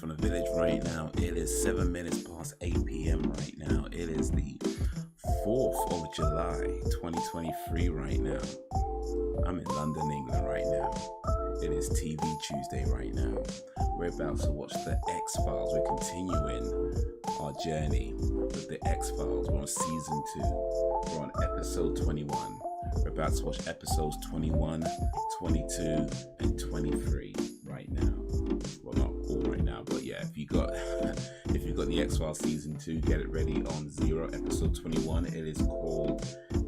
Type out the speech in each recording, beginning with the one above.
from the village right now. It is 7 minutes past 8 p.m. right now. It is the 4th of July, 2023 right now. I'm in London, England right now. It is TV Tuesday right now. We're about to watch the X-Files. We're continuing our journey with the X-Files. We're on season 2. We're on episode 21. We're about to watch episodes 21, 22, and 23 right now. Well, not all right now, but yeah, if you got the X-Files season 2, get it ready on Zero, episode 21. It is called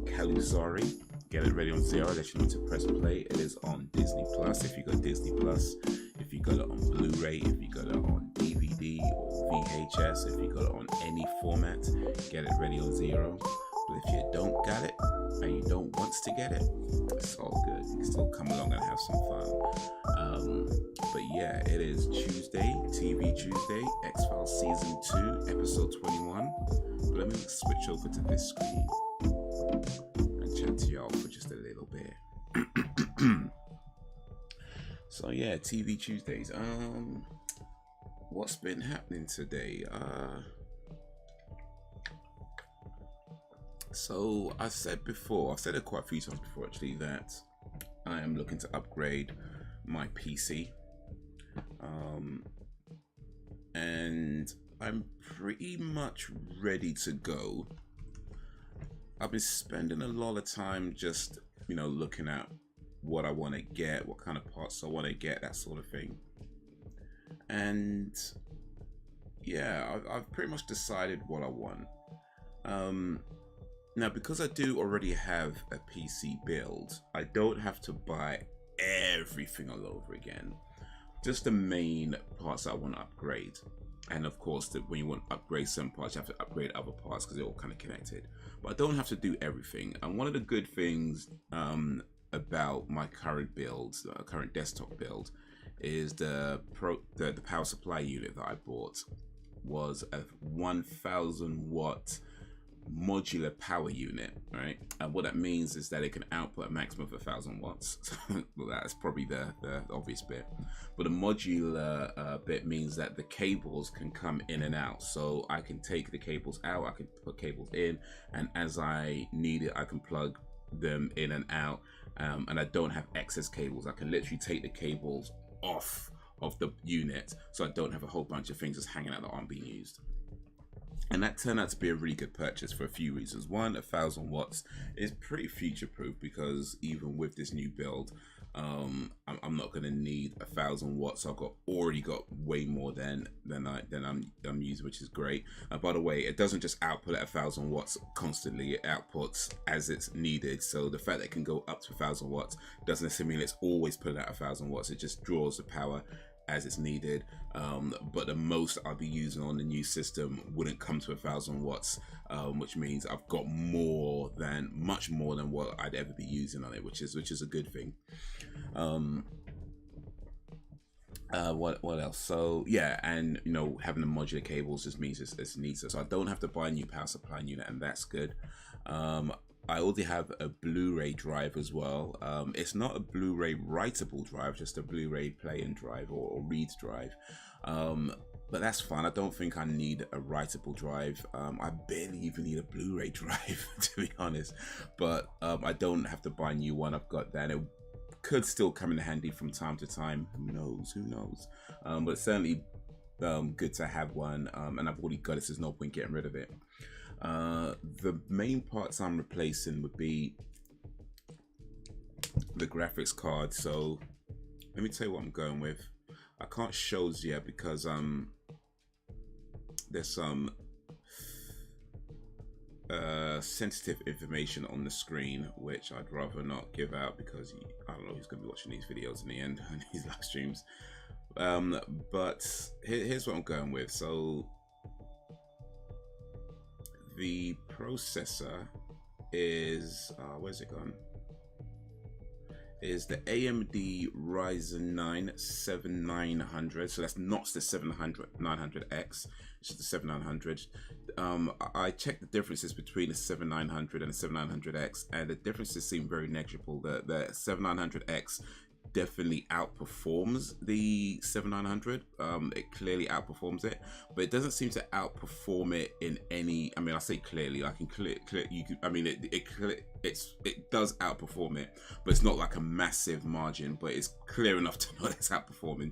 Calusari. Get it ready on Zero. Let you know to press play. It is on Disney Plus. If you got Disney Plus, if you got it on Blu-ray, if you got it on DVD or VHS, if you got it on any format, get it ready on Zero. But if you don't got it and you don't want to get it, it's all good. You can still come along and have some fun. But yeah, it is Tuesday, TV Tuesday, X-Files season 2, episode 21. But let me switch over to this screen and chat to y'all for just a little bit. So yeah, TV Tuesdays. What's been happening today? So I've said it quite a few times before actually, that I am looking to upgrade my PC. And I'm pretty much ready to go. I've been spending a lot of time just, looking at what I want to get, what kind of parts I want to get, that sort of thing. And yeah, I've pretty much decided what I want. Now, because I do already have a PC build, I don't have to buy everything all over again. Just the main parts I want to upgrade. And of course, when you want to upgrade some parts, you have to upgrade other parts because they're all kind of connected. But I don't have to do everything. And one of the good things about my current build, current desktop build, is the power supply unit that I bought was a 1000 watt modular power unit, right? And what that means is that it can output a maximum of 1000 watts. Well, that's probably the obvious bit, but the modular bit means that the cables can come in and out, so I can take the cables out, I can put cables in, and as I need it I can plug them in and out, and I don't have excess cables. I can literally take the cables off of the unit, so I don't have a whole bunch of things just hanging out that aren't being used. And that turned out to be a really good purchase for a few reasons. One, 1000 watts is pretty future-proof, because even with this new build, I'm not going to need 1000 watts. I've already got way more than I'm using, which is great. By the way, it doesn't just output at 1000 watts constantly. It outputs as it's needed. So the fact that it can go up to 1000 watts doesn't necessarily mean it's always putting out 1000 watts. It just draws the power as it's needed, but the most I'll be using on the new system wouldn't come to 1000 watts, which means I've got much more than what I'd ever be using on it, which is a good thing. What else? So yeah, and having the modular cables just means it's neater, so I don't have to buy a new power supply unit, and that's good. I already have a Blu-ray drive as well. It's not a Blu-ray writable drive, just a Blu-ray play and drive or read drive. But that's fine. I don't think I need a writable drive. I barely even need a Blu-ray drive, to be honest. But I don't have to buy a new one. I've got that. It could still come in handy from time to time. Who knows? But it's certainly good to have one. And I've already got it, so there's no point getting rid of it. The main parts I'm replacing would be the graphics card. So let me tell you what I'm going with. I can't show it yet because there's some sensitive information on the screen which I'd rather not give out, because I don't know who's going to be watching these videos in the end, these live streams. But here's what I'm going with. So the processor is where's it gone? Is the AMD Ryzen 9 7900. So that's not the 900X, it's just the 7900. I checked the differences between the 7900 and the 7900X, and the differences seem very negligible. The 7900X definitely outperforms the 7900. It clearly outperforms it, but it doesn't seem to outperform it in any. I mean, I say clearly. I can clear. You can. I mean, it does outperform it, but it's not like a massive margin. But it's clear enough to know it's outperforming.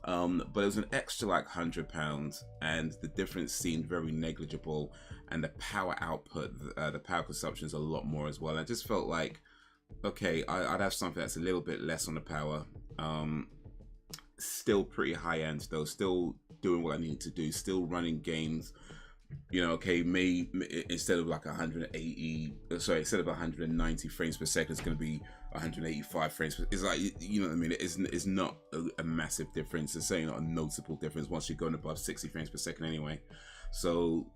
But it was an extra like £100, and the difference seemed very negligible. And the power output, the power consumption is a lot more as well. I just felt like, okay, I'd have something that's a little bit less on the power. Still pretty high end though, still doing what I need to do, still running games. You know, okay, instead of like 190 frames per second, it's going to be 185 frames per. It's like, you know what I mean? It's not a massive difference. It's saying not a noticeable difference once you're going above 60 frames per second anyway. So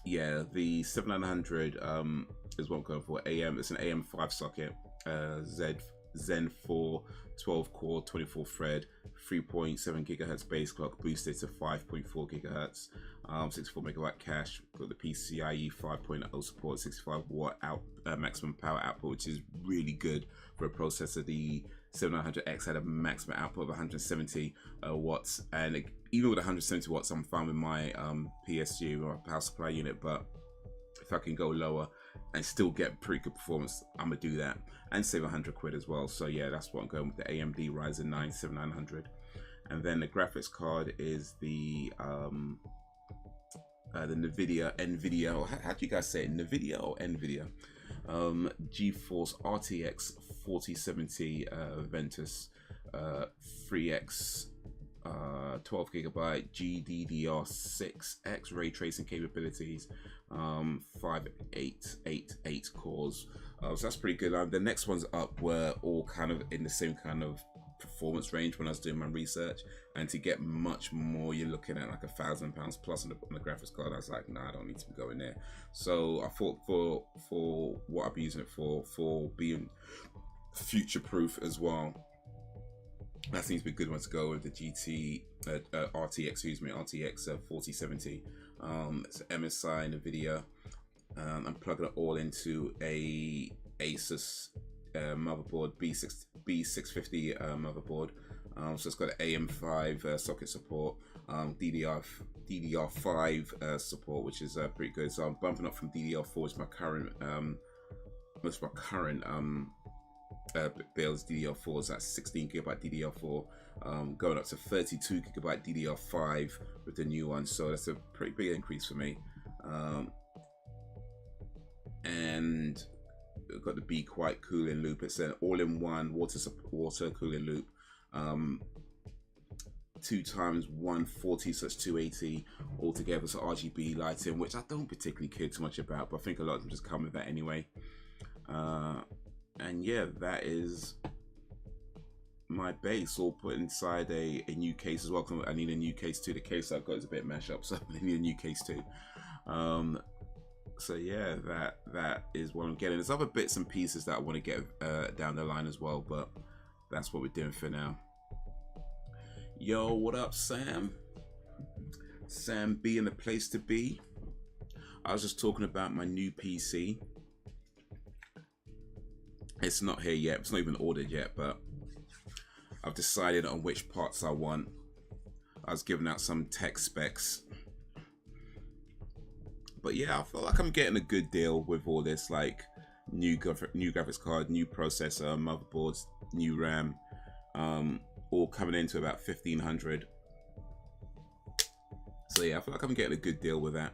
yeah, the 7900 is what I'm going for. It's an AM5 socket, Zen 4, 12 core, 24 thread, 3.7 gigahertz base clock, boosted to 5.4 gigahertz, 64 megawatt cache. Got the PCIe 5.0 support, 65 watt maximum power output, which is really good for a processor. The 7900X had a maximum output of 170 watts, and even with 170 watts, I'm fine with my PSG or power supply unit. But if I can go lower and still get pretty good performance, I'm gonna do that and save 100 quid as well. So yeah, that's what I'm going with, the AMD Ryzen 9 7900. And then the graphics card is the NVIDIA, or how do you guys say it, NVIDIA or NVIDIA? GeForce RTX 4070 Ventus 3X 12 gigabyte GDDR6X ray tracing capabilities, 5888 cores. So that's pretty good. The next ones up were all kind of in the same kind of performance range when I was doing my research, and to get much more, you're looking at like £1,000 plus on the graphics card. I was like, nah, I don't need to be going there. So I thought for what I'll be using it for being future proof as well, that seems to be a good one to go with, the RTX 4070. It's MSI NVIDIA. I'm plugging it all into a Asus motherboard, B650 motherboard. So it's got an AM5 socket support, DDR5 support, which is pretty good. So I'm bumping up from DDR4, which is my current builds. DDR4 is at 16 gigabyte DDR4, going up to 32 gigabyte DDR5 with the new one. So that's a pretty big increase for me. And we've got the Be Quiet cooling loop. It's an all-in-one water cooling loop. 2 times 140, so it's 280 altogether. So RGB lighting, which I don't particularly care too much about, but I think a lot of them just come with that anyway. And yeah, that is my base, all put inside a new case as well. I need a new case too. The case I've got is a bit mashed up, so I need a new case too. So yeah, that is what I'm getting. There's other bits and pieces that I want to get down the line as well, but that's what we're doing for now. Yo, what up, Sam? Sam B in the place to be. I was just talking about my new PC. It's not here yet. It's not even ordered yet, but I've decided on which parts I want. I was giving out some tech specs. But yeah, I feel like I'm getting a good deal with all this, like new graphics card, new processor, motherboards, new RAM, all coming into about 1,500. So yeah, I feel like I'm getting a good deal with that.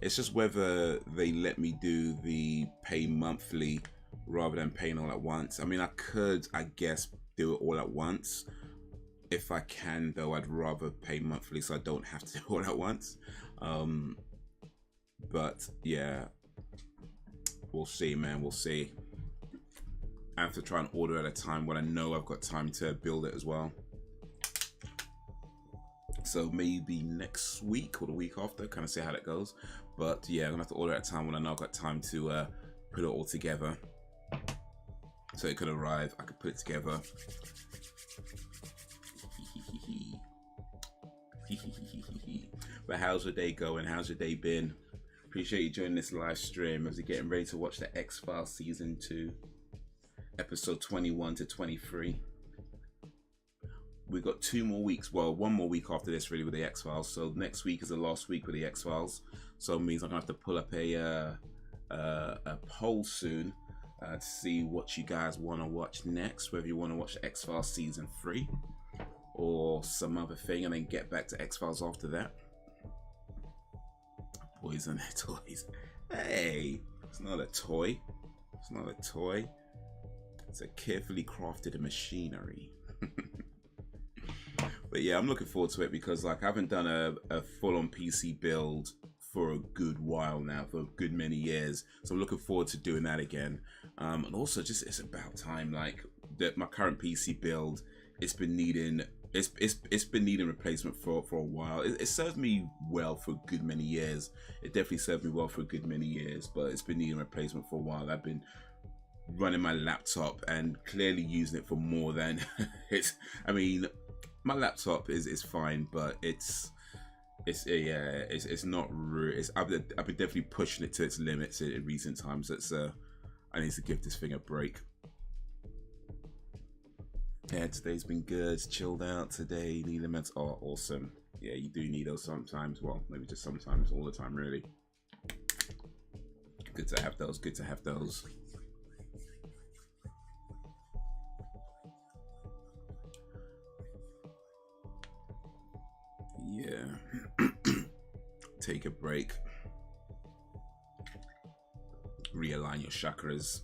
It's just whether they let me do the pay monthly rather than paying all at once. I mean, I could, I guess, do it all at once. If I can, though, I'd rather pay monthly so I don't have to do it all at once. But yeah, we'll see, man. We'll see. I have to try and order at a time when I know I've got time to build it as well. So maybe next week or the week after, kind of see how that goes. But yeah, I'm gonna have to order at a time when I know I've got time to put it all together. So it could arrive, I could put it together. But how's your day going? How's your day been? Appreciate you joining this live stream as we're getting ready to watch the X-Files Season 2, Episode 21 to 23. we've got 2 more weeks. Well, 1 more week after this, really, with the X-Files. So next week is the last week with the X-Files. So it means I'm gonna have to pull up a poll soon to see what you guys want to watch next. Whether you want to watch the X-Files season 3 or some other thing, and then get back to X-Files after that. Toys and toys. Hey, it's not a toy. It's not a toy. It's a carefully crafted machinery. But yeah, I'm looking forward to it because like I haven't done a full-on PC build for a good while now, for a good many years. So I'm looking forward to doing that again. And also just it's about time. Like my current PC build, it's been needing replacement for a while. It served me well for a good many years. It definitely served me well for a good many years, but it's been needing replacement for a while. I've been running my laptop and clearly using it for more than it's. I mean, my laptop is fine, but it's not. I've been definitely pushing it to its limits in recent times. I need to give this thing a break. Yeah, today's been good. Chilled out today. Need them. Oh, awesome. Yeah, you do need those sometimes. Well, maybe just sometimes. All the time, really. Good to have those. Good to have those. Yeah. Take a break. Realign your chakras.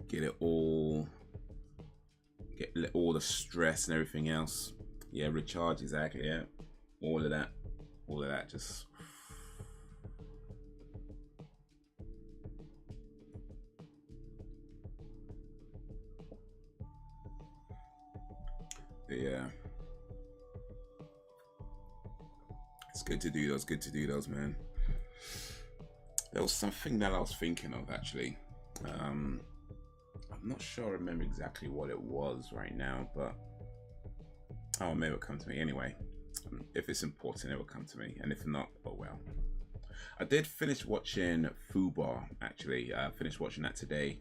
Get all the stress and everything else. Yeah, recharge, exactly. Yeah, all of that. Just yeah. It's good to do those. Good to do those, man. There was something that I was thinking of actually. I'm not sure I remember exactly what it was right now, but oh, maybe it'll come to me anyway. If it's important, it will come to me, and if not, oh well. I did finish watching Fubar actually. I finished watching that today.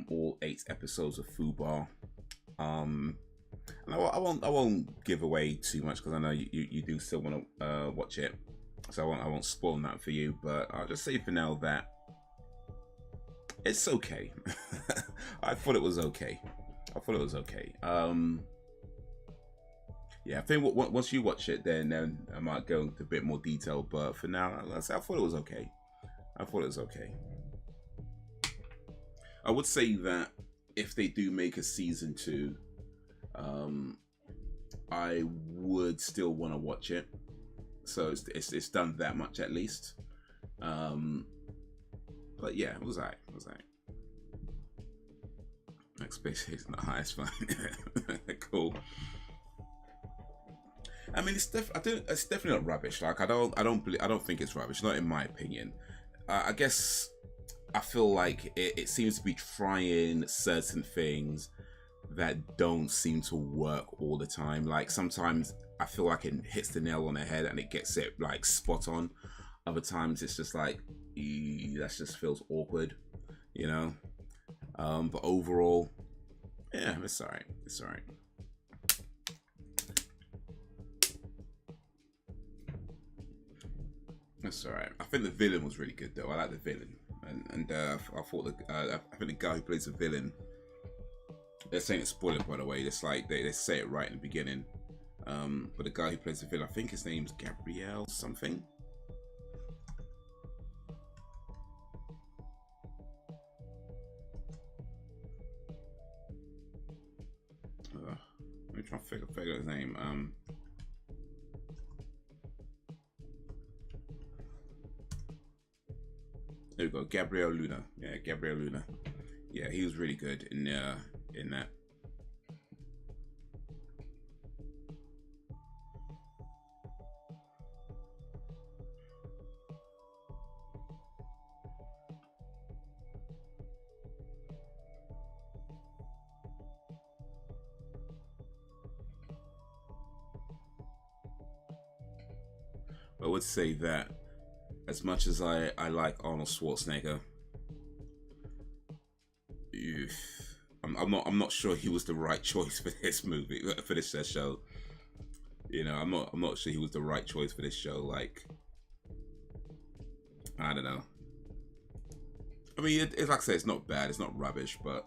All 8 episodes of Fubar. And I won't give away too much because I know you do still want to watch it, so I won't spoil that for you. But I'll just say for now that it's okay. I thought it was okay. Yeah, I think once you watch it, then I might go into a bit more detail. But for now, I thought it was okay. I would say that if they do make a season 2, I would still want to watch it. So it's done that much at least. But yeah, it was alright. Expectations not high, it's fine. Cool. I mean, it's definitely not rubbish. Like I don't think it's rubbish. Not in my opinion. I guess I feel like it seems to be trying certain things that don't seem to work all the time. Like sometimes I feel like it hits the nail on the head and it gets it like spot on. Other times it's just like that just feels awkward, you know. But overall, yeah, it's alright. That's alright. I think the villain was really good though. I like the villain, and I thought I think the guy who plays the villain. They're saying it's spoiler, by the way. It's like they say it right in the beginning. But the guy who plays the villain, I think his name's Gabriel something. Let me try to figure out his name. There we go, Gabriel Luna. Yeah, Gabriel Luna. Yeah, he was really good in that. I would say that as much as I like Arnold Schwarzenegger, I'm not sure he was the right choice for this movie, for this show. You know, I'm not sure he was the right choice for this show. Like, I don't know. I mean, it's like I said, it's not bad, it's not rubbish, but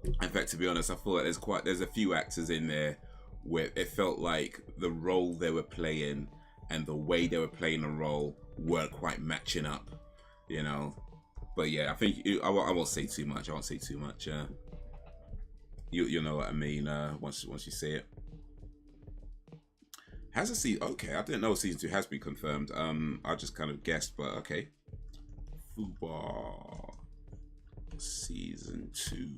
in fact, to be honest, I feel like there's a few actors in there where it felt like the role they were playing and the way they were playing the role weren't quite matching up, you know. But yeah, I think I won't say too much. I won't say too much. You know what I mean. Once you see it. Has a season? Okay, I didn't know season 2 has been confirmed. I just kind of guessed, but okay. Fubar season 2.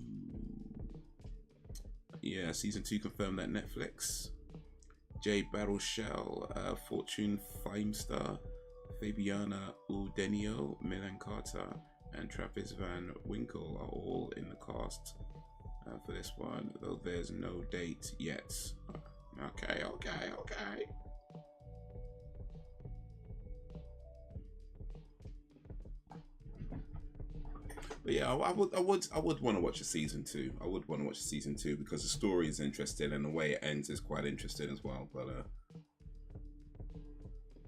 Yeah, season 2 confirmed at Netflix. Jade Battleshell, Fortune Feimster, Fabiana Udenio, Milan Carter, and Travis Van Winkle are all in the cast for this one, though there's no date yet. Okay. But yeah, I would want to watch a season 2. I would want to watch a season 2 because the story is interesting and the way it ends is quite interesting as well. But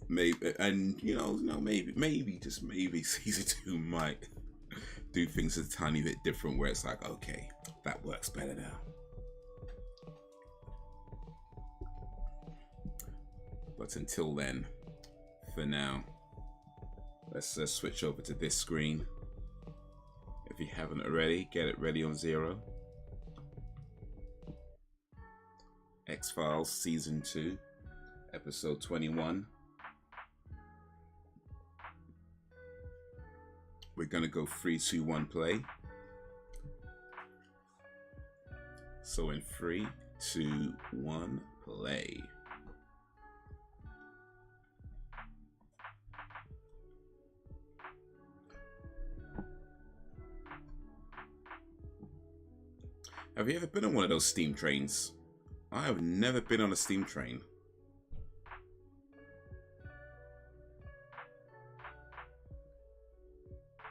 maybe, and maybe just maybe season 2 might do things a tiny bit different, where it's like, okay, that works better now. But until then, for now, let's switch over to this screen. If you haven't already, get it ready on 0. X-Files Season 2, Episode 21. We're going to go 3, 2, 1, play. So in 3, 2, 1, play. Have you ever been on one of those steam trains? I have never been on a steam train.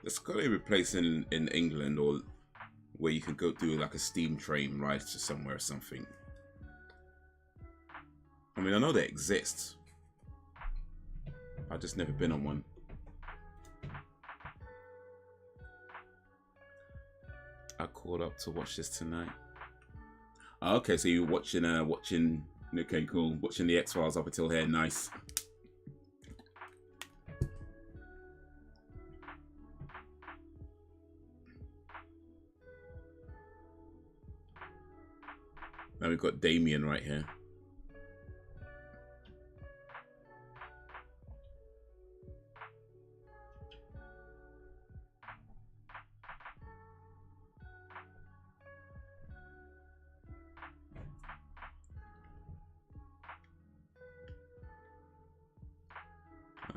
It's got to be replaced in England, or where you can go do like a steam train ride to somewhere or something. I mean, I know they exist. I've just never been on one. I called up to watch this tonight. Oh, okay, so you're watching okay, cool. Watching the X-Files up until here, nice. Now we've got Damien right here.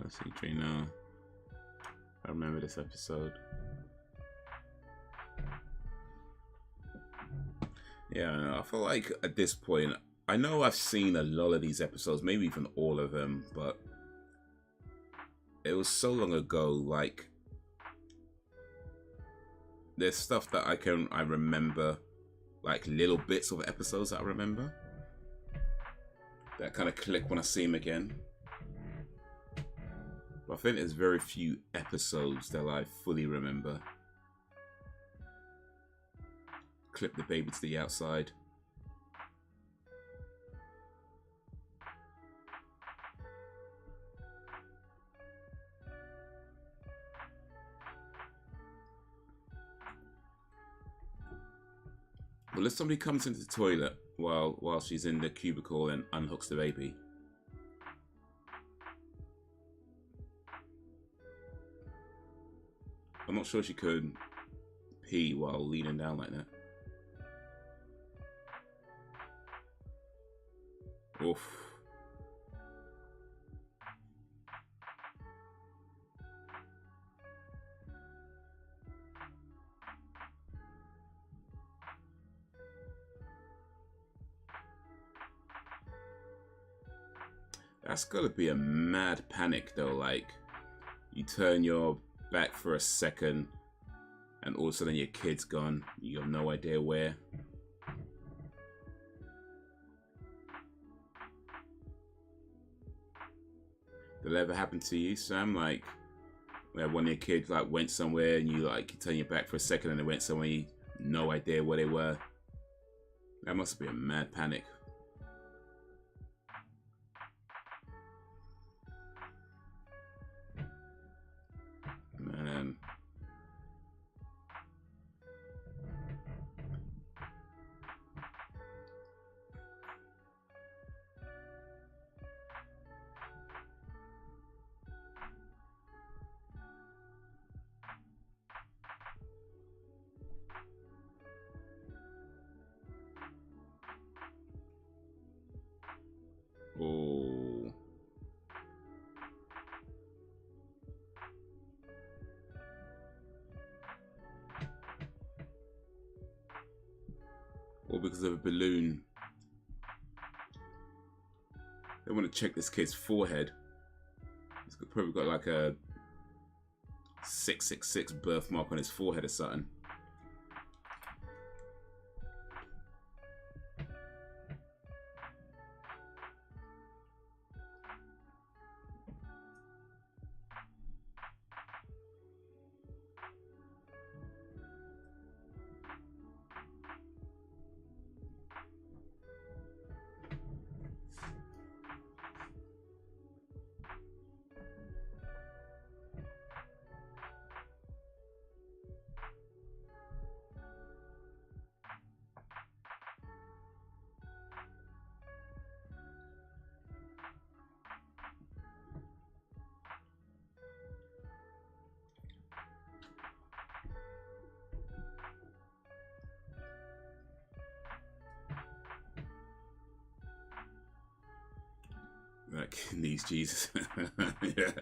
Let's see, Trina. I remember this episode. Yeah, I feel like at this point, I know I've seen a lot of these episodes, maybe even all of them, but it was so long ago. Like, there's stuff that I remember, like little bits of episodes that I remember that kind of click when I see them again. But I think there's very few episodes that I fully remember. Clip the baby to the outside. Well, if somebody comes into the toilet while she's in the cubicle and unhooks the baby. I'm not sure she could pee while leaning down like that. Oof. That's gotta be a mad panic though, like you turn your back for a second and all of a sudden your kid's gone. You have no idea where. Did it ever happen to you, Sam? Like, where one of your kids like went somewhere and you like turn your back for a second and they went somewhere, you no idea where they were. That must be a mad panic. Man. Oh. Or because of a balloon. They want to check this kid's forehead. He's probably got like a 666 birthmark on his forehead or something. Like, needs Jesus. Yeah.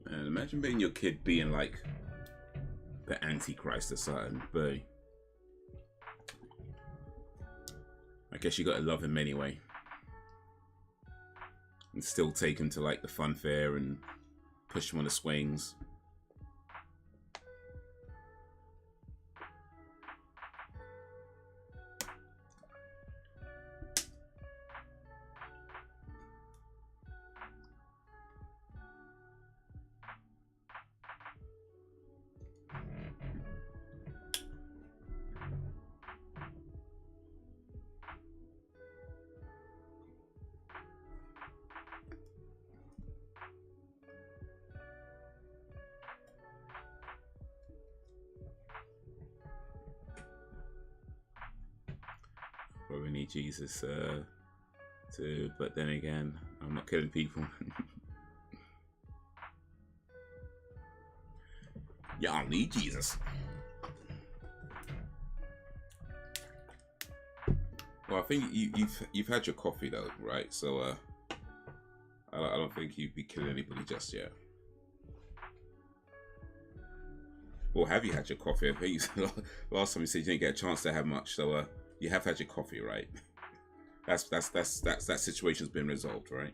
And imagine being your kid being like the Antichrist or something, but I guess you gotta love him anyway. And still take him to like the fun fair and push him on the swings. We need Jesus to, but then again, I'm not killing people. Yeah, I need Jesus. Well, I think you've had your coffee though, right? So I don't think you'd be killing anybody just yet. Or have you had your coffee? I think last time you said you didn't get a chance to have much, so you have had your coffee, right? That situation's been resolved, right?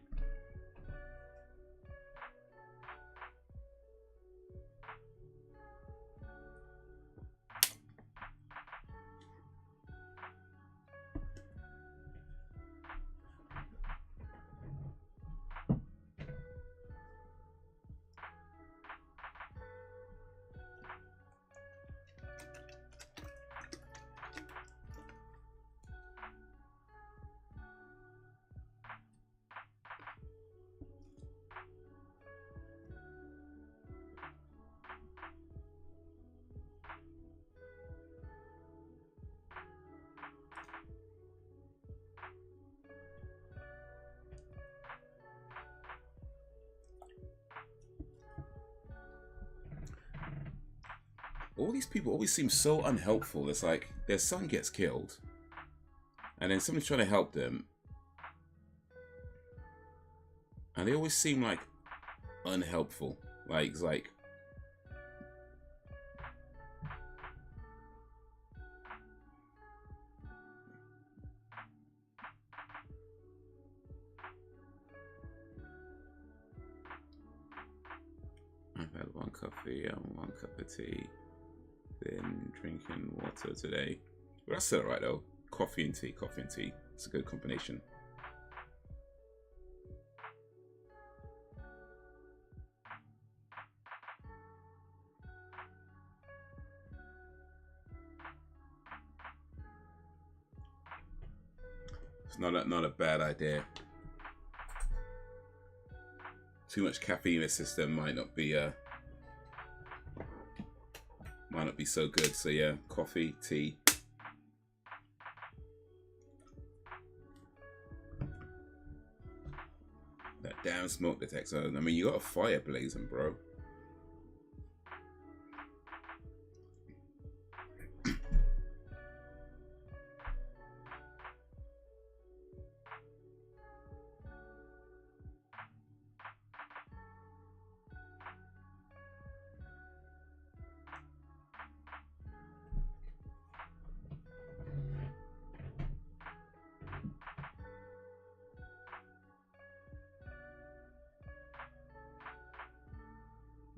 all these people always seem so unhelpful. It's like their son gets killed, and then someone's trying to help them, and they always seem like unhelpful. Like it's like. I've had one coffee and one cup of tea, then drinking water today. But that's alright though. Coffee and tea, coffee and tea. It's a good combination. It's not a bad idea. Too much caffeine in the system might not be so good. So yeah, coffee, tea. That damn smoke detector. I mean, you got a fire blazing, bro.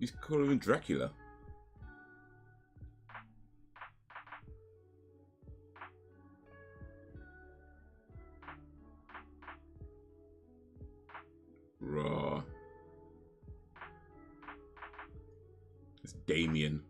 You call him Dracula. Raw. It's Damien.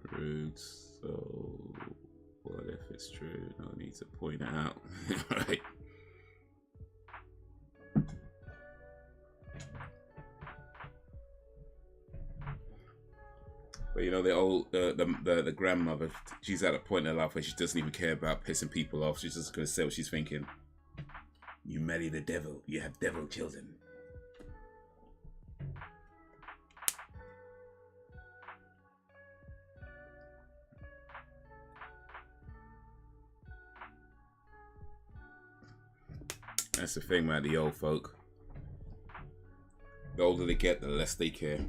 Rude, so what if it's true? No need to point it out. Right. But you know, the grandmother, she's at a point in her life where she doesn't even care about pissing people off. She's just gonna say what she's thinking. You marry the devil, you have devil children. That's the thing, man, the old folk. The older they get, the less they care.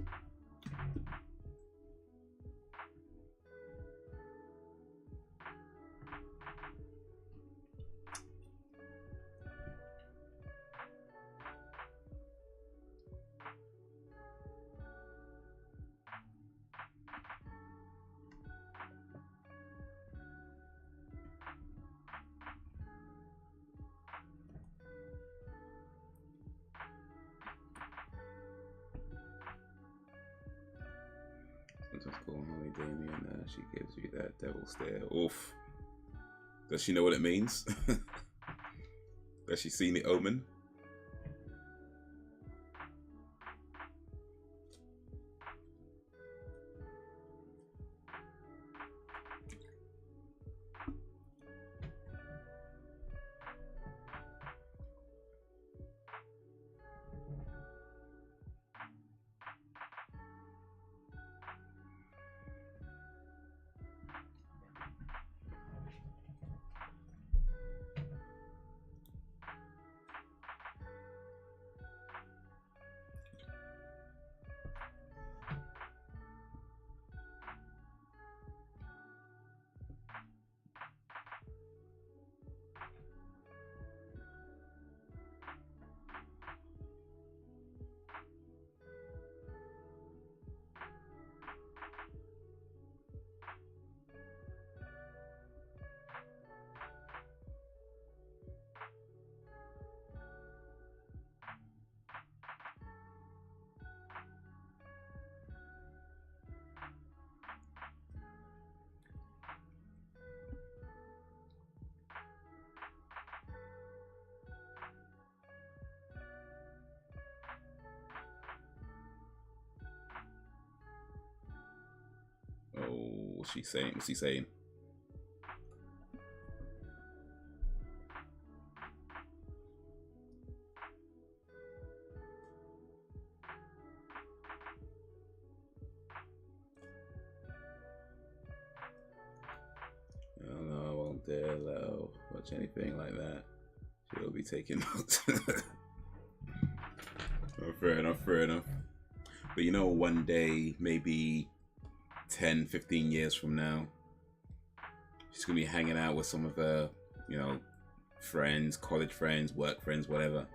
Sometimes call Holly Damien, she gives you that devil stare. Oof. Does she know what it means? Has she seen the Omen? What's she saying? What's he saying? Oh no, I won't dare watch anything like that. She'll be taking notes. Oh, fair enough, fair enough. But you know, one day, maybe 10, 15 years from now, she's gonna be hanging out with some of her, you know, friends, college friends, work friends, whatever.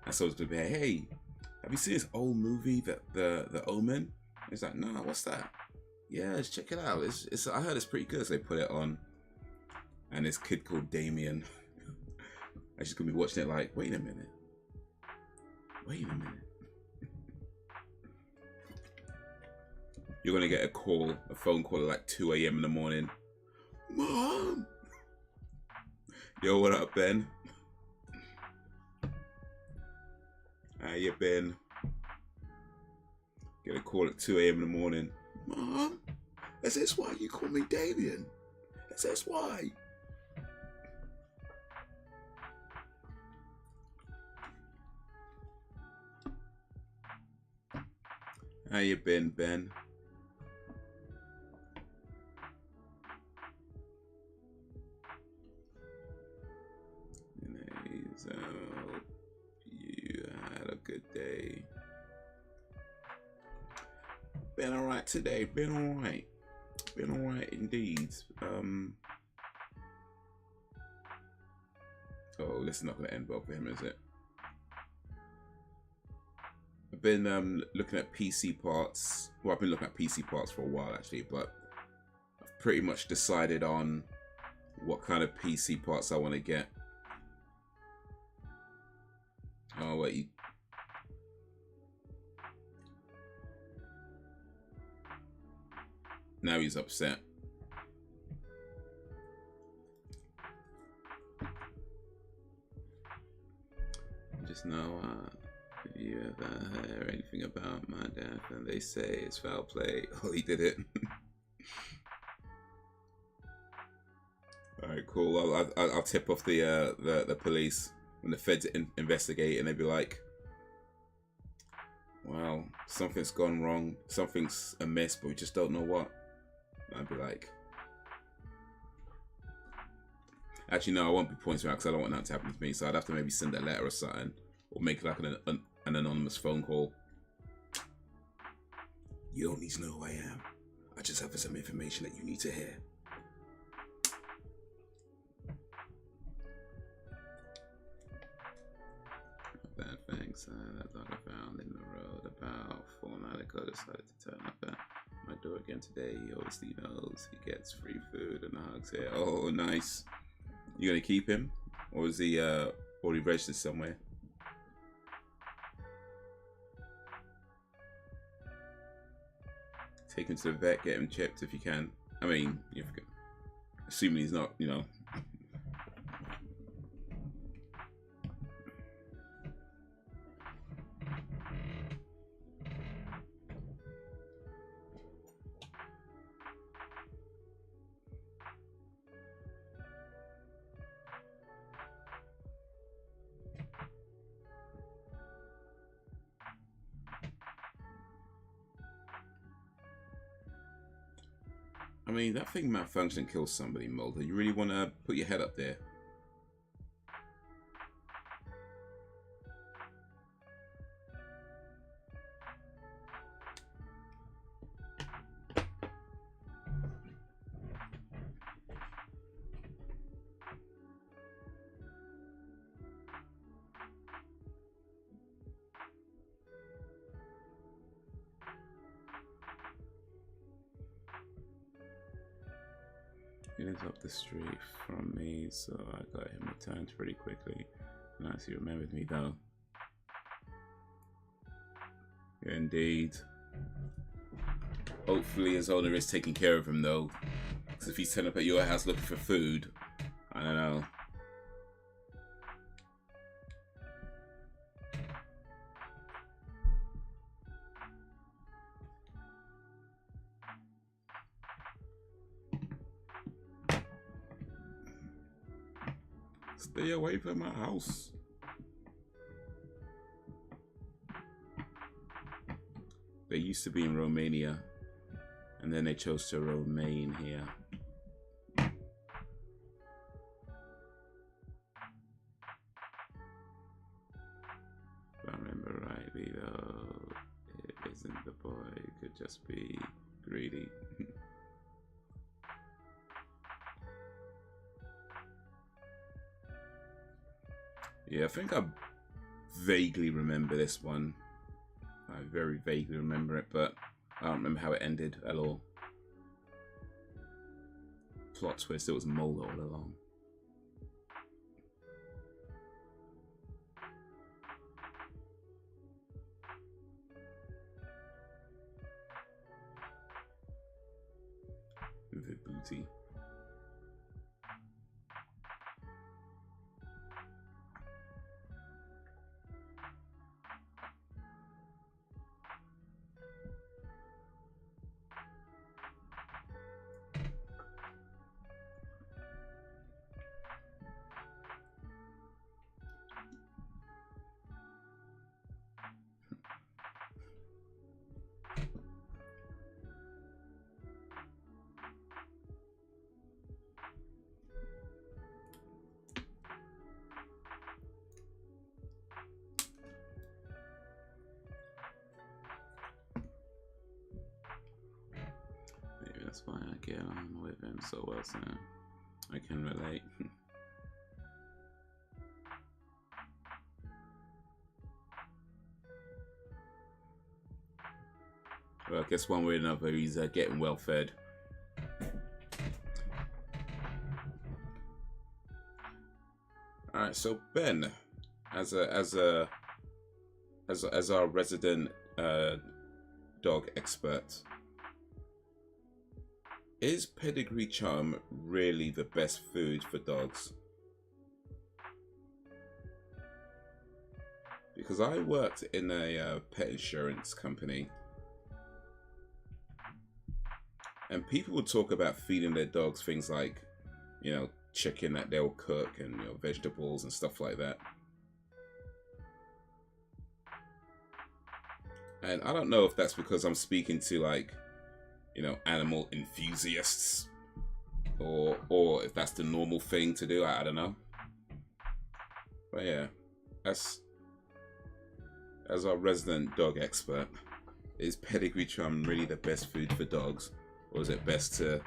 And so it's gonna be, hey, have you seen this old movie, the Omen? It's like, nah, what's that? Yeah, let's check it out. It's I heard it's pretty good. So they put it on, and this kid called Damien, and she's gonna be watching it like, wait a minute. You're gonna get a phone call at like 2 a.m. in the morning. Mom! Yo, what up, Ben? How you been? Get a call at 2 a.m. in the morning. Mom, is this why you call me Damien? Is this why? How you been, Ben? So you had a good day. Been alright today. Been alright. Been alright indeed. Oh, this is not going to end well for him, is it? I've been looking at PC parts. Well, I've been looking at PC parts for a while actually, but I've pretty much decided on what kind of PC parts I want to get. Oh wait. Now he's upset. Just know, if you ever hear anything about my death and they say it's foul play, oh, he did it. All right, cool. I'll tip off the police when the feds investigate, and they'd be like, well, something's gone wrong, something's amiss, but we just don't know what. And I'd be like, actually no, I won't be pointing out because I don't want that to happen to me, so I'd have to maybe send a letter or something, or make like an anonymous phone call. You don't need to know who I am. I just have some information that you need to hear. Bad things that dog I found in the road about 4 nights ago decided to turn up at my door again today. He obviously knows he gets free food and hugs here. Oh, nice. You gonna keep him, or is he already registered somewhere? Take him to the vet, get him chipped if you can. I mean, assuming he's not, you know. I mean, that thing malfunctioned kills somebody, Mulder. You really want to put your head up there? He lives up the street from me, so I got him returned pretty quickly. Nice he remembered me though. Yeah, indeed. Hopefully his owner is taking care of him though. Because if he's turning up at your house looking for food, I don't know. Stay away from my house. They used to be in Romania, and then they chose to remain here. If I remember rightly, though, it isn't the boy. It could just be greedy. Yeah, I think I vaguely remember this one. I very vaguely remember it, but I don't remember how it ended at all. Plot twist, it was Mole all along. The booty. That's why I get on with him so well, so I can relate. Well, I guess one way or another, he's getting well fed. All right, so Ben, as our resident dog expert. Is pedigree charm really the best food for dogs? Because I worked in a pet insurance company, and people would talk about feeding their dogs things like, you know, chicken that they'll cook and, you know, vegetables and stuff like that. And I don't know if that's because I'm speaking to, like, you know, animal enthusiasts, or if that's the normal thing to do. I don't know. But yeah, as our resident dog expert, is pedigree charm really the best food for dogs, or is it best to,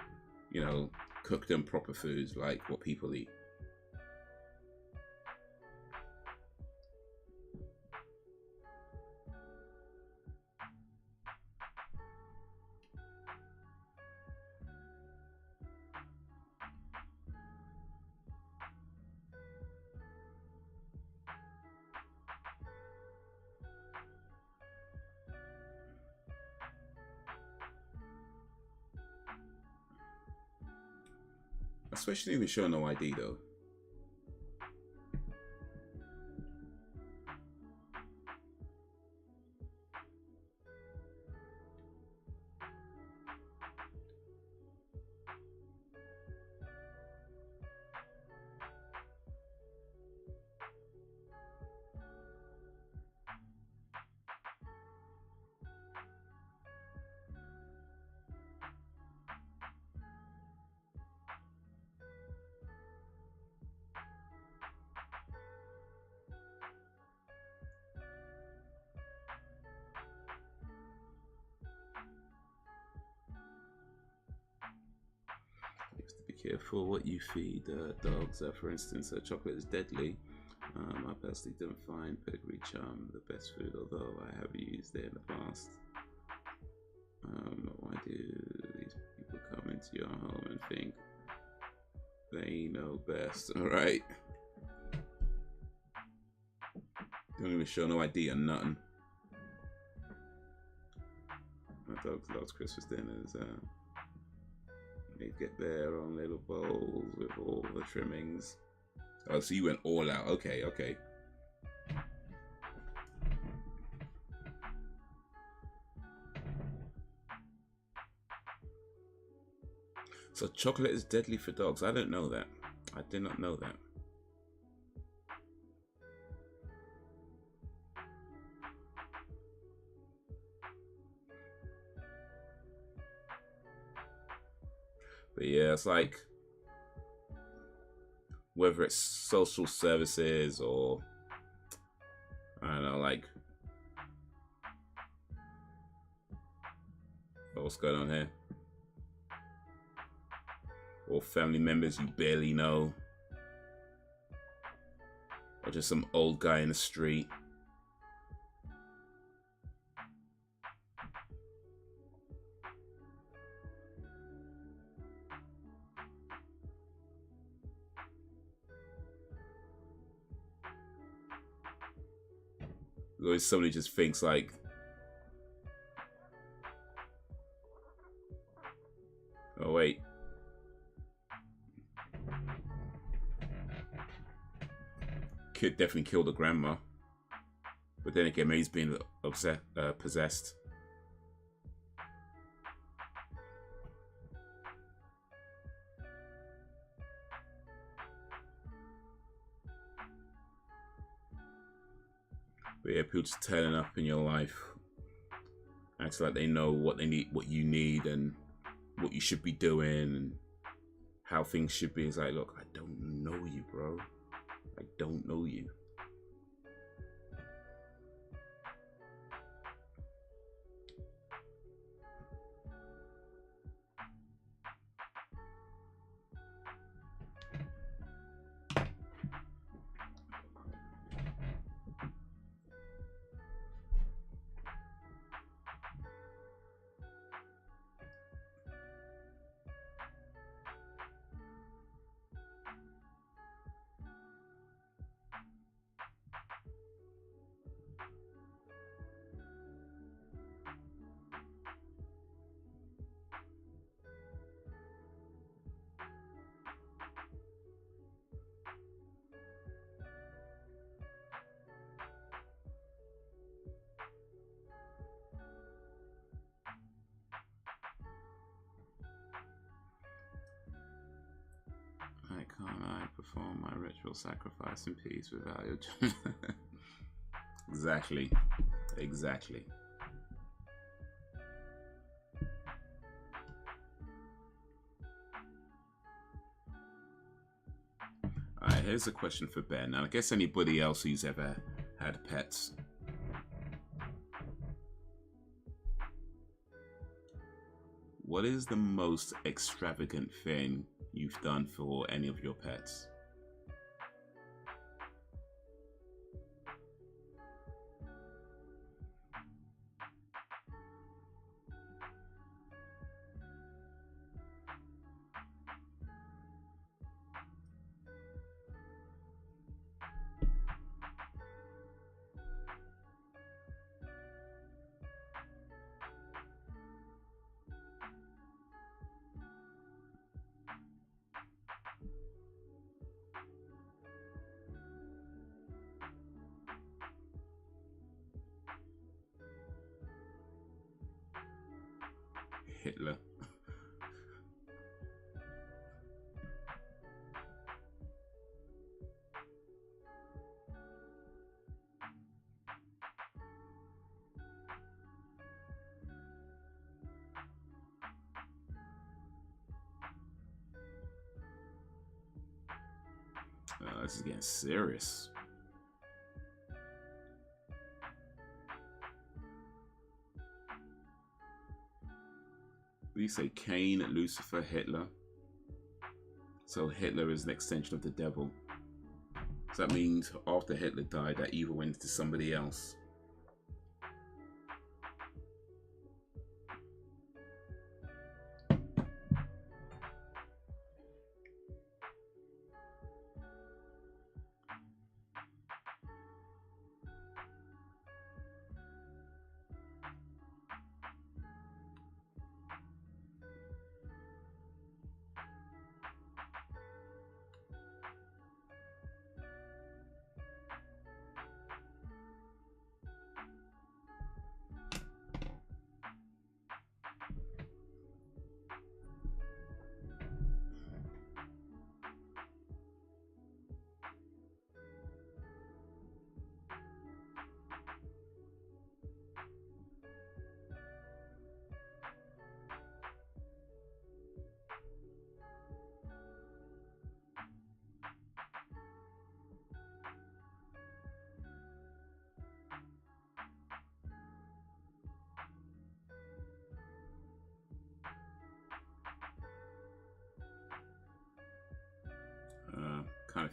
you know, cook them proper foods like what people eat? Especially if you show no ID though. Careful what you feed dogs. For instance, chocolate is deadly. I personally don't find pedigree charm the best food, although I have used it in the past. Why do these people come into your home and think they know best? Alright. Don't even show no ID or nothing. My dog loves Christmas dinners. They get their own little bowls with all the trimmings. Oh, so you went all out. Okay, okay. So chocolate is deadly for dogs. I don't know that. I did not know that. yeah, it's like whether it's social services or I don't know, like what's going on here, or family members you barely know, or just some old guy in the street. Or somebody just thinks like, oh wait, kid definitely killed a grandma, but then again, maybe he's being possessed. But yeah, people just turning up in your life, acting like they know what they need, what you need, and what you should be doing, and how things should be. It's like, look, I don't know you, bro. I don't know you. Can't I perform my ritual sacrifice in peace without your Exactly. Exactly. Alright, here's a question for Ben, and I guess anybody else who's ever had pets. What is the most extravagant thing you've done for any of your pets? Hitler. This is getting serious. We say Cain, Lucifer, Hitler. So Hitler is an extension of the devil. So that means after Hitler died, that evil went to somebody else.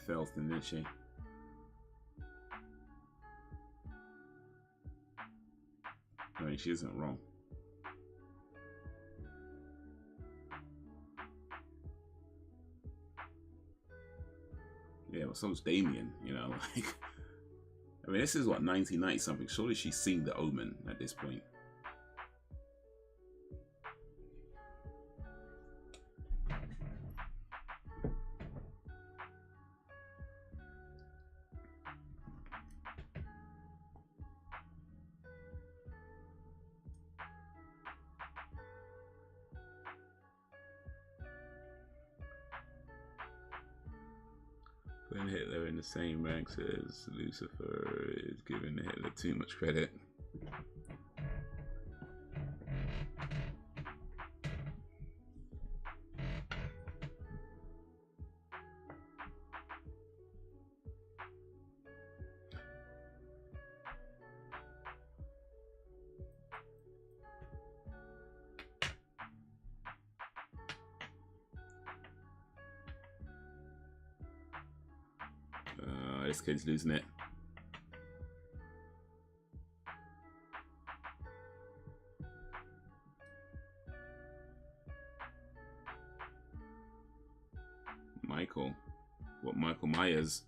failed thing, didn't she? I mean, she isn't wrong. Yeah, but so's Damien, you know, like... I mean, this is what, 1990 something. Surely she's seen The Omen at this point. Putting Hitler in the same ranks as Lucifer is giving Hitler too much credit. This kid's losing it. Michael. What, Michael Myers?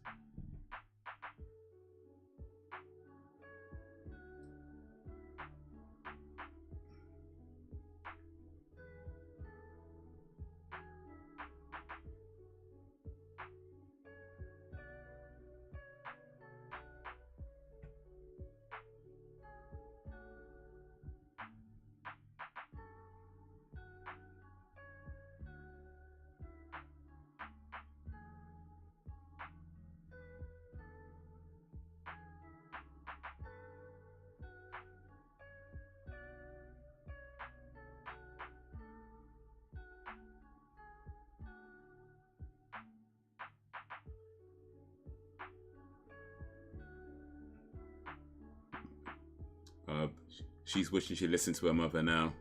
She's wishing she listened to her mother now.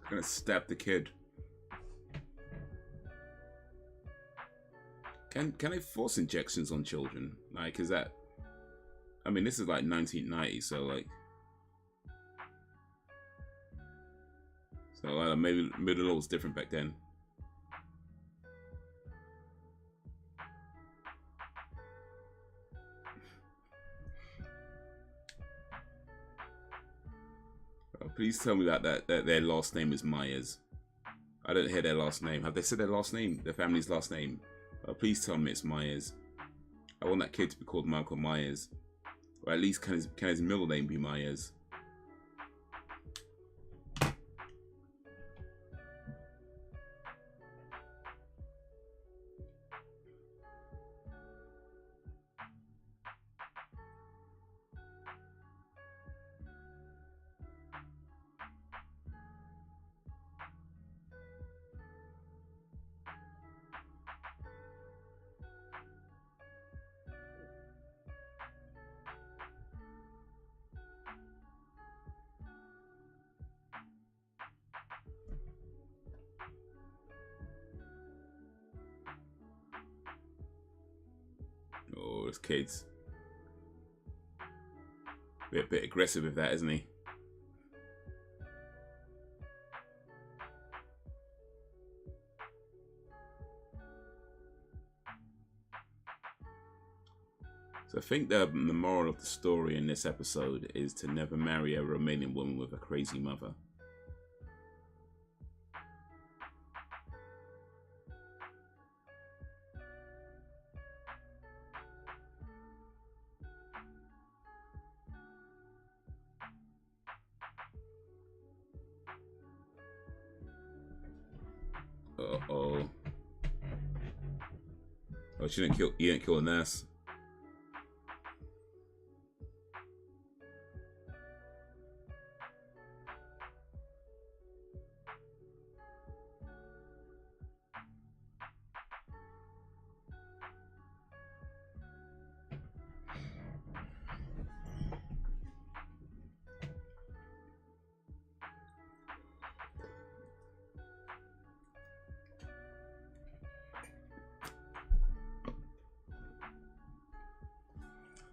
Gonna stab the kid. Can they force injections on children? Like, is that... I mean, this is like 1990, so like... So maybe middle law was different back then. Please tell me that their last name is Myers. I don't hear their last name. Have they said their last name? Their family's last name? Please tell me it's Myers. I want that kid to be called Michael Myers. Or at least can his middle name be Myers? Oh, this kid's a bit aggressive with that, isn't he? So I think the moral of the story in this episode is to never marry a Romanian woman with a crazy mother. Uh-oh. Oh, she didn't kill, you didn't kill a nurse.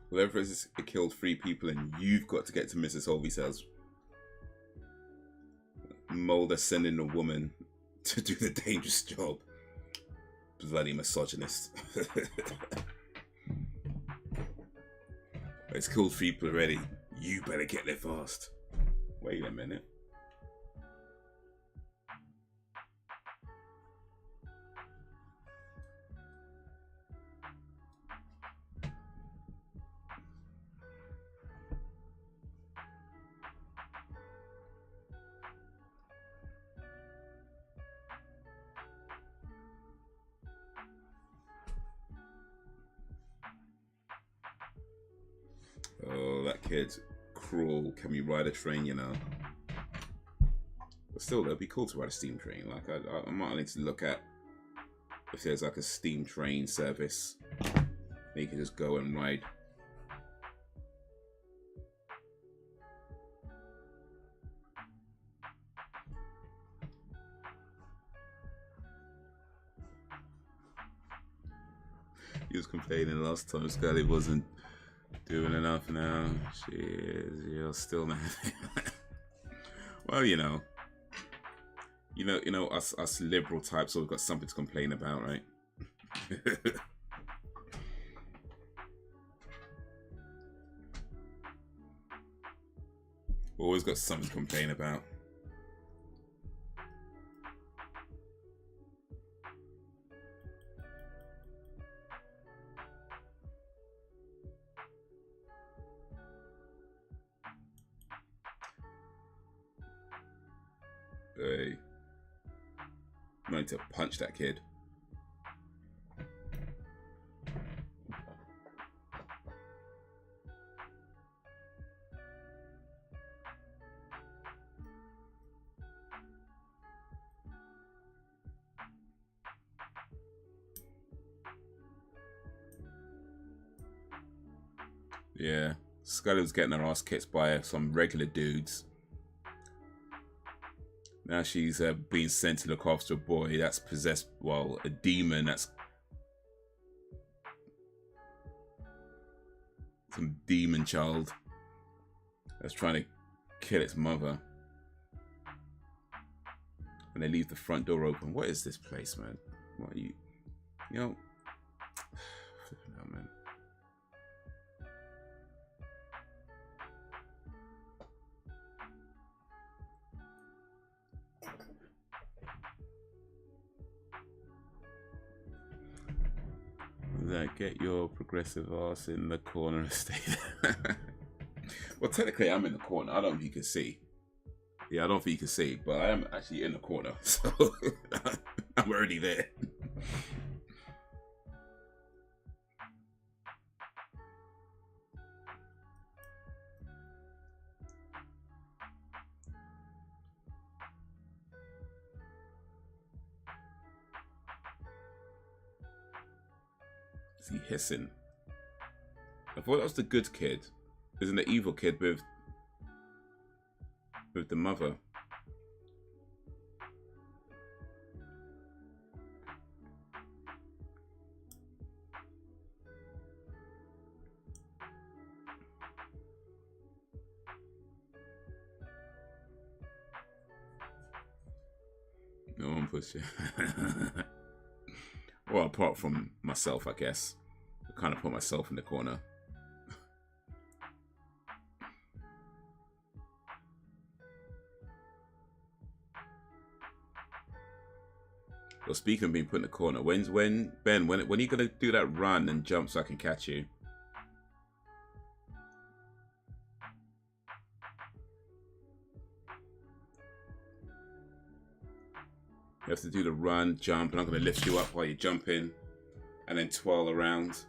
Whatever it is, it killed 3 people and you've got to get to Mrs. Holby's house. Mulder sending a woman to do the dangerous job. Bloody misogynist. It's killed 3 people already. You better get there fast. Wait a minute. Oh, that kid's cruel. Can we ride a train, you know? But still, it'd be cool to ride a steam train. Like, I might need to look at if there's like a steam train service. You can just go and ride. He was complaining last time Scully wasn't doing enough now. You're still not. Well, you know, us liberal types always got something to complain about, right? Always got something to complain about. Hey. I need to punch that kid. Yeah, Scully was getting her ass kicked by some regular dudes. Now she's being sent to look after a boy that's possessed, well, a demon that's some demon child that's trying to kill its mother. And they leave the front door open. What is this place, man? What are you know, flipping out, man. That get your progressive ass in the corner estate. Well, technically, I'm in the corner. I don't know if you can see. Yeah, I don't think you can see, but I am actually in the corner, so I'm already there. Is he hissing? I thought that was the good kid. Isn't the evil kid with the mother? No one puts you. Well, apart from myself, I guess. I kind of put myself in the corner. Well, speaking of being put in the corner, when are you gonna do that run and jump so I can catch you? You have to do the run, jump, and I'm going to lift you up while you're jumping, and then twirl around.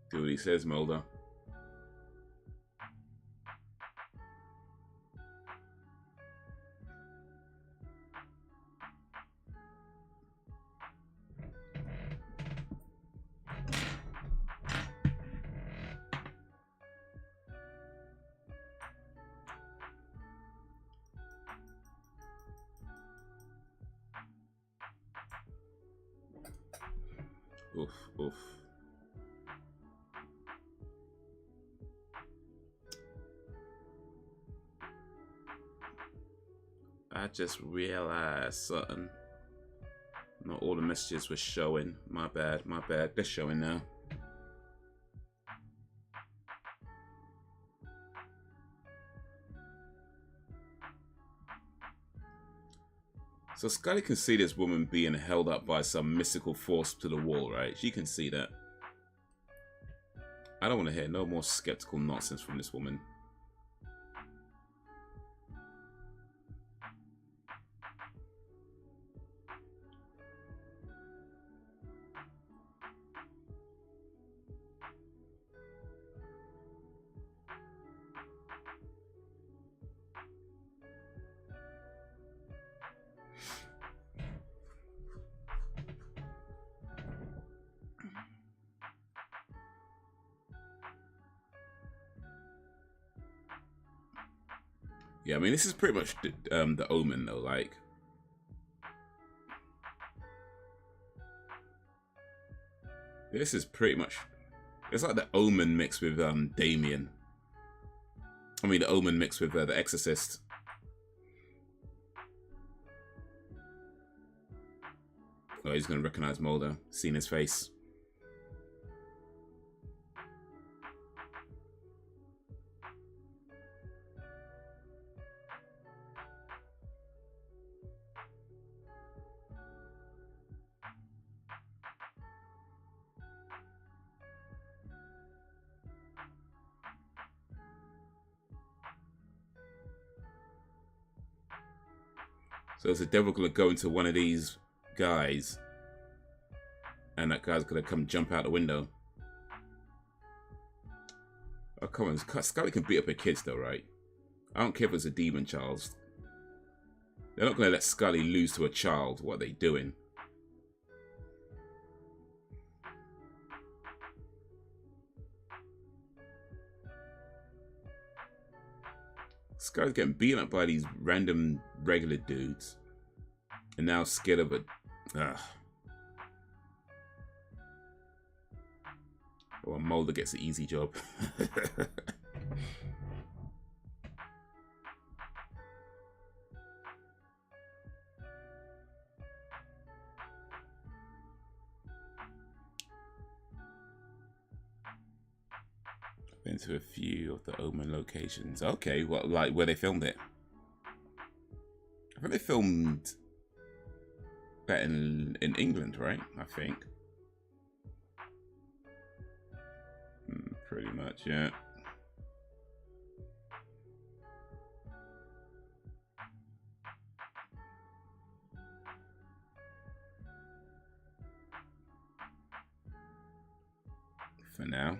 Do what he says, Mulder. Oof, oof. I just realized something. Not all the messages were showing. My bad, my bad. They're showing now. So Scully can see this woman being held up by some mystical force to the wall, right? She can see that. I don't want to hear no more skeptical nonsense from this woman. Yeah, I mean, this is pretty much the Omen, though. Like, this is pretty much... It's like the Omen mixed with Damien. I mean, the Omen mixed with the Exorcist. Oh, he's going to recognize Mulder. Seen his face. So is the devil going to go into one of these guys and that guy's going to come jump out the window? Oh, come on. Scully can beat up her kids though, right? I don't care if it's a demon child. They're not going to let Scully lose to a child. What are they doing? Scully's getting beaten up by these random regular dudes. And now scared of it. Well, Mulder gets the easy job. Been to a few of the Omen locations. Okay, well, like where they filmed it. I think they filmed that in England, right? I think. Pretty much, yeah. For now.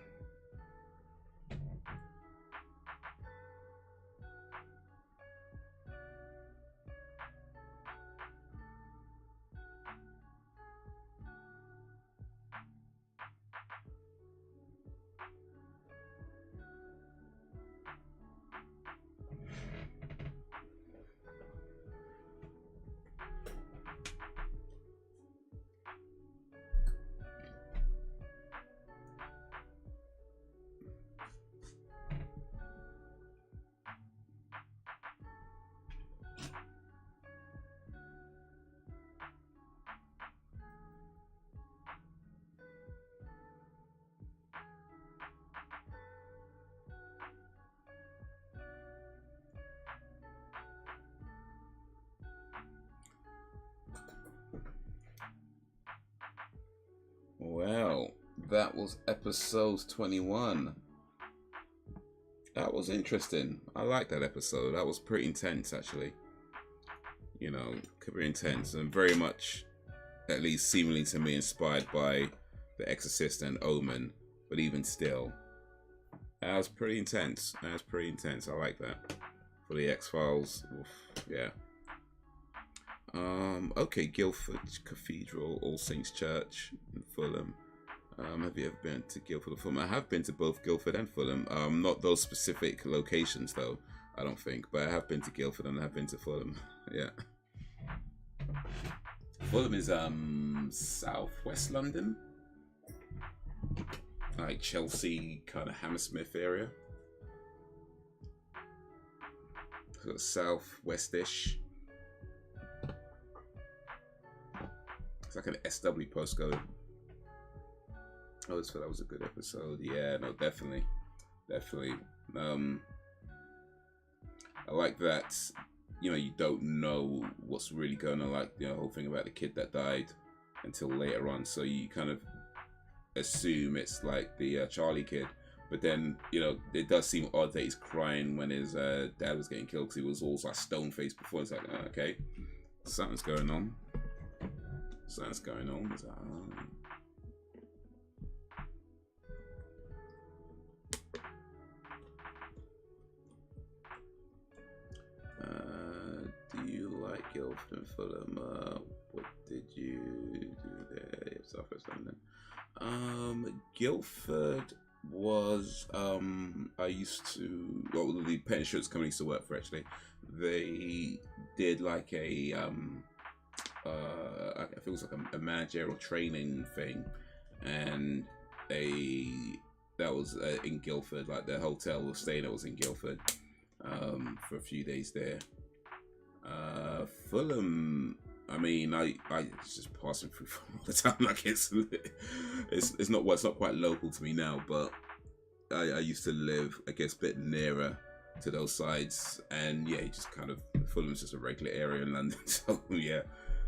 Well, that was episode 21. That was interesting. I liked that episode. That was pretty intense, actually. You know, pretty intense and very much, at least seemingly to me, inspired by The Exorcist and Omen. But even still, that was pretty intense. That was pretty intense. I like that. For the X-Files, yeah. Okay, Guildford Cathedral, All Saints Church in Fulham. Have you ever been to Guildford or Fulham? I have been to both Guildford and Fulham. Not those specific locations though, I don't think. But I have been to Guildford and I have been to Fulham. Yeah. Fulham is southwest London. Like Chelsea, kind of Hammersmith area. So southwest-ish. It's like an SW postcode. I always thought that was a good episode. Yeah, no, definitely. Definitely. I like that, you know, you don't know what's really going on, like, you know, the whole thing about the kid that died until later on. So you kind of assume it's like the Charlie kid. But then, you know, it does seem odd that he's crying when his dad was getting killed, because he was always like stone-faced before. It's like, oh, okay, something's going on. Something's going on. It's like, do you like Guildford and Fulham? What did you do there? Southwest London. Guildford was I used to, well, the pet insurance company I used to work for, actually, they did like a I think it was like a managerial training thing, and that was in Guildford. Like the hotel was staying at was in Guildford for a few days there. Fulham, I mean, I just passing through Fulham all the time. Like it's not quite local to me now, but I used to live, I guess, a bit nearer to those sides, and yeah, just kind of, Fulham's just a regular area in London. So yeah,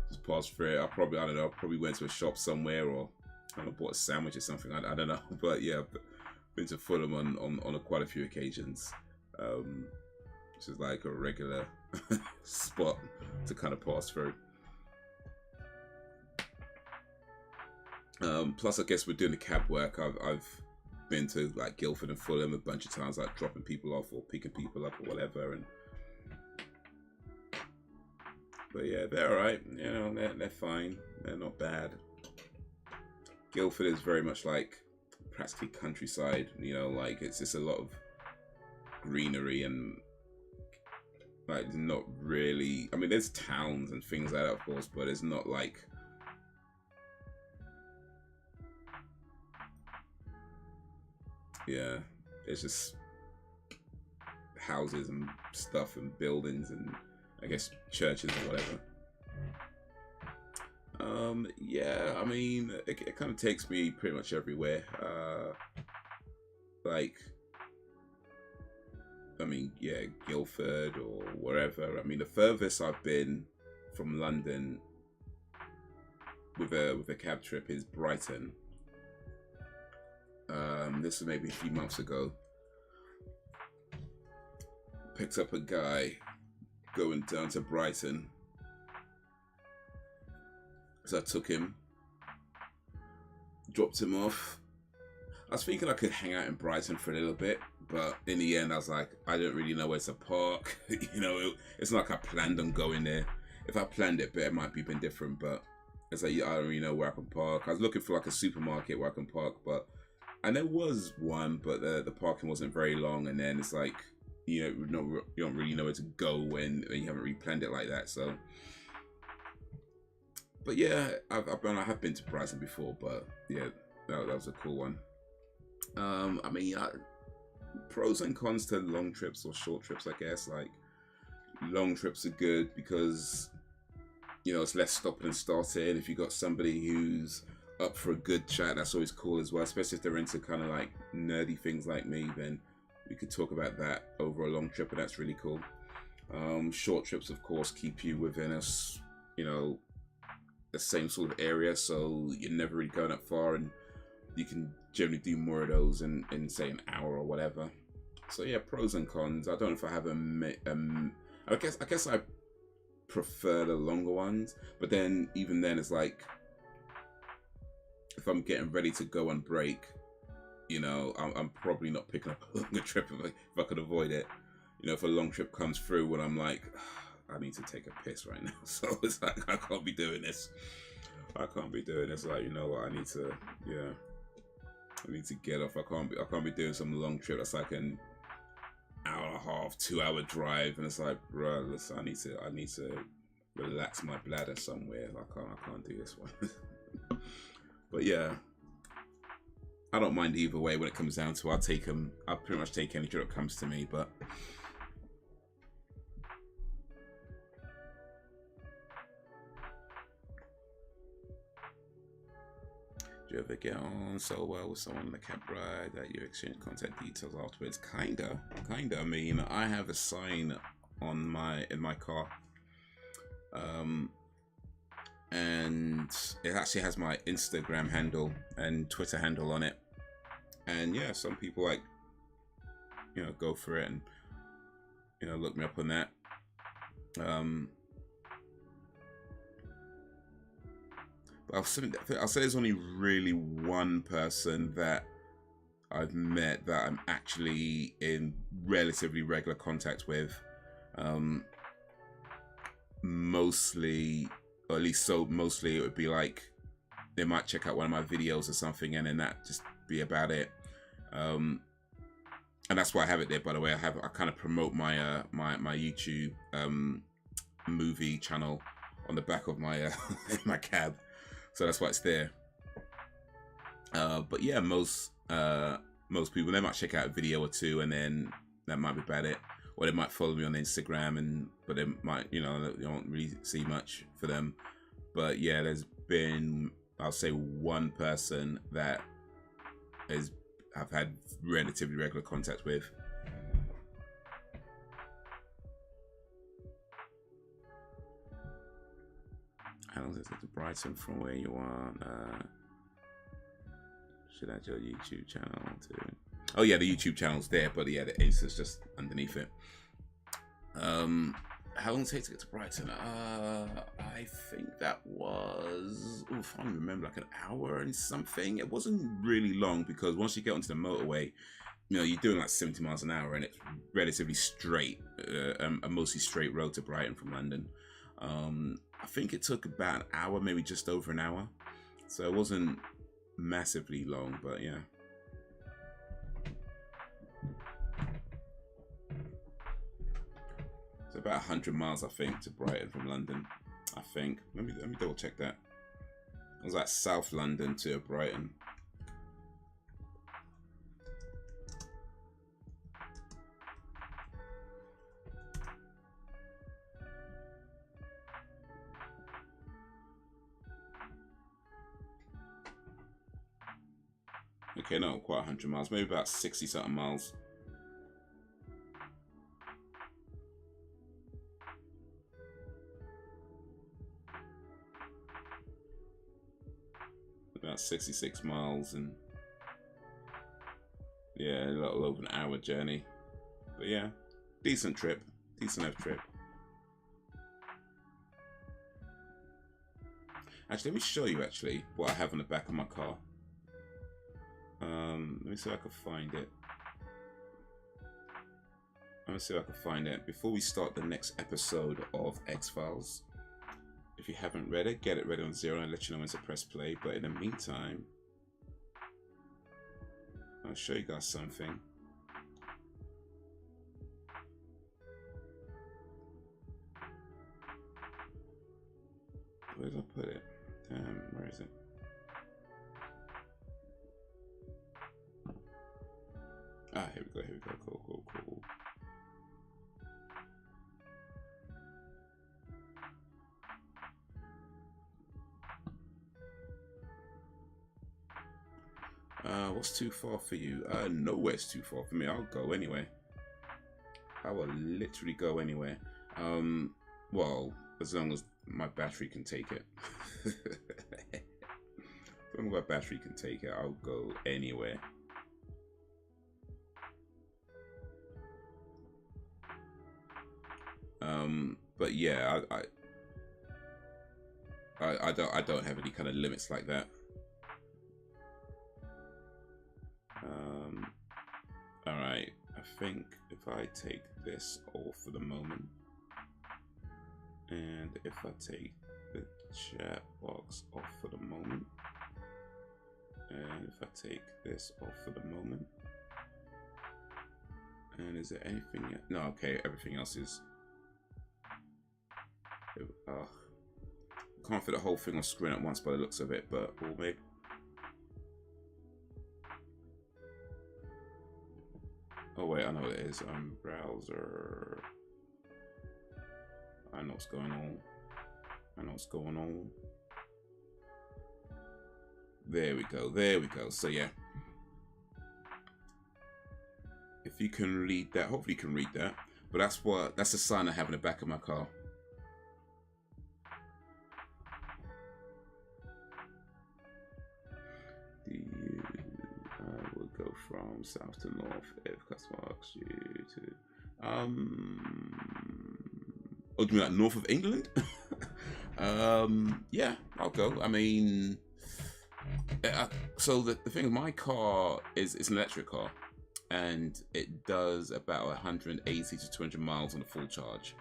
just passed through it. I don't know, I probably went to a shop somewhere, or I don't know, bought a sandwich or something. I don't know, but yeah, I've been to Fulham on quite a few occasions. Which is like a regular spot to kind of pass through. Plus, I guess we're doing the cab work. I've been to like Guildford and Fulham a bunch of times, like dropping people off or picking people up or whatever. But yeah, they're alright. You know, they're fine. They're not bad. Guildford is very much like practically countryside. You know, like it's just a lot of greenery and like not really. I mean, there's towns and things like that, of course, but it's not like. Yeah, it's just houses and stuff and buildings and I guess churches or whatever. Yeah, I mean, it kind of takes me pretty much everywhere. Like, I mean, yeah, Guildford or wherever. I mean, the furthest I've been from London with a cab trip is Brighton. This was maybe a few months ago. Picked up a guy going down to Brighton. So I took him, dropped him off. I was thinking I could hang out in Brighton for a little bit, but in the end I was like, I don't really know where to park. You know, it's not like I planned on going there. If I planned it better, it might be been different, but it's like, I don't really know where I can park. I was looking for like a supermarket where I can park, and there was one, but the parking wasn't very long, and then it's like, you don't really know where to go when you haven't really planned it like that. So, but yeah, I have been to Brighton before, but yeah, that was a cool one. I mean, pros and cons to long trips or short trips, I guess. Like, long trips are good because, you know, it's less stopping and starting. If you got somebody who's up for a good chat, that's always cool as well, especially if they're into kind of like nerdy things like me, then we could talk about that over a long trip, and that's really cool. Short trips, of course, keep you within us, you know, the same sort of area, so you're never really going that far, and you can generally do more of those in say an hour or whatever. So yeah, pros and cons. I don't know if I have I guess I prefer the longer ones, but then even then it's like if I'm getting ready to go on break, you know, I'm probably not picking up a longer trip if I could avoid it. You know, if a long trip comes through when I'm like, I need to take a piss right now, so it's like I can't be doing this. I can't be doing this. Like, you know what? I need to, yeah, I need to get off. I can't be doing some long trip that's like an hour and a half, 2-hour drive, and it's like, bro, listen, I need to relax my bladder somewhere. I can't do this one. But yeah, I don't mind either way when it comes down to. I'll pretty much take any trip that comes to me, but. Do you ever get on so well with someone in the cab ride that you exchange contact details afterwards? Kinda. I mean, I have a sign in my car, and it actually has my Instagram handle and Twitter handle on it. And yeah, some people like, you know, go for it and, you know, look me up on that. But I'll say there's only really one person that I've met that I'm actually in relatively regular contact with. Mostly, or at least mostly it would be like they might check out one of my videos or something, and then that just be about it. And that's why I have it there, by the way. I kind of promote my my YouTube movie channel on the back of my my cab. So that's why it's there. But yeah, most people, they might check out a video or two, and then that might be about it. Or they might follow me on Instagram, but they might, you know, you don't really see much for them. But yeah, there's been, I'll say, one person that I've had relatively regular contact with. How long does it take to Brighton from where you are? Should add your YouTube channel too. Oh yeah, the YouTube channel's there, but yeah, the Insta's just underneath it. How long does it take to get to Brighton? I think that was, I don't remember, like an hour and something. It wasn't really long because once you get onto the motorway, you know, you're doing like 70 miles an hour, and it's relatively straight, a mostly straight road to Brighton from London. I think it took about an hour, maybe just over an hour. So it wasn't massively long, but yeah. It's about 100 miles, I think, to Brighton from London. I think. Let me double check that. It was like South London to Brighton. Okay, not quite 100 miles, maybe about 60 something miles. About 66 miles, and yeah, a little over an hour journey. But yeah, decent trip, decent enough trip. Actually, let me show you what I have on the back of my car. Let me see if I can find it. Let me see if I can find it before we start the next episode of X-Files. If you haven't read it, get it ready on 0 and I'll let you know when to press play. But in the meantime, I'll show you guys something. Where did I put it? Damn, where is it? Ah, here we go, cool. What's too far for you? Nowhere's too far for me. I'll go anywhere. I will literally go anywhere. Well, as long as my battery can take it. As long as my battery can take it, I'll go anywhere. But yeah, I don't have any kind of limits like that. All right, I think if I take this off for the moment, and if I take the chat box off for the moment, and if I take this off for the moment, and is there anything yet? No, okay, everything else is. Can't fit the whole thing on screen at once by the looks of it, but we'll maybe. Oh wait, I know what it is. Browser. I know what's going on. I know what's going on. There we go. There we go. So yeah, if you can read that, hopefully you can read that. But that's a sign I have in the back of my car. I will go from south to north if customer asks you to. Oh, do you mean like north of England? Yeah, I'll go. I mean, so the thing with my car is it's an electric car, and it does about 180 to 200 miles on a full charge.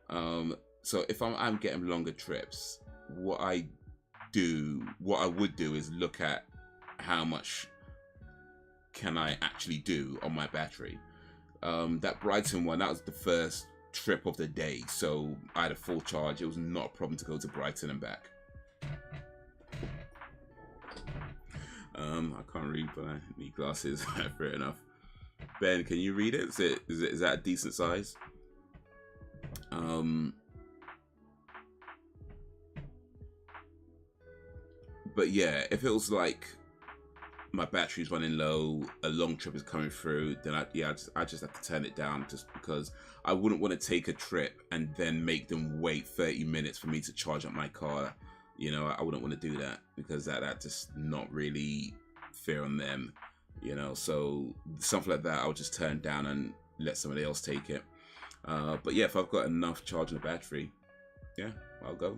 So if I'm getting longer trips, what I would do is look at how much can I actually do on my battery. That Brighton one, that was the first trip of the day, so I had a full charge. It was not a problem to go to Brighton and back. I can't read, but I need glasses. Fair enough. Ben, can you read it? Is that a decent size? But yeah, if it was like my battery's running low, a long trip is coming through, then I just have to turn it down, just because I wouldn't want to take a trip and then make them wait 30 minutes for me to charge up my car. You know, I wouldn't want to do that, because that's just not really fair on them. You know, so something like that, I'll just turn down and let somebody else take it. But yeah, if I've got enough charge in the battery, yeah, I'll go.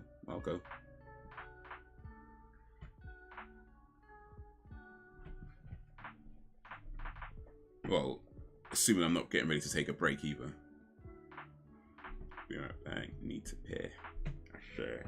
Well, assuming I'm not getting ready to take a break either. Be right back. Need to pay. I share.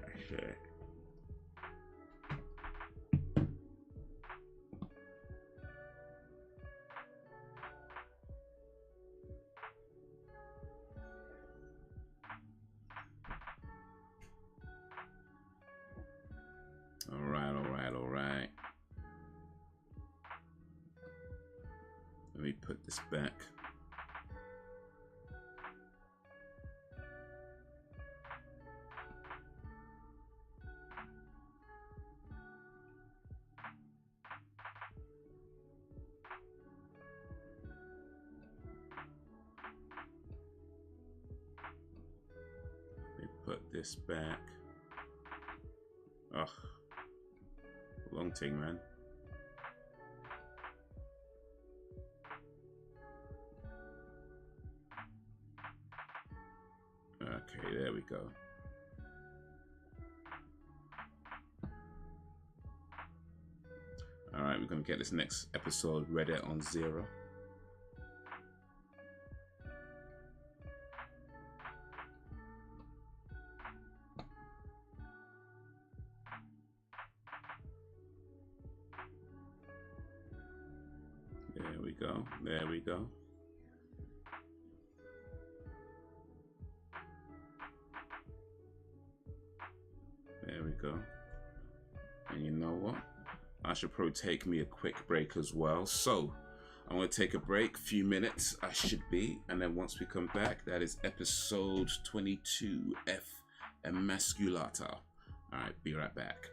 All right. Let me put this back. Let me put this back. Ugh. Long thing, man. Okay, there we go. All right, we're gonna get this next episode ready on 0. There we go. There we go. And you know what? I should probably take me a quick break as well. So I'm going to take a break, few minutes I should be. And then once we come back, that is episode 22, F.Emasculata. All right, be right back.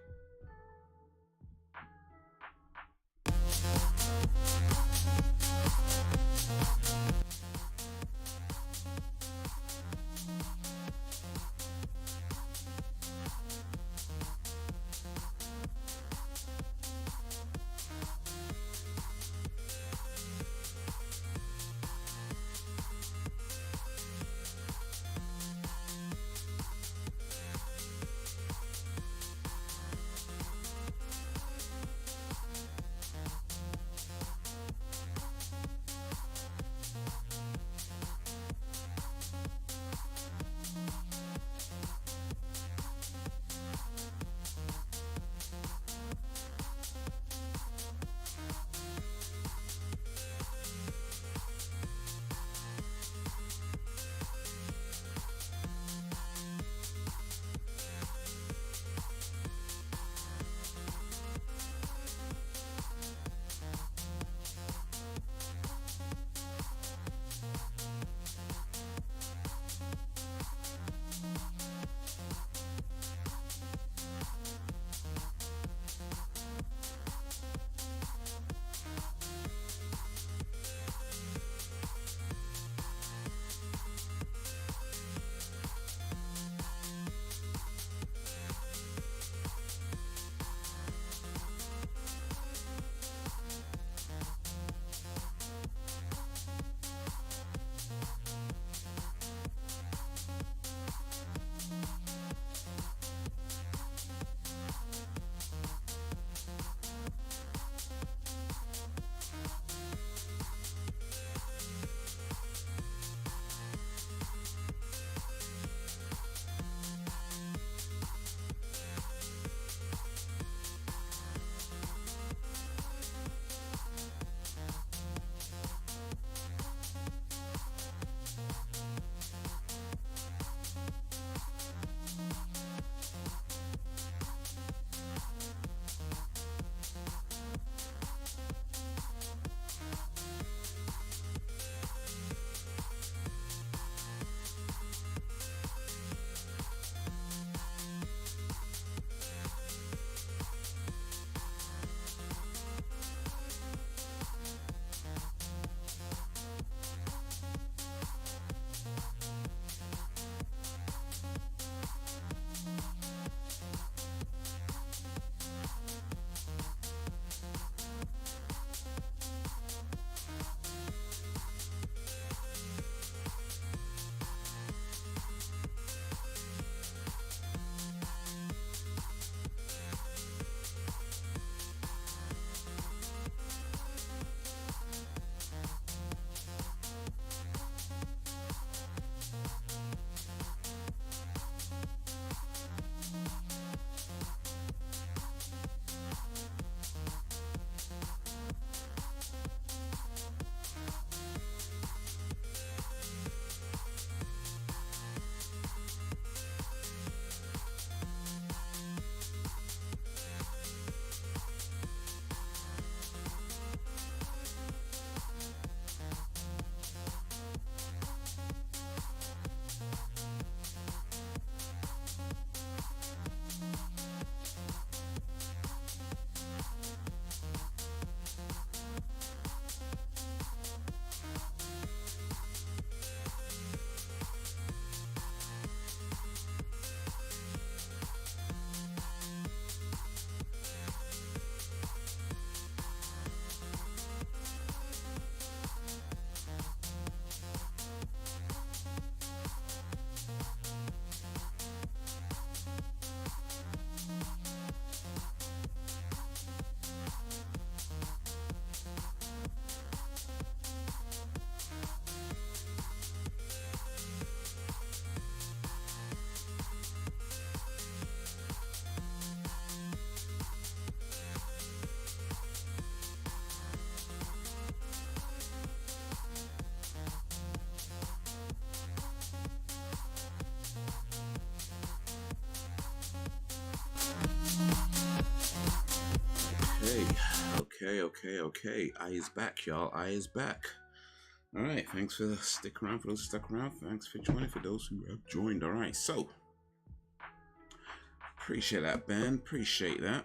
Okay. I is back, y'all. I is back. All right. Thanks for sticking around. For those who stuck around, thanks for joining. For those who have joined, all right. So, appreciate that, Ben. Appreciate that.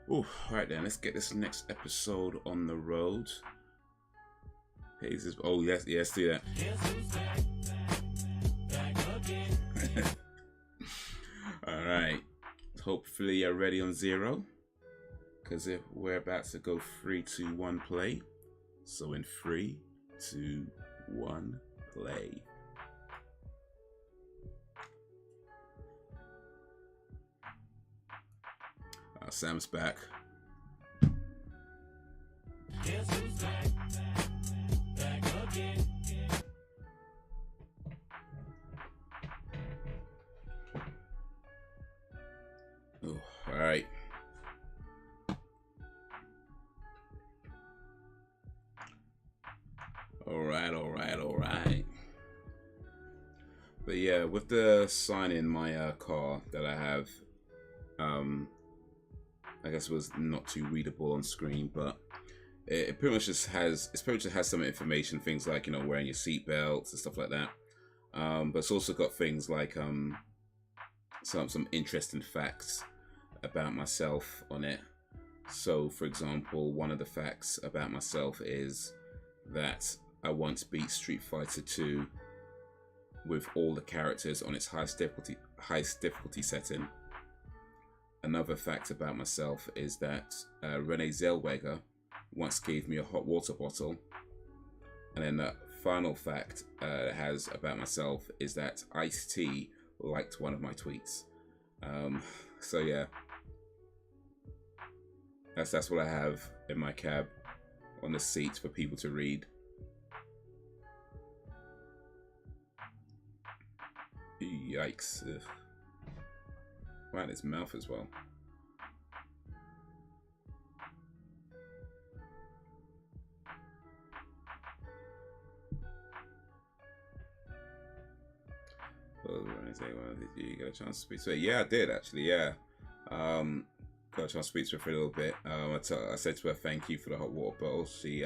Oh, all right then. Let's get this next episode on the road. Haze. Oh yes, do that. All right. Hopefully you're ready on 0. Because if we're about to go 3, 2, 1, play. So in 3, 2, 1, play. Sam's back. Guess who's back? Back again. Oh, all right. All right. But yeah, with the sign in my car that I have, I guess it was not too readable on screen, but it pretty much just has some information, things like, you know, wearing your seatbelts and stuff like that. But it's also got things like some interesting facts about myself on it. So, for example, one of the facts about myself is that I once beat Street Fighter 2 with all the characters on its highest difficulty setting. Another fact about myself is that Renee Zellweger once gave me a hot water bottle. And then the final fact it has about myself is that Ice-T liked one of my tweets. So yeah, that's what I have in my cab on the seat for people to read. Yikes. Ugh. Right, his mouth as well. Did you get a chance to speak to her? Yeah, I did actually. Yeah, got a chance to speak to her for a little bit. I said to her, "Thank you for the hot water bottle." She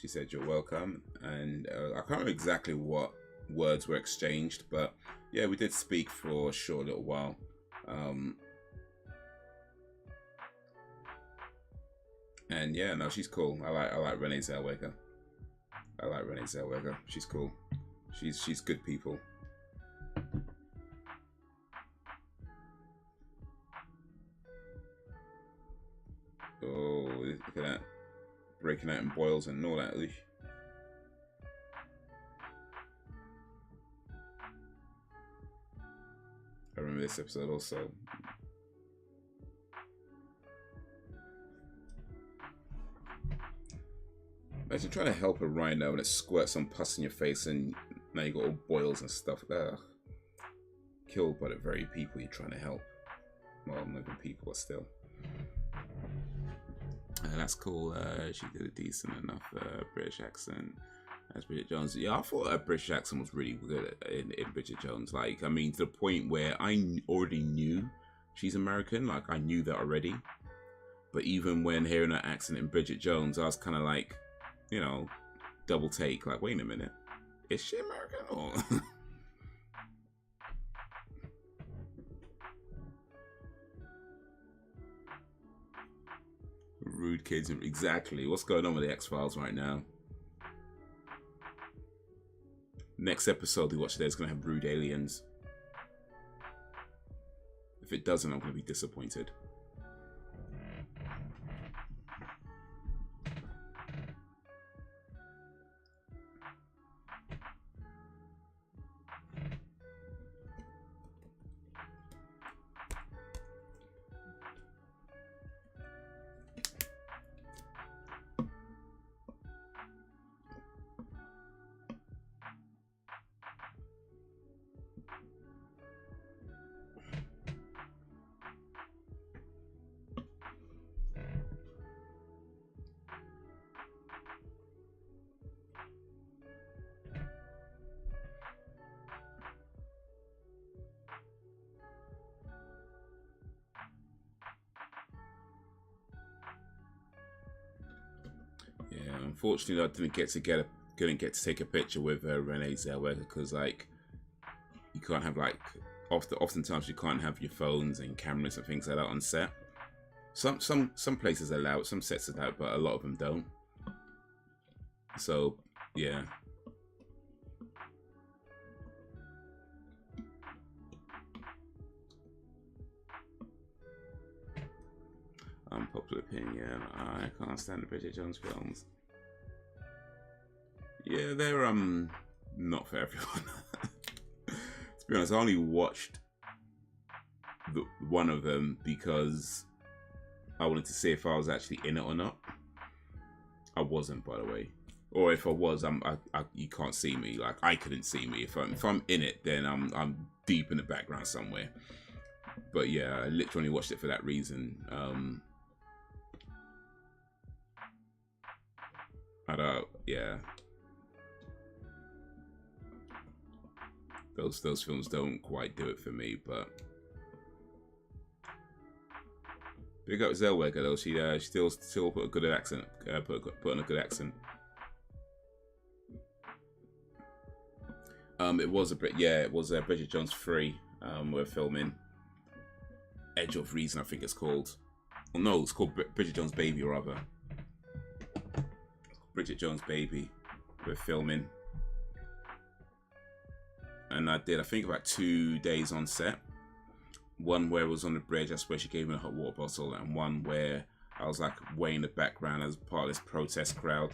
said, "You're welcome," and I can't remember exactly what words were exchanged, but yeah, we did speak for a short little while. And yeah, no, she's cool. I like Renee Zellweger. She's cool. She's good people. Oh, look at that. Breaking out in boils and all that. I remember this episode also. Imagine trying to help a rhino and it squirts some pus in your face and now you got all boils and stuff. Ugh. Killed by the very people you're trying to help. Well, not even people, but still. That's cool. She did a decent enough British accent as Bridget Jones. Yeah, I thought her British accent was really good in Bridget Jones. Like, I mean, to the point where I already knew she's American. Like, I knew that already. But even when hearing her accent in Bridget Jones, I was kind of like, you know, double take. Like, wait a minute, is she American or? Rude kids, exactly. What's going on with the X-Files right now? Next episode we watch today is going to have rude aliens. If it doesn't, I'm going to be disappointed. Unfortunately, I didn't get to take a picture with Renee Zellweger because like you can't have like oftentimes you can't have your phones and cameras and things like that on set. Some places allow it, some sets allow it, but a lot of them don't. So yeah. Unpopular opinion, I can't stand the Bridget Jones films. Yeah, they're not for everyone. To be honest, I only watched one of them because I wanted to see if I was actually in it or not. I wasn't, by the way. Or if I was, you can't see me. Like I couldn't see me. If I'm in it, then I'm deep in the background somewhere. But yeah, I literally watched it for that reason. Yeah. Those films don't quite do it for me, but big up Zellweger though. She still put a good accent. Put on a good accent. It was Bridget Jones 3. We're filming Edge of Reason, I think it's called. Oh, no, it's called Bridget Jones Baby, rather. Bridget Jones Baby. We're filming. And I think about 2 days on set. One where I was on the bridge, that's where she gave me a hot water bottle, and one where I was like way in the background as part of this protest crowd.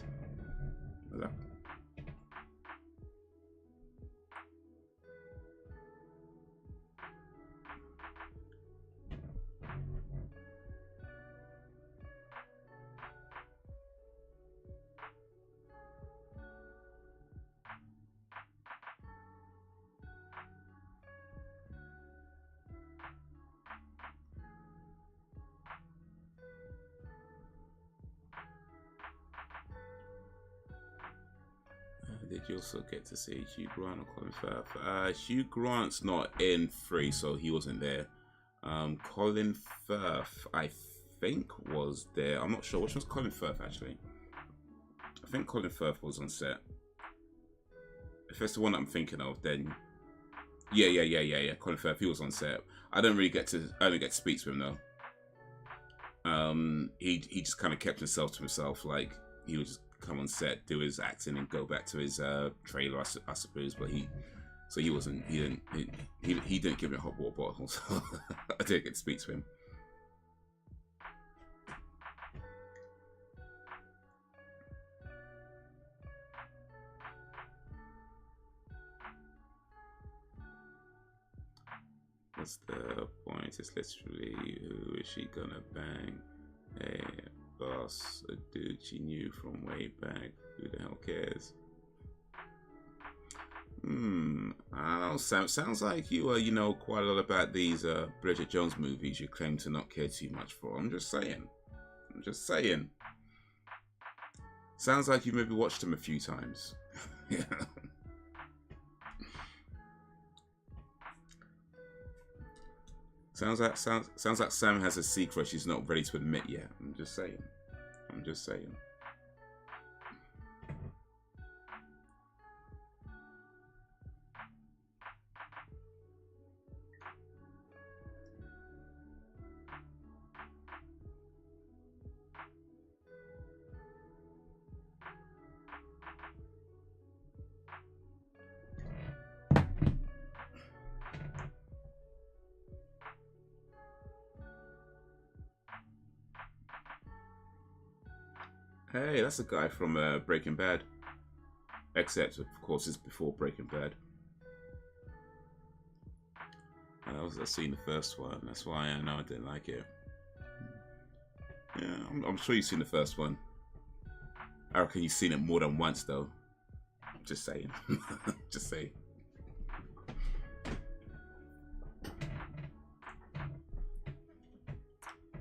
Did you also get to see Hugh Grant or Colin Firth? Hugh Grant's not in 3, so he wasn't there. Colin Firth, I think, was there. I'm not sure. Which one's Colin Firth, actually? I think Colin Firth was on set. If it's the one that I'm thinking of, then... Yeah. Colin Firth, he was on set. I don't get to speak to him, though. He just kind of kept himself to himself. Like, he would just come on set, do his acting, and go back to his trailer, I suppose. But he didn't give me a hot water bottle, so I didn't get to speak to him. What's the point? It's literally, who is she gonna bang? Hey, boss, a dude she knew from way back. Who the hell cares? I don't know, Sam. Sounds like you know quite a lot about these Bridget Jones movies you claim to not care too much for. I'm just saying. Sounds like you maybe watched them a few times. Yeah. Sounds like Sam has a secret she's not ready to admit yet. I'm just saying. Hey, that's a guy from Breaking Bad. Except, of course, it's before Breaking Bad. I've seen the first one. That's why I know I didn't like it. Yeah, I'm sure you've seen the first one. I reckon you've seen it more than once, though. Just saying. Just saying.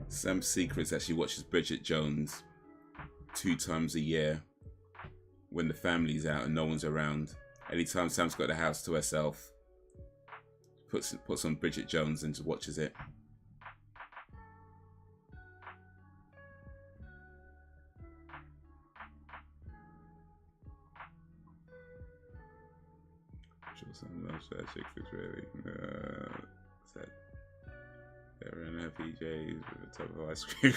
Sam's secret is that she watches Bridget Jones 2 times a year when the family's out and no one's around. Anytime Sam's got the house to herself, puts on Bridget Jones and watches it. some chick flicks really. Said they're in FPJs with a tub of ice cream.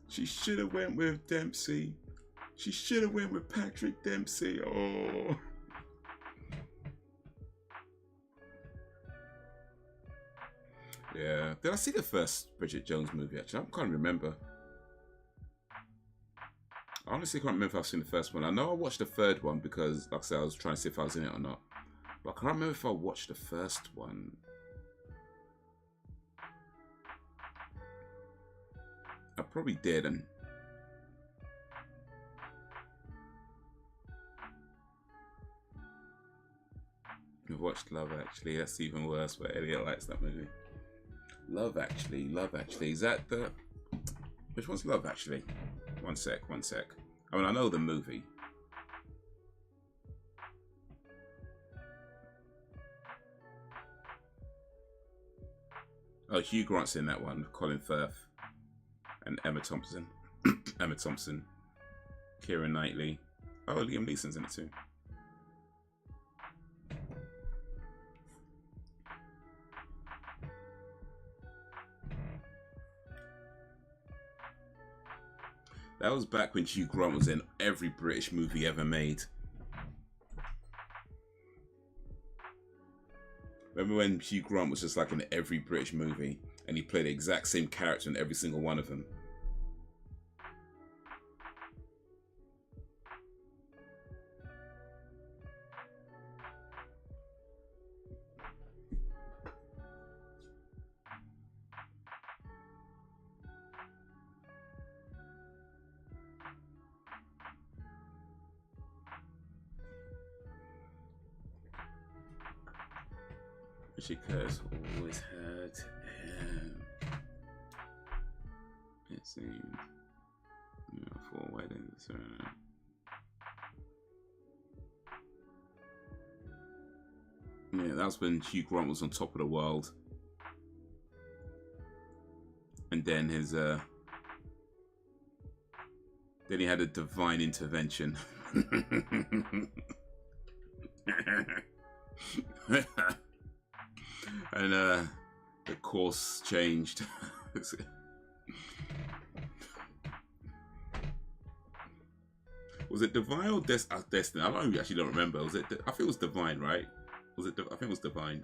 She should have went with Dempsey. She should have went with Patrick Dempsey. Oh. Yeah. Did I see the first Bridget Jones movie actually? I can't remember. I honestly can't remember if I've seen the first one. I know I watched the third one because, like I said, I was trying to see if I was in it or not. But I can't remember if I watched the first one. I probably did, and I've watched Love Actually. That's even worse, but Elliot likes that movie. Love Actually. Is that the... Which one's Love Actually? One sec. I mean, I know the movie. Oh, Hugh Grant's in that one. Colin Firth. And Emma Thompson. Keira Knightley. Oh, Liam Neeson's in it too. That was back when Hugh Grant was in every British movie ever made. Remember when Hugh Grant was just like in every British movie and he played the exact same character in every single one of them? Richard Curtis always had it seemed, you know, 4 weddings. Yeah, that was when Hugh Grant was on top of the world, and then his then he had a divine intervention. And the course changed. Was it Divine or Destiny? I actually don't remember. Was it? I think it was Divine, right? Was it? I think it was Divine.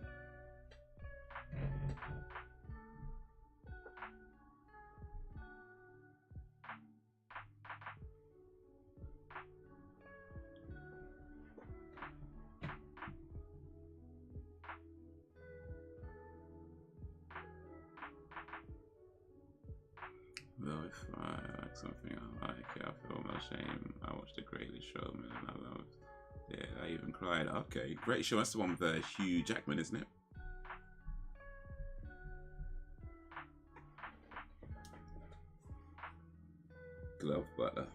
Though if I like something I like, I feel no shame. I watched The Greatest Showman and I loved it. I even cried. Okay, Great Show. That's the one with Hugh Jackman, isn't it? Glove Butler.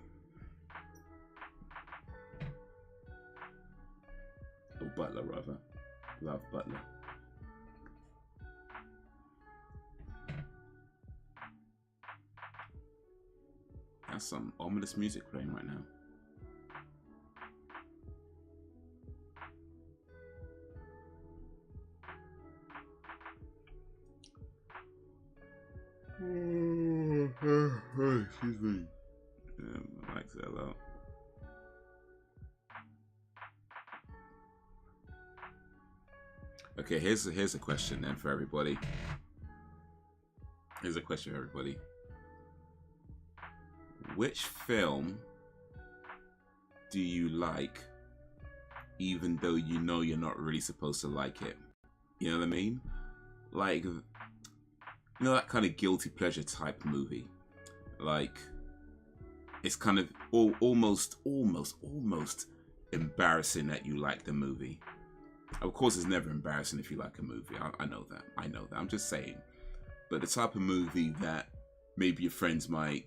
Or Butler, rather. Love Butler. That's some ominous music playing right now. Excuse me. I like that a lot. Okay, here's a question then for everybody. Here's a question for everybody. Which film do you like, even though you know you're not really supposed to like it? You know what I mean? Like, you know, that kind of guilty pleasure type movie. Like, it's kind of almost embarrassing that you like the movie. Of course, it's never embarrassing if you like a movie. I know that. I'm just saying. But the type of movie that maybe your friends might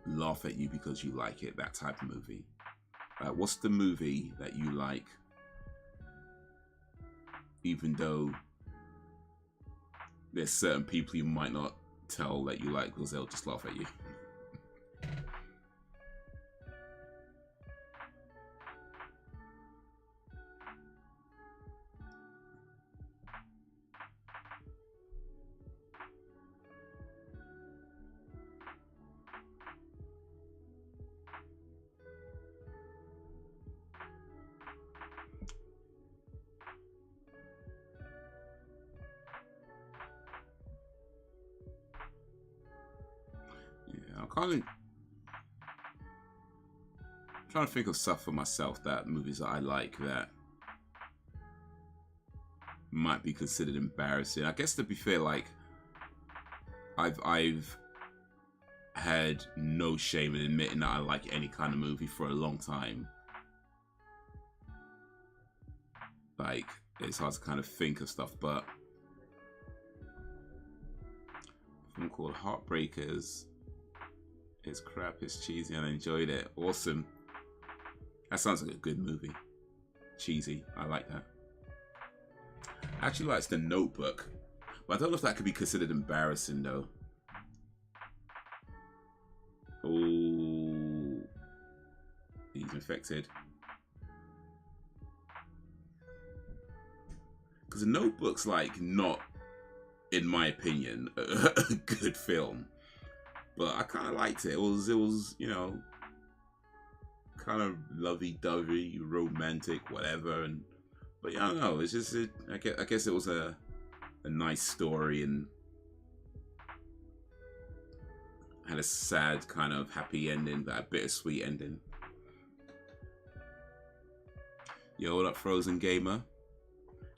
laugh at you because you like it, that type of movie. What's the movie that you like, even though there's certain people you might not tell that you like because they'll just laugh at you. I'm trying to think of stuff for myself, that movies that I like that might be considered embarrassing. I guess to be fair, like I've had no shame in admitting that I like any kind of movie for a long time. Like, it's hard to kind of think of stuff, but a film called Heartbreakers. It's crap, it's cheesy, and I enjoyed it. Awesome. That sounds like a good movie. Cheesy, I like that. I actually likes The Notebook, but I don't know if that could be considered embarrassing though. Oh, he's infected. Because The Notebook's like not, in my opinion, a good film. But I kind of liked it. It was, you know, kind of lovey-dovey, romantic, whatever. But yeah, I don't know. It's just, I guess it was a nice story and had a sad kind of happy ending, but a bittersweet ending. Yo, what up, Frozen Gamer?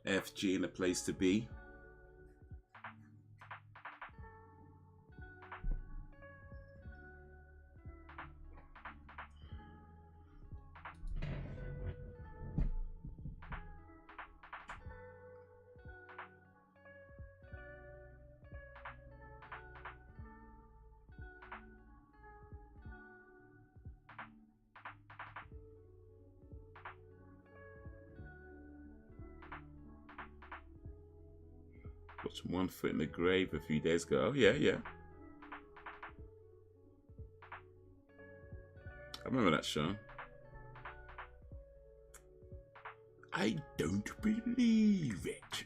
FG in a place to be. Watched One Foot in the Grave a few days ago. Oh, yeah, yeah. I remember that show. I don't believe it.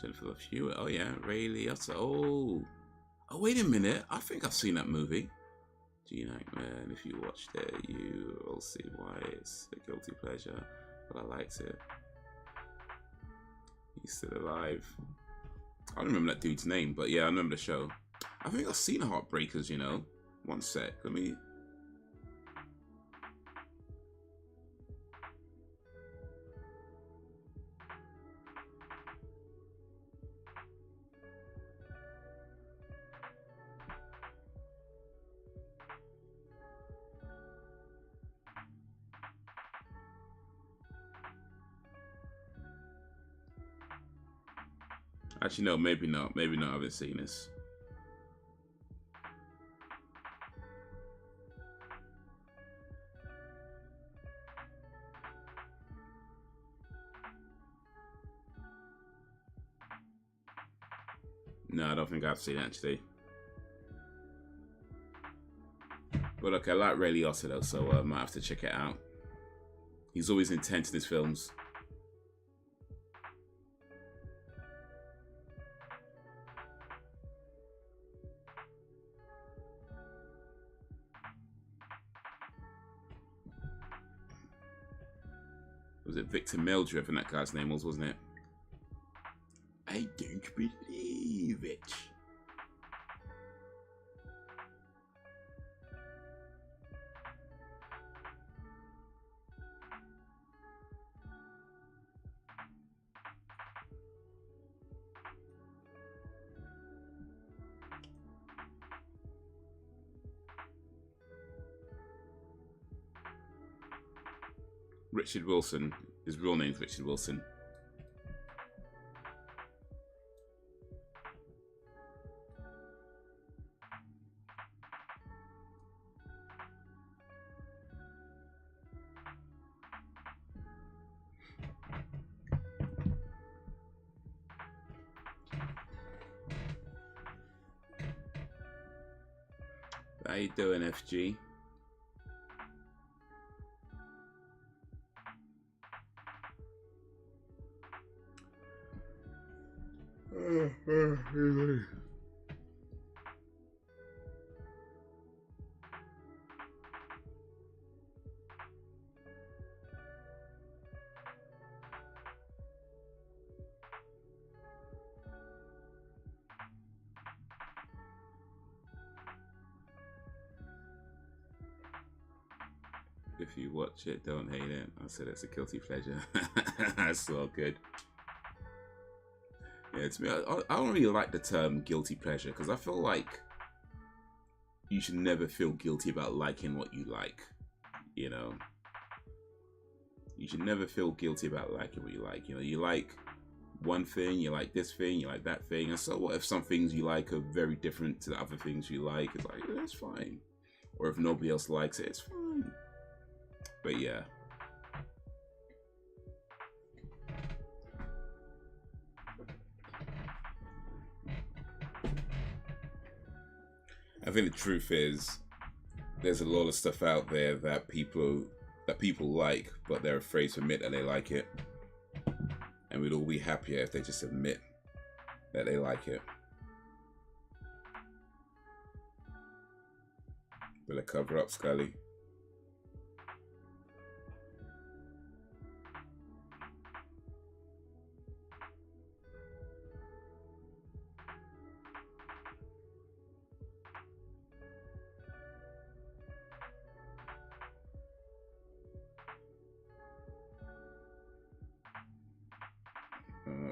Jennifer Love Hewitt. Oh yeah, Ray Liotta. Oh, wait a minute. I think I've seen that movie. Gene Hackman. If you watched it, you will see why it's a guilty pleasure. But I liked it. He's still alive. I don't remember that dude's name, but yeah, I remember the show. I think I've seen Heartbreakers. You know, one sec. Let me. Actually, no, maybe not. Maybe not. I haven't seen this. No, I don't think I've seen it, actually. But okay, I like Ray Liotta though, so I might have to check it out. He's always intense in his films. Was it Victor Meldrew? And that guy's name was, wasn't it? I don't believe it. Richard Wilson. His real name's Richard Wilson. How you doing, FG? If you watch it, don't hate it. I said it's a guilty pleasure. That's so good. Yeah, to me, I don't really like the term guilty pleasure because I feel like you should never feel guilty about liking what you like. You know, you should never feel guilty about liking what you like. You know, you like one thing, you like this thing, you like that thing, and so what if some things you like are very different to the other things you like? It's like, yeah, that's fine. Or if nobody else likes it, it's fine. But yeah. I think the truth is there's a lot of stuff out there that people like, but they're afraid to admit that they like it. And we'd all be happier if they just admit that they like it. Better cover up, Scully.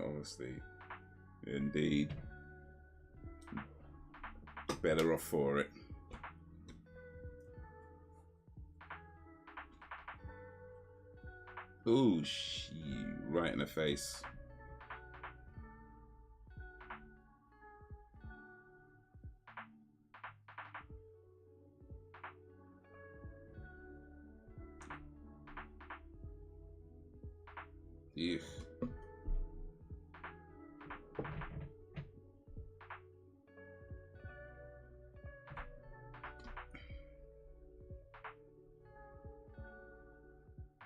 Obviously, indeed, better off for it. Ooh, right in the face. Eugh.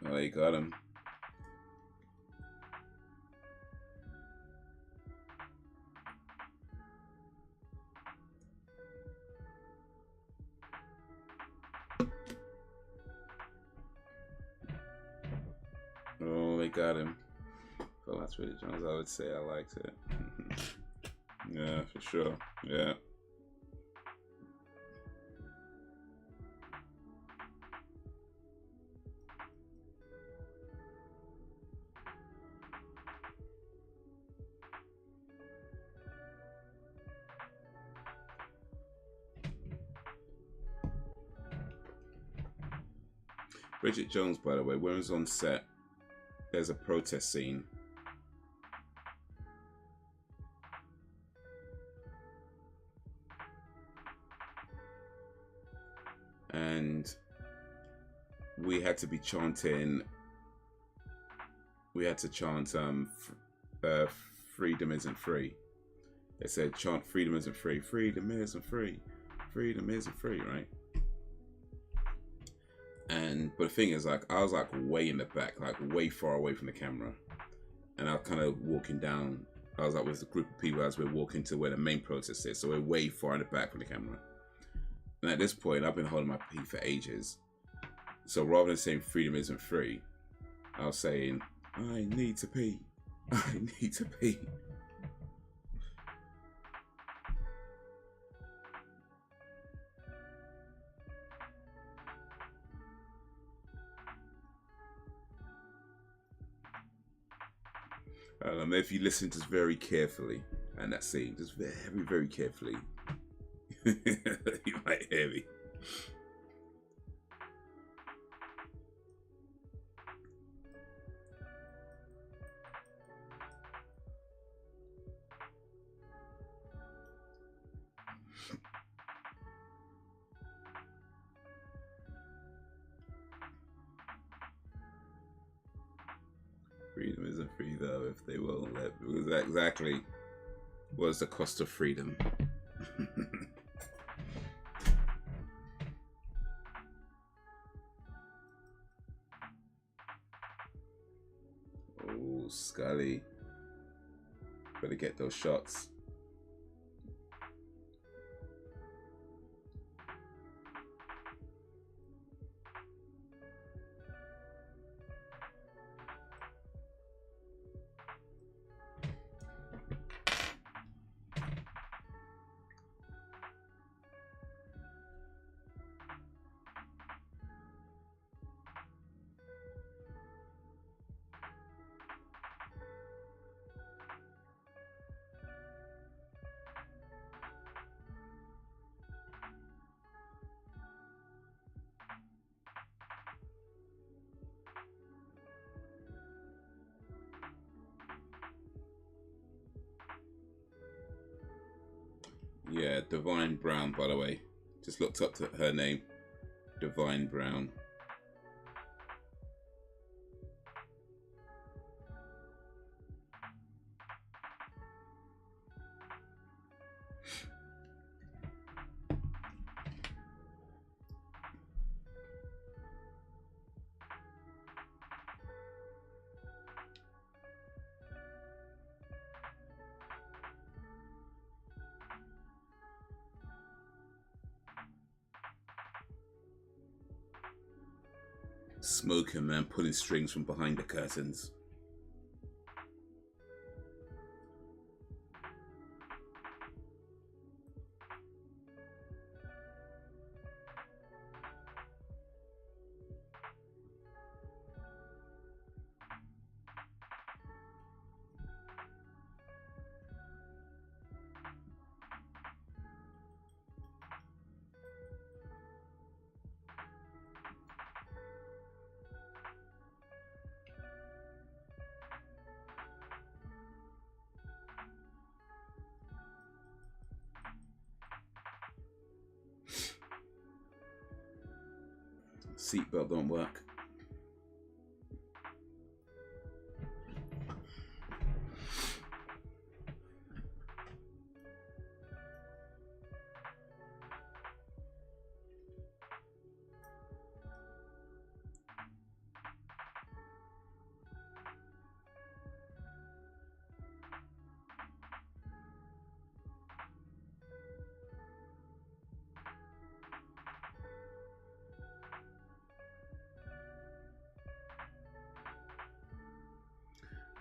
Oh, you got him. Oh, they got him. Oh, that's really Jones. I would say I liked it. Yeah, for sure. Yeah. Bridget Jones, by the way, when it was on set, there's a protest scene. And we had to be chanting, we had to chant freedom isn't free. They said chant freedom isn't free, freedom isn't free, freedom isn't free, right? But the thing is, like, I was like way in the back, like way far away from the camera, and I was kind of walking down. I was like with a group of people as we're walking to where the main protest is, so we're way far in the back from the camera. And at this point, I've been holding my pee for ages. So rather than saying freedom isn't free, I was saying, I need to pee. I need to pee. If you listen just very carefully, and that scene, just very, very carefully, you might hear me. know if they will. Exactly. What's the cost of freedom? Oh, Scully. Better get those shots. Yeah, Divine Brown, by the way. Just looked up to her name. Divine Brown. Smoking, man, pulling strings from behind the curtains. Seatbelt don't work.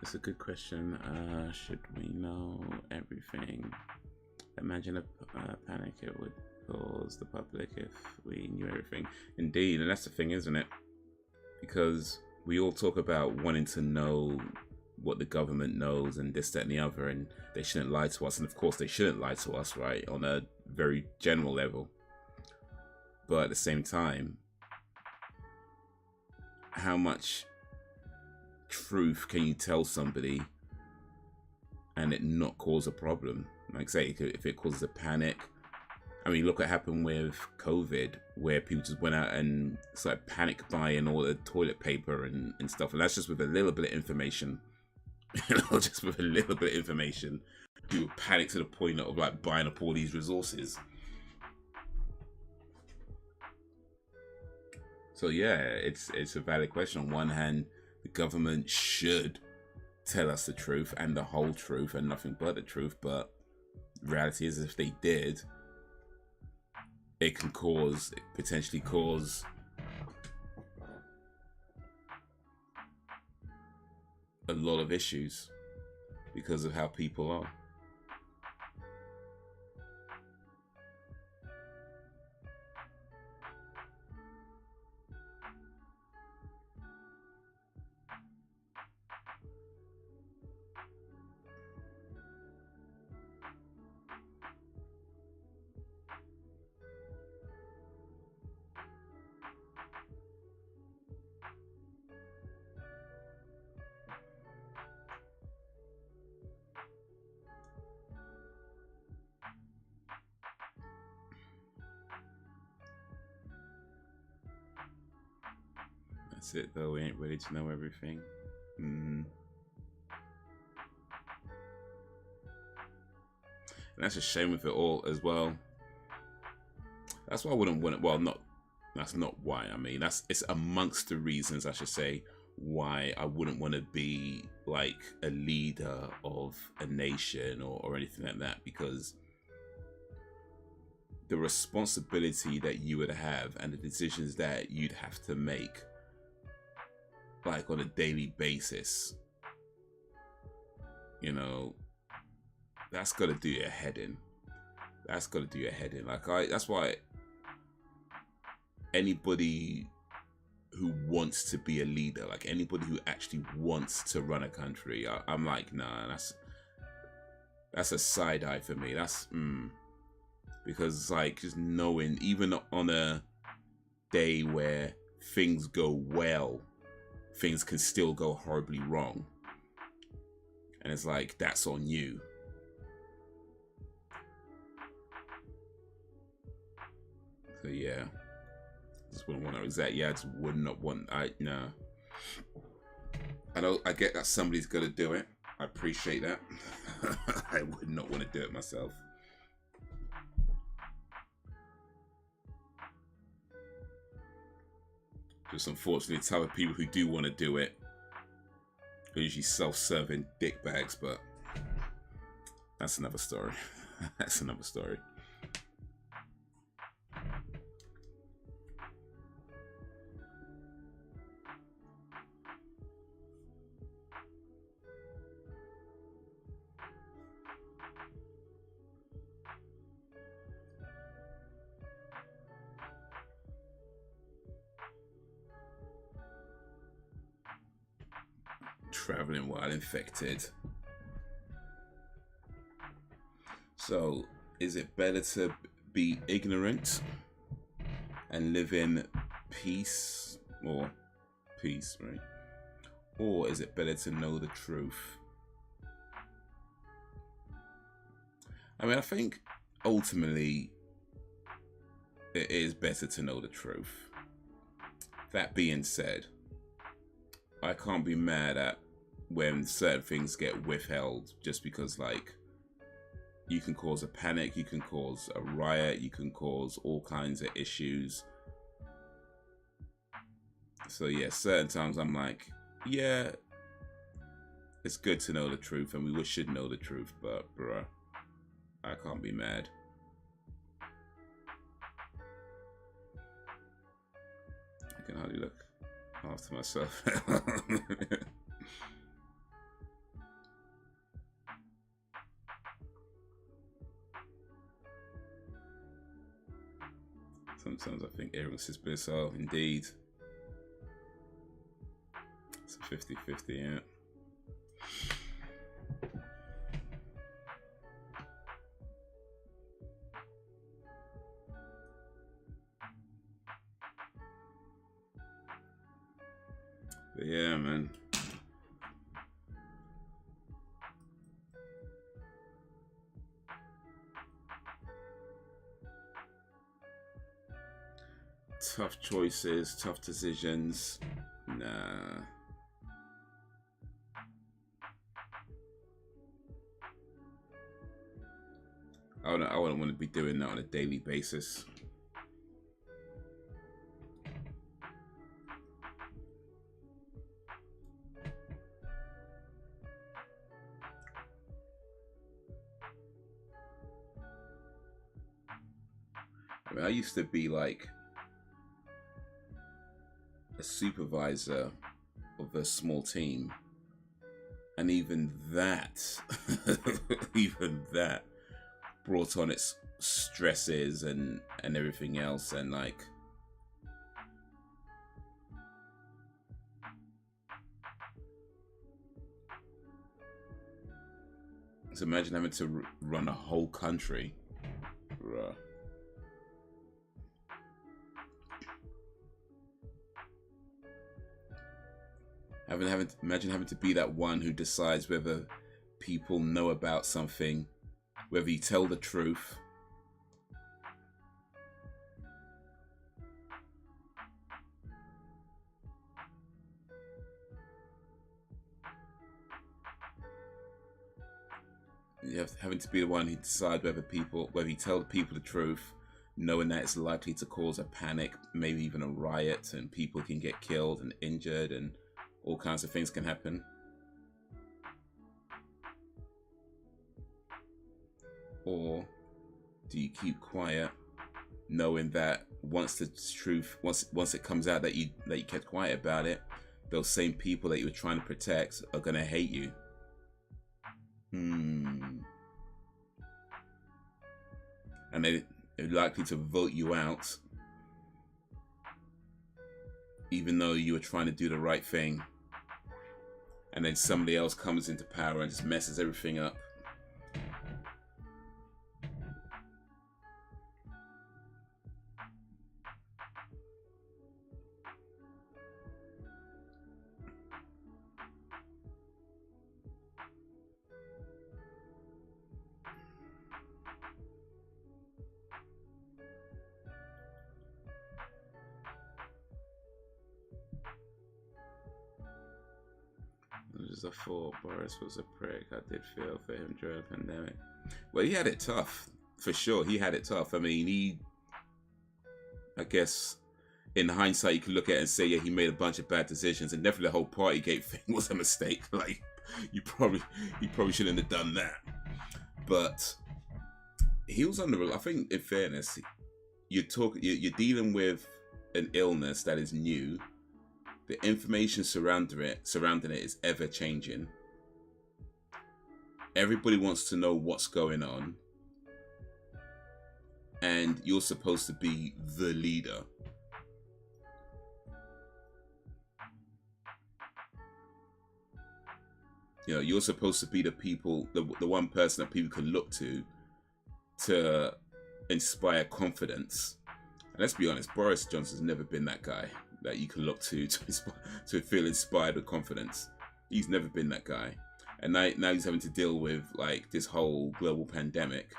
That's a good question. Should we know everything? Imagine a panic it would cause the public if we knew everything. Indeed, and that's the thing, isn't it? Because we all talk about wanting to know what the government knows and this, that, and the other, and they shouldn't lie to us. And of course, they shouldn't lie to us, right? On a very general level. But at the same time, how much truth can you tell somebody and it not cause a problem? Like say, if it causes a panic, I mean, look what happened with COVID, where people just went out and started panic buying all the toilet paper and stuff, and that's just with a little bit of information. You know, just with a little bit of information, people panic to the point of like buying up all these resources. So yeah, it's a valid question. On one hand, the government should tell us the truth and the whole truth and nothing but the truth, but the reality is if they did, it can potentially cause a lot of issues because of how people are. That's it though, we ain't ready to know everything. And that's a shame with it all as well. That's why I wouldn't want it. Well, not that's not why. I mean, it's amongst the reasons, I should say, why I wouldn't want to be like a leader of a nation or anything like that, because the responsibility that you would have and the decisions that you'd have to make, like on a daily basis, you know, that's got to do your head in. That's got to do your head in. Like, that's why anybody who wants to be a leader, like anybody who actually wants to run a country, I'm like, nah, that's a side eye for me. That's because it's like just knowing, even on a day where things go well, things can still go horribly wrong, and it's like, that's on you. So yeah, just wouldn't want to exact. Yeah, I just would not want. No. I get that somebody's got to do it. I appreciate that. I would not want to do it myself. Just unfortunately, the type of people who do want to do it are usually self-serving dickbags, but that's another story. That's another story. Traveling while infected. So, is it better to be ignorant and live in peace, right? Or is it better to know the truth? I mean, I think ultimately it is better to know the truth. That being said, I can't be mad at when certain things get withheld just because, like, you can cause a panic, you can cause a riot, you can cause all kinds of issues. So yeah, certain times I'm like, yeah, it's good to know the truth and we should know the truth, but bruh, I can't be mad. I can hardly look after myself. Sometimes I think everyone's just bliss. Oh, indeed. It's a 50-50, yeah. But yeah, man. Tough choices, tough decisions. Nah. I wouldn't want to be doing that on a daily basis. I mean, I used to be like a supervisor of a small team, and even that even that brought on its stresses and everything else, and like, so imagine having to run a whole country. Bruh. Imagine having to be that one who decides whether people know about something, whether you tell the truth. having to be the one who decide whether you tell the people the truth, knowing that it's likely to cause a panic, maybe even a riot, and people can get killed and injured, and all kinds of things can happen. Or do you keep quiet, knowing that once the truth, once it comes out that you kept quiet about it, those same people that you were trying to protect are gonna hate you? And they're likely to vote you out, even though you were trying to do the right thing, and then somebody else comes into power and just messes everything up. I thought Boris was a prick. I did feel for him during the pandemic. Well, he had it tough, for sure. He had it tough. I mean, I guess, in hindsight, you could look at it and say, yeah, he made a bunch of bad decisions, and definitely the whole Partygate thing was a mistake. Like, he probably shouldn't have done that. But he was under. I think, in fairness, you're dealing with an illness that is new. The information surrounding it is ever changing. Everybody wants to know what's going on. And you're supposed to be the leader. You know, you're supposed to be the one person that people can look to inspire confidence. And let's be honest, Boris Johnson's never been that guy that you can look to feel inspired with confidence. He's never been that guy. And now he's having to deal with like this whole global pandemic.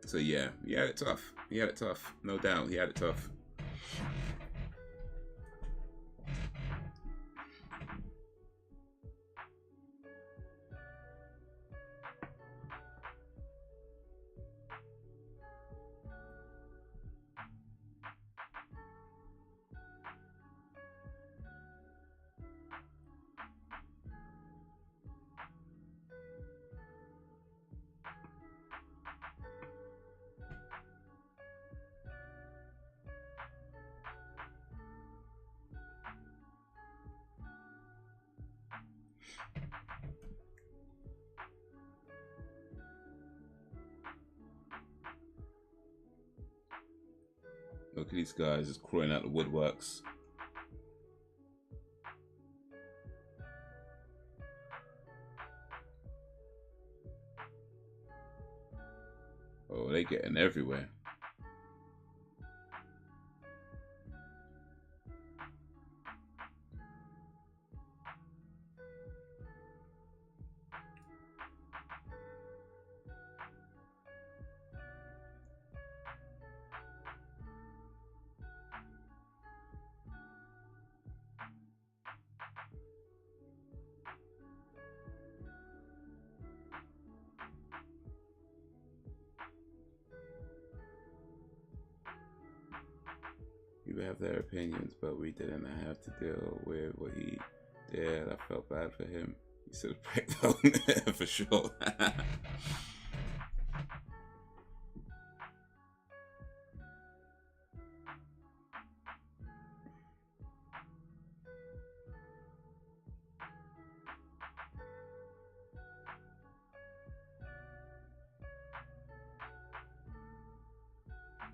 So yeah, he had it tough. He had it tough. No doubt, he had it tough. Look at these guys just crawling out the woodworks. Oh, they getting everywhere. People have their opinions, but we didn't have to deal with what he did. I felt bad for him. He said, for sure.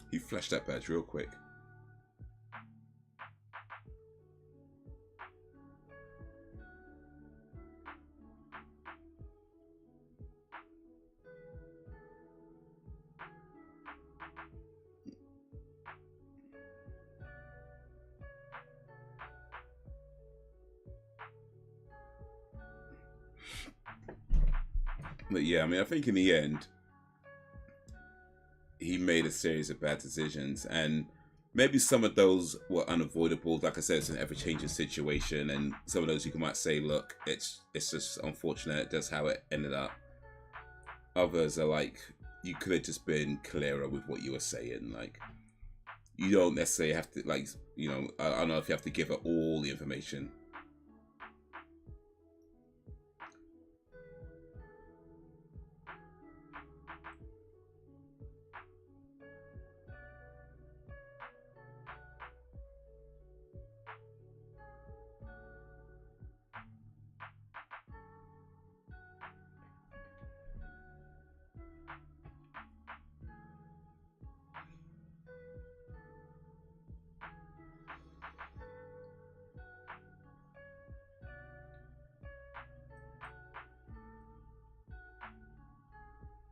He flashed that badge real quick. But yeah, I mean, I think in the end, he made a series of bad decisions, and maybe some of those were unavoidable. Like I said, it's an ever-changing situation, and some of those you might say, look, it's just unfortunate. That's how it ended up. Others are like, you could have just been clearer with what you were saying. Like, you don't necessarily have to, like, you know, I don't know if you have to give her all the information.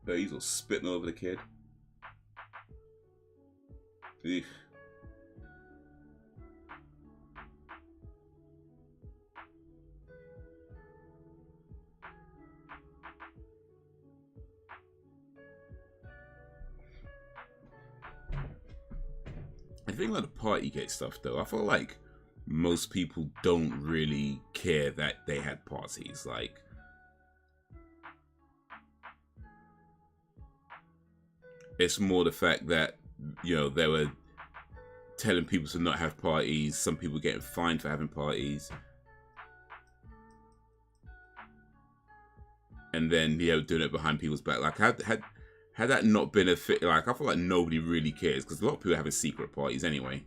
But he's all spitting over the kid. Eesh. I think like the Partygate stuff though, I feel like most people don't really care that they had parties. Like, it's more the fact that, you know, they were telling people to not have parties, some people getting fined for having parties. And then, you know, doing it behind people's back. Like, had that not been a fit, like, I feel like nobody really cares, because a lot of people are having secret parties anyway.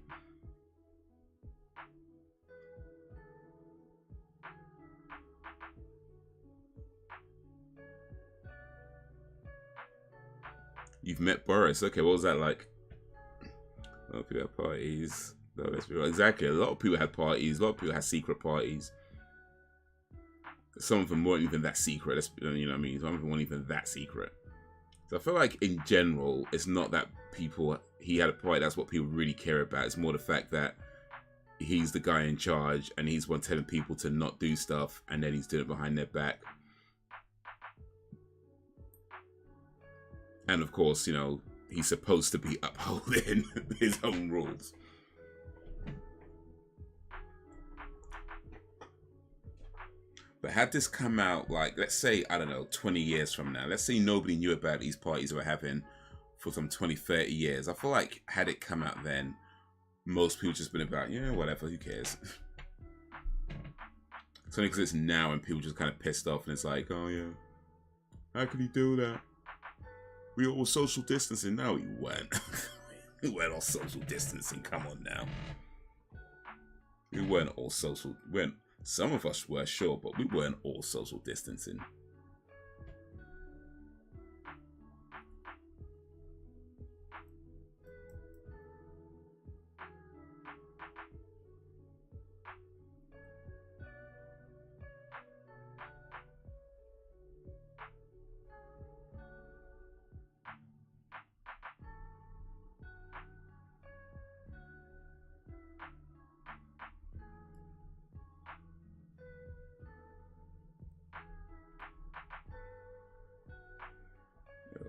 You've met Boris. Okay, what was that like? A lot of people had parties. No, let's be real. Exactly. A lot of people had parties. A lot of people had secret parties. Some of them weren't even that secret. You know what I mean? Some of them weren't even that secret. So I feel like in general, it's not that people, he had a party, that's what people really care about. It's more the fact that he's the guy in charge and he's one telling people to not do stuff, and then he's doing it behind their back. And of course, you know, he's supposed to be upholding his own rules. But had this come out, like, let's say, I don't know, 20 years from now, let's say nobody knew about these parties we're having for some 20, 30 years. I feel like had it come out then, most people just been about, yeah, whatever, who cares? It's only because it's now and people just kind of pissed off and it's like, oh yeah, how could he do that? We all social distancing. No, we weren't. We weren't all social distancing. Come on now. We weren't all social. Some of us were, sure, but we weren't all social distancing.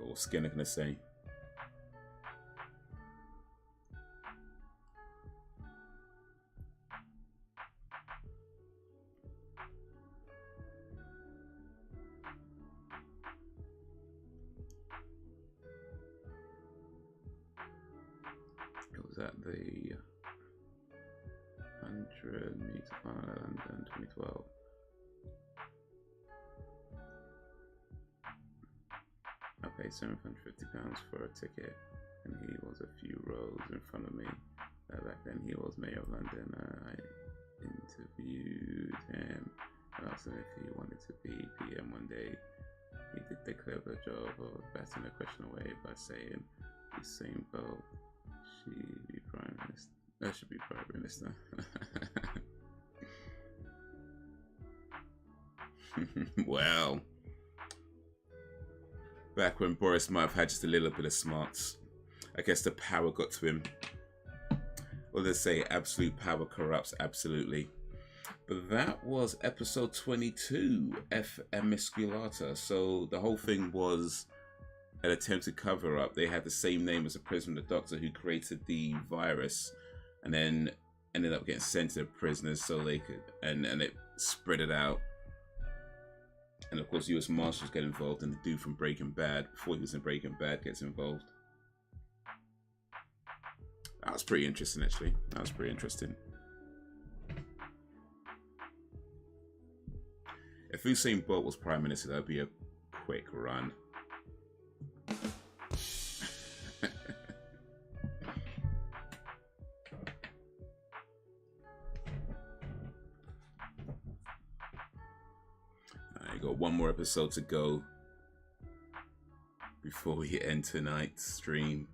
What's Skinner gonna say? It was at the 100-meter final in London 2012. I paid £750 for a ticket, and he was a few rows in front of me. Back then, he was mayor of London. I interviewed him and asked him if he wanted to be PM one day. He did the clever job of batting the question away by saying, "The same boat, she'd be prime minister. That should be prime minister." Well. Back when Boris might have had just a little bit of smarts. I guess the power got to him. Well, they say absolute power corrupts, absolutely. But that was episode 22, F.Emasculata. So the whole thing was an attempted cover-up. They had the same name as the prisoner, the doctor who created the virus, and then ended up getting sent to the prisoners so they could, and it spread it out. And of course, U.S. Marshals get involved, and the dude from Breaking Bad, before he was in Breaking Bad, gets involved. That was pretty interesting, actually. That was pretty interesting. If Usain Bolt was Prime Minister, that'd be a quick run. I got one more episode to go before we end tonight's stream.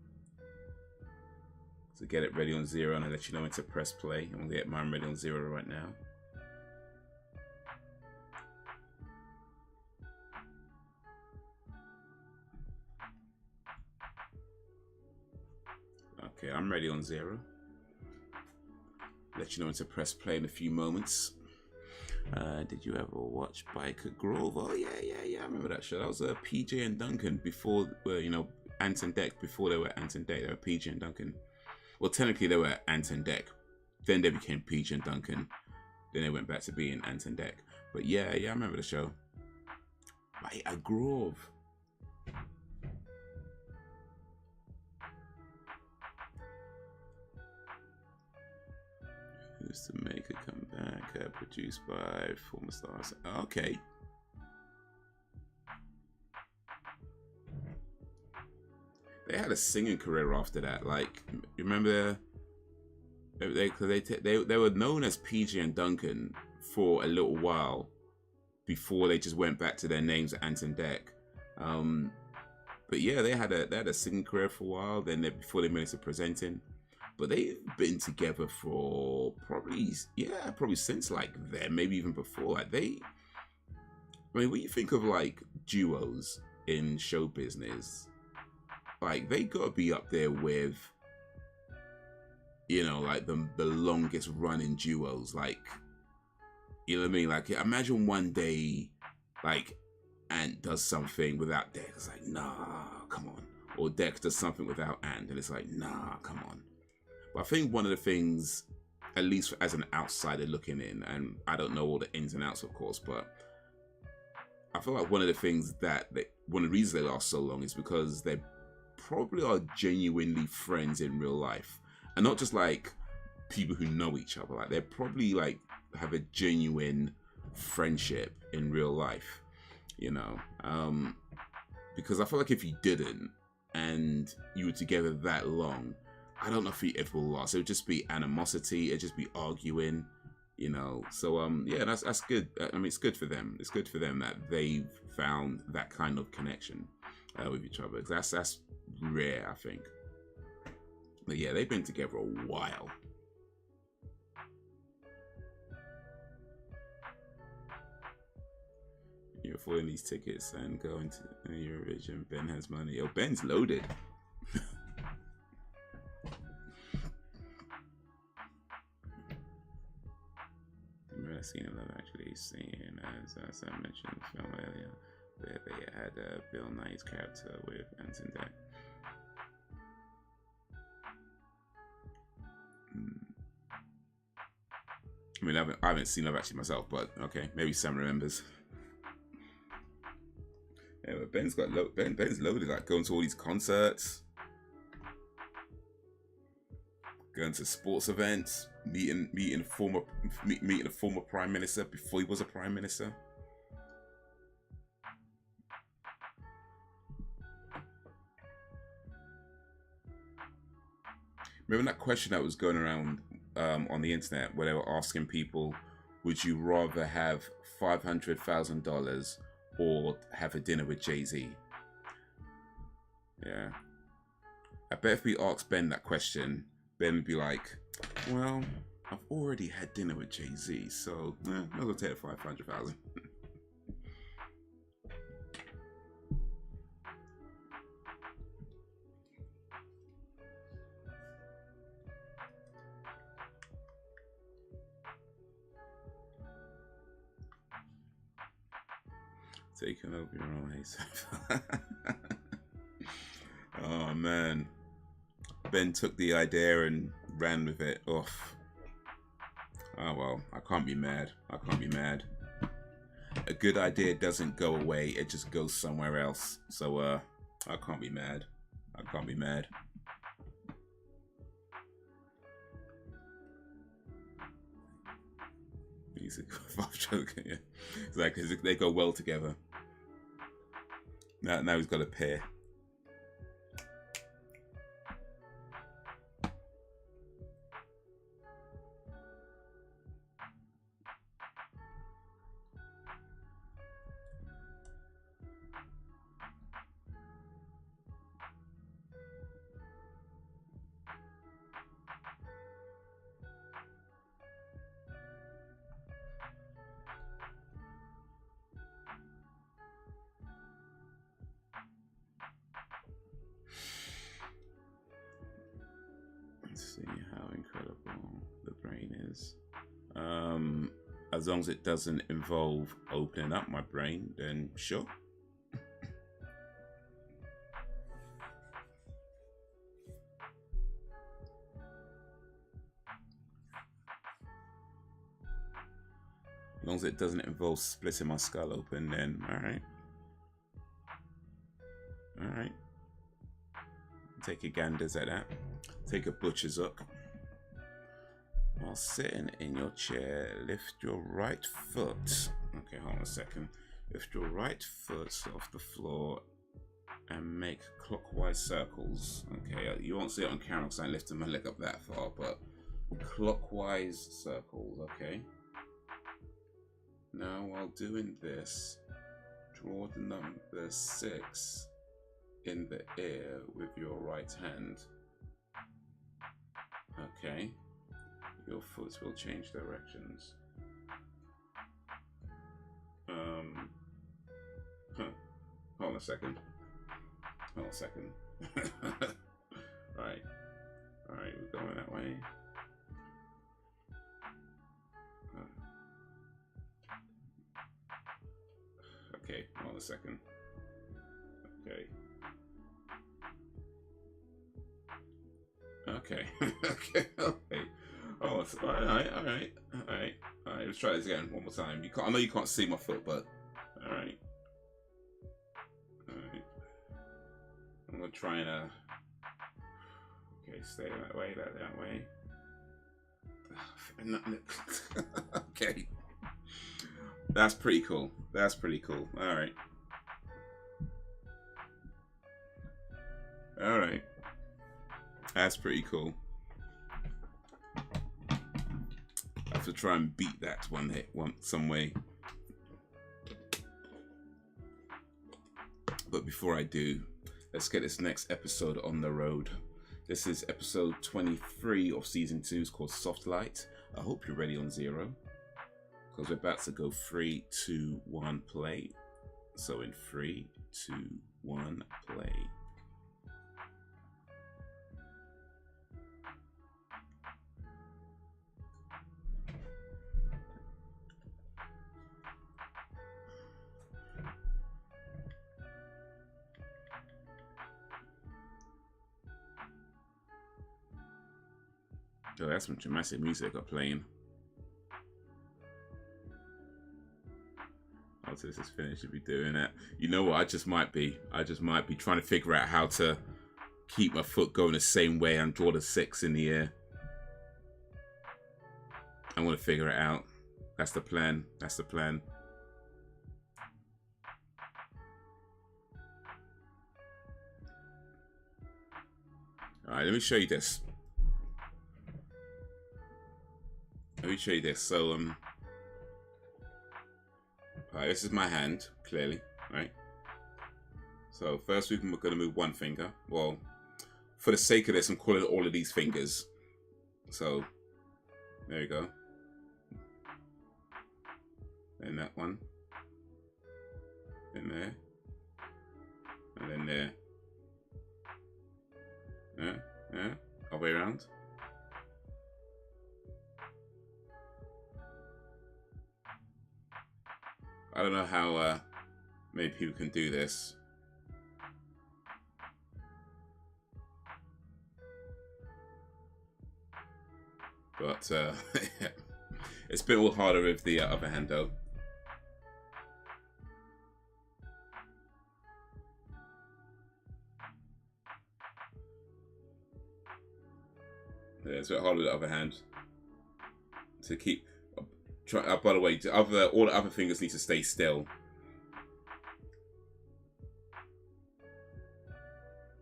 So get it ready on zero, and I'll let you know when to press play. I'm gonna get mine ready on zero right now. Okay, I'm ready on zero. Let you know when to press play in a few moments. Did you ever watch Biker Grove? Oh yeah, I remember that show. That was PJ and Duncan before, you know, Ant and Dec. Before they were Ant and Dec, they were PJ and Duncan. Well, technically they were Ant and Dec. Then they became PJ and Duncan. Then they went back to being Ant and Dec. But yeah, I remember the show. Biker Grove. Who's to make a comeback? Produced by former stars. Okay. They had a singing career after that. Like, you remember? They were known as PJ and Duncan for a little while before they just went back to their names Ant and Dec. But yeah, they had a singing career for a while. Then before they moved into presenting. But they've been together for probably since like then, maybe even before. Like I mean, when you think of like duos in show business, like they gotta be up there with, you know, like the longest running duos. Like, you know what I mean? Like, imagine one day, like Ant does something without Dec. It's like, nah, come on. Or Dec does something without Ant, and it's like, nah, come on. But I think one of the things, at least as an outsider looking in, and I don't know all the ins and outs, of course, but I feel like one of the things one of the reasons they last so long is because they probably are genuinely friends in real life. And not just like people who know each other. Like, they're probably like have a genuine friendship in real life, you know? Because I feel like if you didn't, and you were together that long, I don't know if it will last. It would just be animosity. It'd just be arguing, you know. So yeah, that's good. I mean, it's good for them. It's good for them that they've found that kind of connection with each other. Because that's rare, I think. But yeah, they've been together a while. You're affording these tickets and going to Eurovision. Ben has money. Yo, Ben's loaded. I've seen a lot actually seen as I mentioned the film earlier, where they had Bill Nye's character with Ant and Dec. I mean, I haven't seen Love Actually myself, but okay, maybe Sam remembers. Yeah, but Ben's loaded, like going to all these concerts, going to sports events, meeting a former prime minister before he was a prime minister. Remember that question that was going around on the internet where they were asking people, would you rather have $500,000 or have a dinner with Jay-Z? Yeah. I bet if we asked Ben that question, Ben would be like, well, I've already had dinner with Jay-Z, so I'll go take 500,000. Taking over your own Haze. Oh man, Ben took the idea and ran with it. Oh well, I can't be mad. I can't be mad. A good idea doesn't go away, it just goes somewhere else. So I can't be mad. I can't be mad. Yeah. Exactly, they go well together. Now he's got a pair. Let's see how incredible the brain is. As long as it doesn't involve opening up my brain, then sure. As long as it doesn't involve splitting my skull open, then alright. Alright. Take a ganders at that. Take a butcher's hook. While sitting in your chair, lift your right foot. Okay, hold on a second. Lift your right foot off the floor and make clockwise circles. Okay, you won't see it on camera because I ain't lifted my leg up that far, but clockwise circles, okay. Now, while doing this, draw the number 6 in the air with your right hand. Okay. Your foot will change directions. Hold on a second. Hold on a second. Right. Alright, we're going that way. Okay, hold on a second. Okay. Okay. Okay. Oh, alright. Let's try this again one more time. You can't. I know you can't see my foot, but alright. I'm gonna try and okay, stay that way, that way. Okay. That's pretty cool. That's pretty cool. Alright. Alright. That's pretty cool. I have to try and beat that some way. But before I do, let's get this next episode on the road. This is episode 23 of season 2. It's called Soft Light. I hope you're ready on 0, because we're about to go 3, 2, 1, play. So in 3, 2, 1, play. Oh, that's some dramatic music I'm playing. After this is finished, you'll be doing that. You know what? I just might be trying to figure out how to keep my foot going the same way and draw the 6 in the air. I want to figure it out. That's the plan. That's the plan. All right, let me show you this. Let me show you this. So, alright, this is my hand, clearly, right? So first we're going to move one finger. Well, for the sake of this, I'm calling all of these fingers. So, there you go. Then that one. Then there. And then there. Yeah, all the way around. I don't know how many people can do this. But it's a bit all harder with the other hand though. Yeah, it's a bit harder with the other hand to keep. By the way, all the other fingers need to stay still.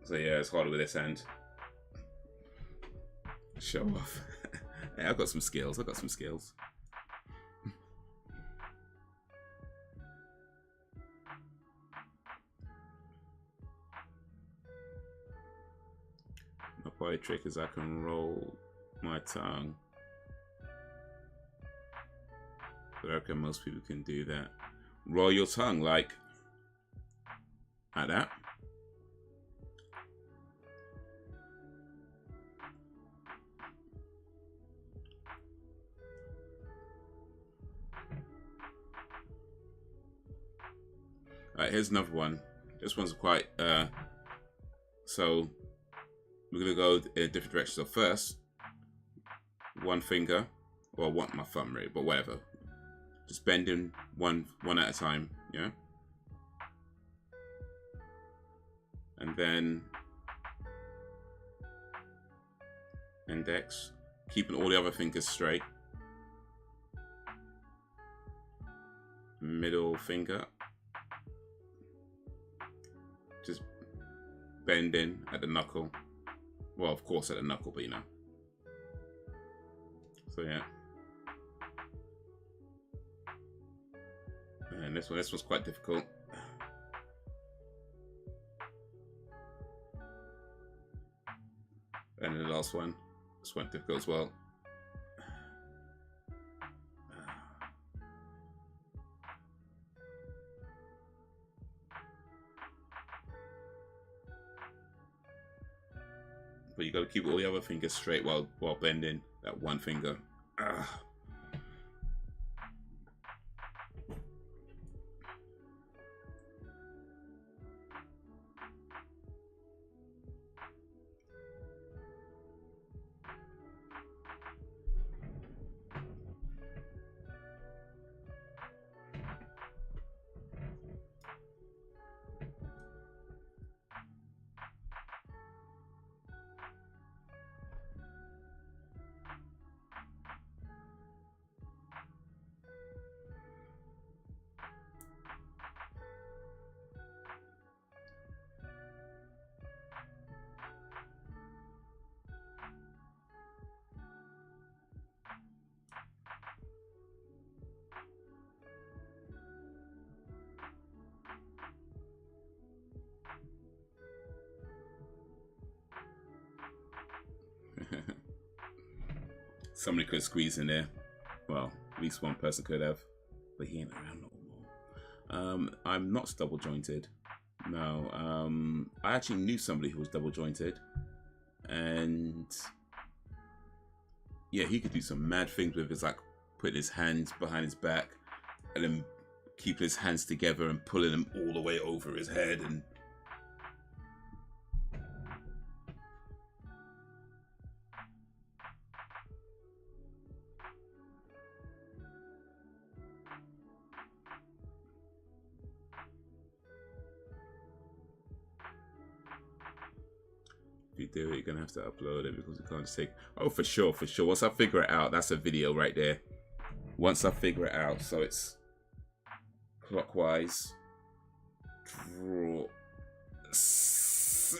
So yeah, it's harder with this hand. Show off. Hey, I've got some skills. I've got some skills. My party trick is I can roll my tongue. But I reckon most people can do that. Roll your tongue like that. Alright, here's another one. This one's quite so we're gonna go in a different direction. So first, one finger, or my thumb really, but whatever. Just bending one at a time, yeah. And then index, keeping all the other fingers straight. Middle finger, just bending at the knuckle. Well, of course at the knuckle, but you know. So yeah. And this was quite difficult. And then the last one, this one difficult as well. But you got to keep all the other fingers straight while bending that one finger. Somebody could squeeze in there. Well, at least one person could have, but he ain't around no more. I'm not double jointed. No, I actually knew somebody who was double jointed, and yeah, he could do some mad things with his, like putting his hands behind his back and then keeping his hands together and pulling them all the way over his head and. If you do it, you're gonna have to upload it because you can't just take. Oh, for sure, for sure. Once I figure it out, that's a video right there. Once I figure it out, so it's clockwise. Draw. Spin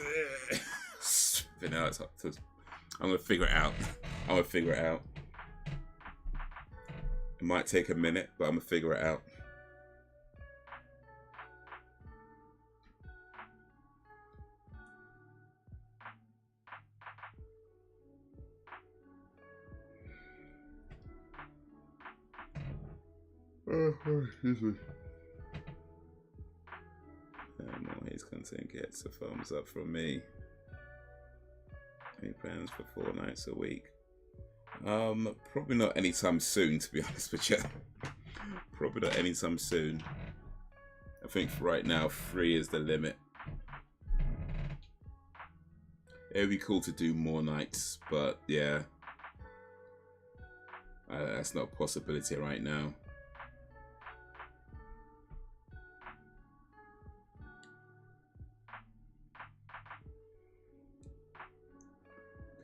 out. It's up to. I'm gonna figure it out. I'm gonna figure it out. It might take a minute, but I'm gonna figure it out. Excuse me. More Haze content gets a thumbs up from me. Any plans for 4 nights a week? Probably not anytime soon, to be honest with you. Probably not anytime soon. I think for right now, 3 is the limit. It'd be cool to do more nights, but yeah. That's not a possibility right now.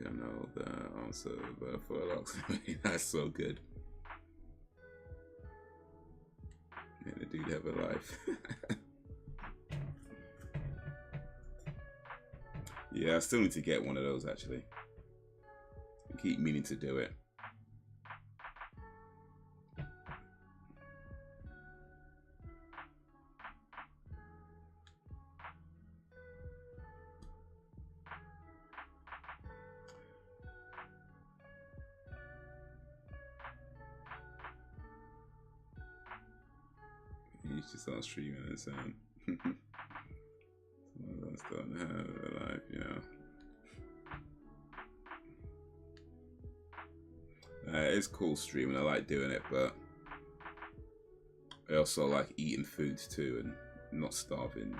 I know the answer, but for locks, that's so good. And the dude have a life. Yeah, I still need to get one of those actually. I keep meaning to do it. He's just on streaming and sound. Some of us don't have a life, you know. It's cool streaming. I like doing it, but I also like eating foods too and not starving.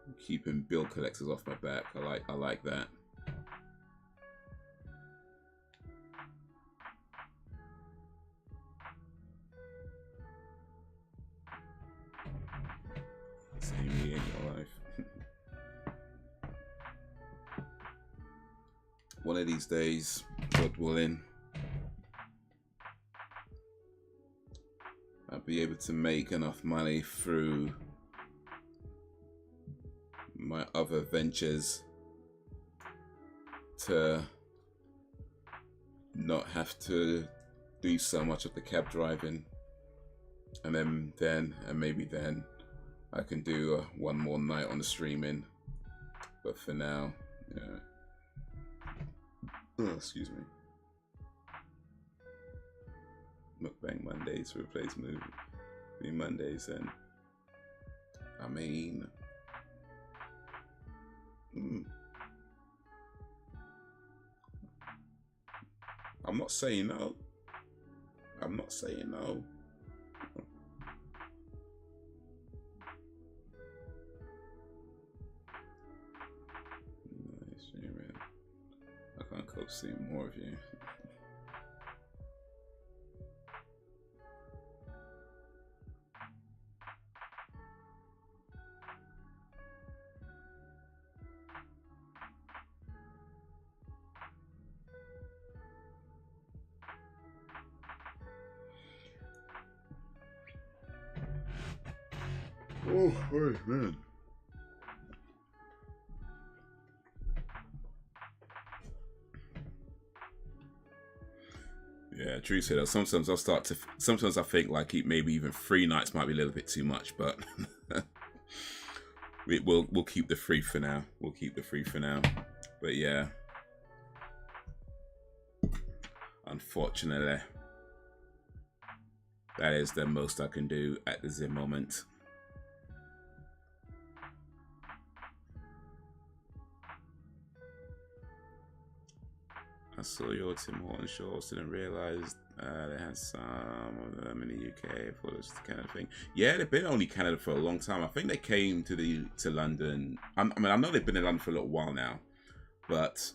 And keeping bill collectors off my back. I like that. Same me in your life. One of these days, God willing, I'll be able to make enough money through my other ventures to not have to do so much of the cab driving, and then maybe then I can do one more night on the streaming. But for now, yeah. Oh, excuse me. Mukbang Mondays to replace movie Mondays, and I mean, I'm not saying no. I'm not saying no. Nice, man. I can't cope seeing more of you. Oh, hey, man. Yeah, true. So sometimes I'll start to. Sometimes I think like maybe even 3 nights might be a little bit too much, but we'll keep the 3 for now. We'll keep the 3 for now. But yeah, unfortunately, that is the most I can do at the Zim moment. I saw your Tim Horton shorts, didn't realise they had some of them in the UK. I thought it was the Canada thing. Yeah, they've been only Canada for a long time. I think they came to London. I mean, I know they've been in London for a little while now, but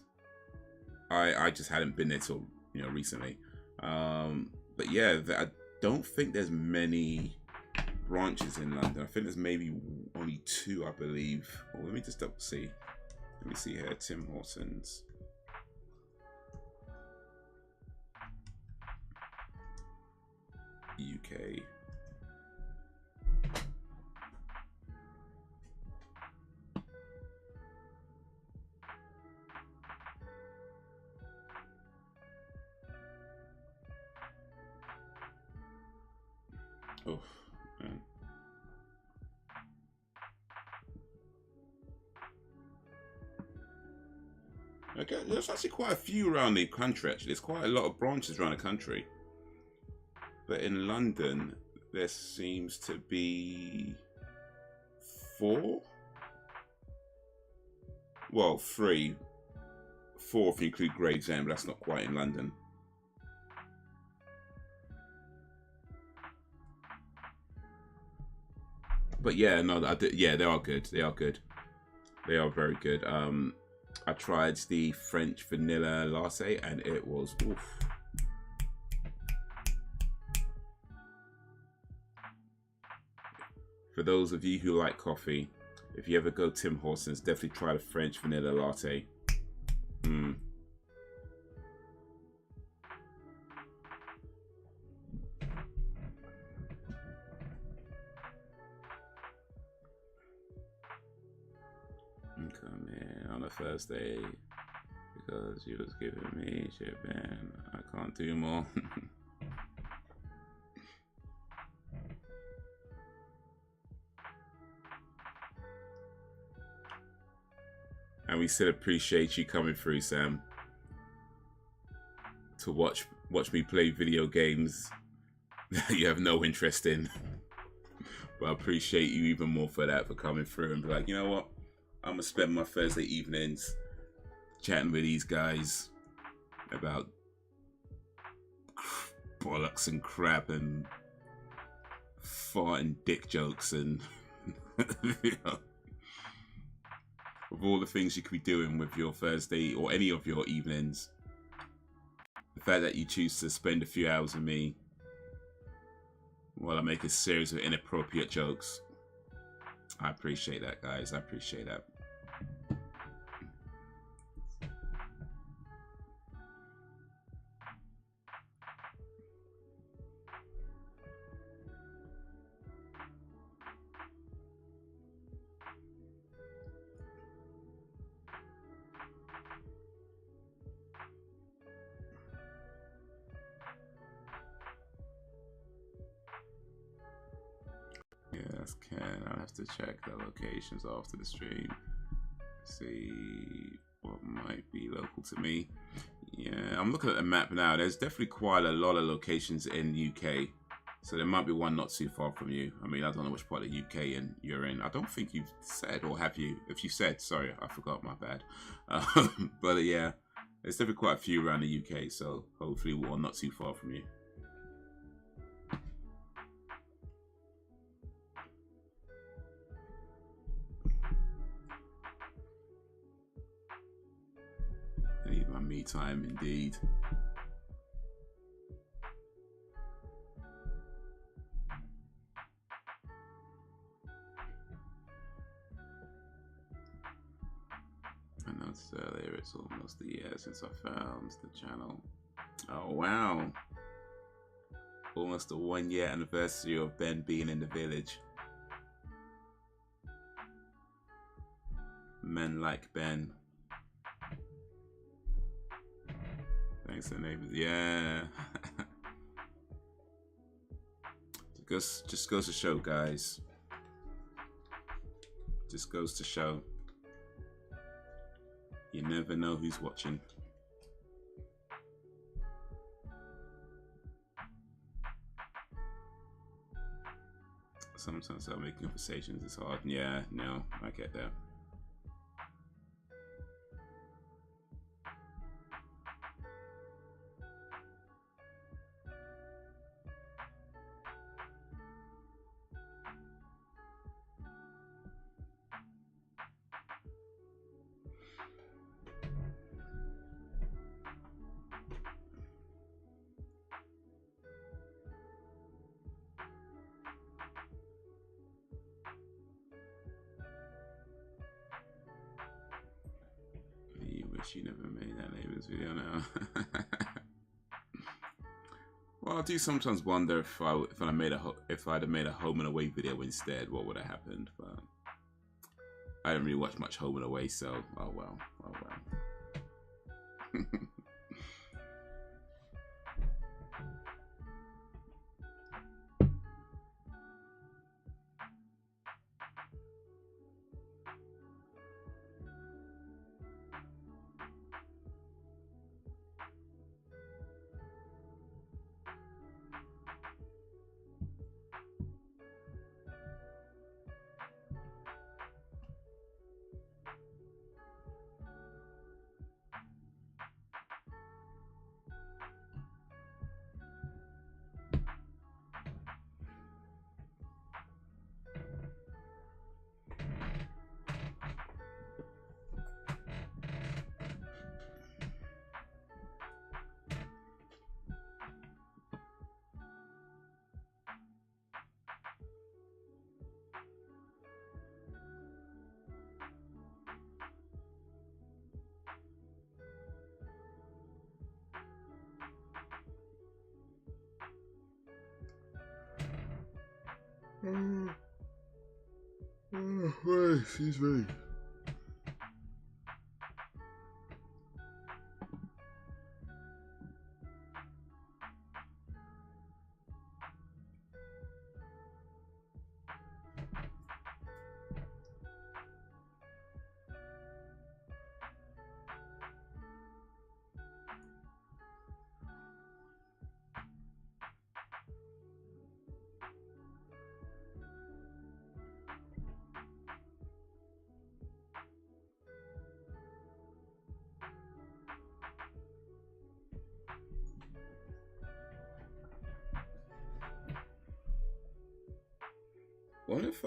I just hadn't been there till recently. But yeah, I don't think there's many branches in London. I think there's maybe only 2, I believe. Well, let me just double see. Let me see here, Tim Hortons. UK. Oh, man. Okay, there's actually quite a few around the country, actually. There's quite a lot of branches around the country. But in London, there seems to be 4? Well, 3. 4 if you include Gravesend, but that's not quite in London. But yeah, no, yeah, they are good. They are good. They are very good. I tried the French vanilla latte and it was oof. For those of you who like coffee, if you ever go Tim Hortons, definitely try the French vanilla latte. Come in on a Thursday because you was giving me shit, man. I can't do more. And we still appreciate you coming through, Sam, to watch me play video games that you have no interest in. But I appreciate you even more for that, for coming through and be like, you know what? I'm gonna spend my Thursday evenings chatting with these guys about bollocks and crap and farting dick jokes and you know, of all the things you could be doing with your Thursday or any of your evenings. The fact that you choose to spend a few hours with me while I make a series of inappropriate jokes, I appreciate that, guys. I appreciate that. Yes, Ken. I'll have to check the locations after the stream. See what might be local to me. Yeah, I'm looking at the map now. There's definitely quite a lot of locations in the UK. So there might be one not too far from you. I mean, I don't know which part of the UK you're in. I don't think you've said, or have you? If you said, sorry, I forgot, my bad. But yeah, there's definitely quite a few around the UK. So hopefully one not too far from you. I need my me time, indeed. I noticed earlier it's almost a year since I found the channel. Oh wow. Almost a 1 year anniversary of Ben being in the village. Men like Ben. Thanks to neighbors. Yeah. Just goes to show, guys. Just goes to show. You never know who's watching. Sometimes I'll make conversations is hard. Yeah, no, I get that. You never made that neighbors video now. Well, I do sometimes wonder if I'd have made a home and away video instead, what would have happened? But I didn't really watch much home and away, so oh well, oh well. Excuse me. What if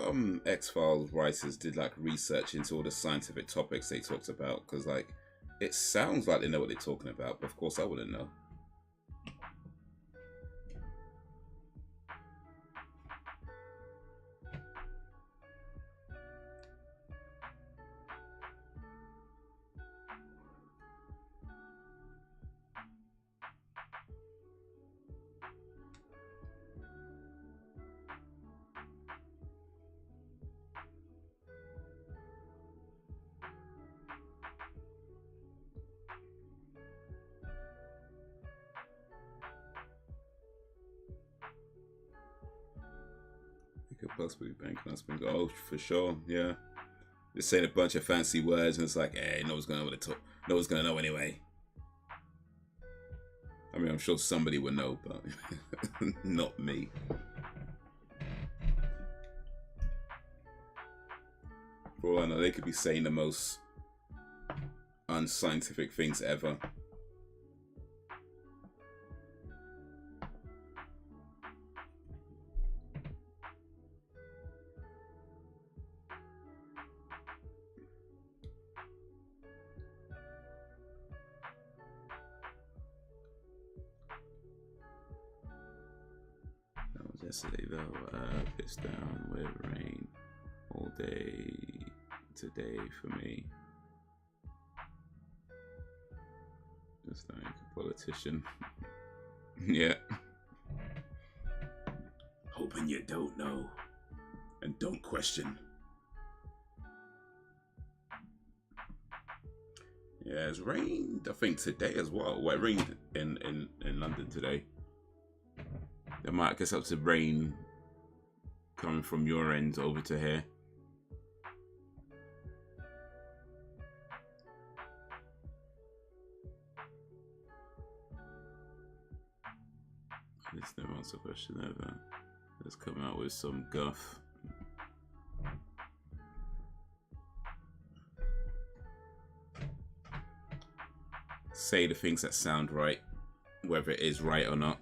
X-Files writers did like research into all the scientific topics they talked about? Because like it sounds like they know what they're talking about, but of course I wouldn't know. Could possibly bank on us. Oh, for sure, yeah. Just saying a bunch of fancy words, and it's like, hey, no one's gonna know what to talk. No one's gonna know anyway. I mean, I'm sure somebody would know, but not me. For all I know, they could be saying the most unscientific things ever. Yesterday though, pissed down with rain all day today for me. Just like a politician. Yeah. Hoping you don't know and don't question. Yeah, it's rained I think today as well. Well, it rained in London today. There might, I guess, up to rain coming from your end over to here. Let's never answer a question ever. Let's come out with some guff. Say the things that sound right, whether it is right or not.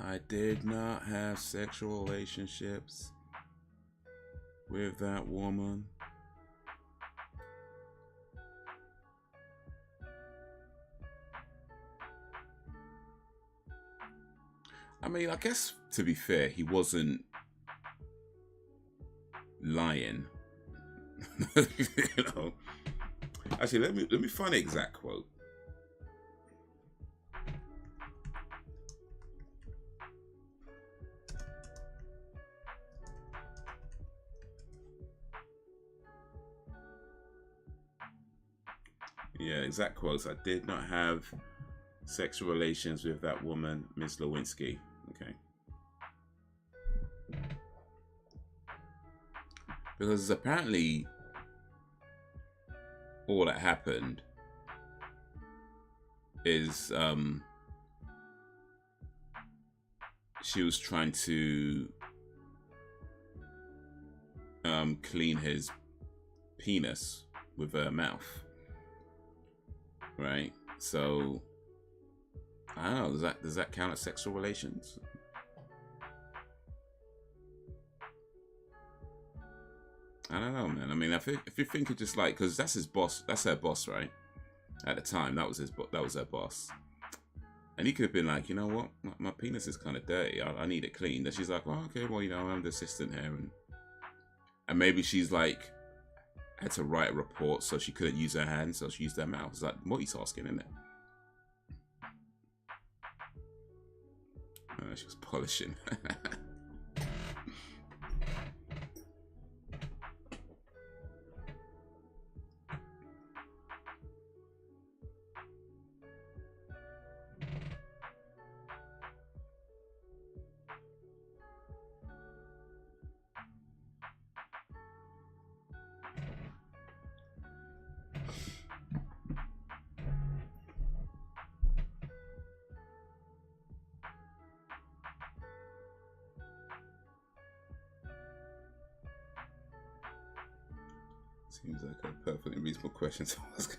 I did not have sexual relationships with that woman. I mean, I guess to be fair, he wasn't lying. You know. Actually, let me find the exact quote. Yeah, exact quotes. I did not have sexual relations with that woman, Miss Lewinsky. Okay. Because apparently all that happened is she was trying to clean his penis with her mouth, right? So I don't know, does that count as sexual relations? I don't know, man. I mean, if you think it's just like, because that's his boss, that's her boss, right? At the time, that was her boss, and he could have been like, you know what, my penis is kind of dirty. I need it cleaned. And she's like, well, okay, well, you know, I'm the assistant here, and maybe she's like had to write a report, so she couldn't use her hands, so she used her mouth. It's like multitasking, isn't it? She was polishing. Seems like a perfectly reasonable question to ask.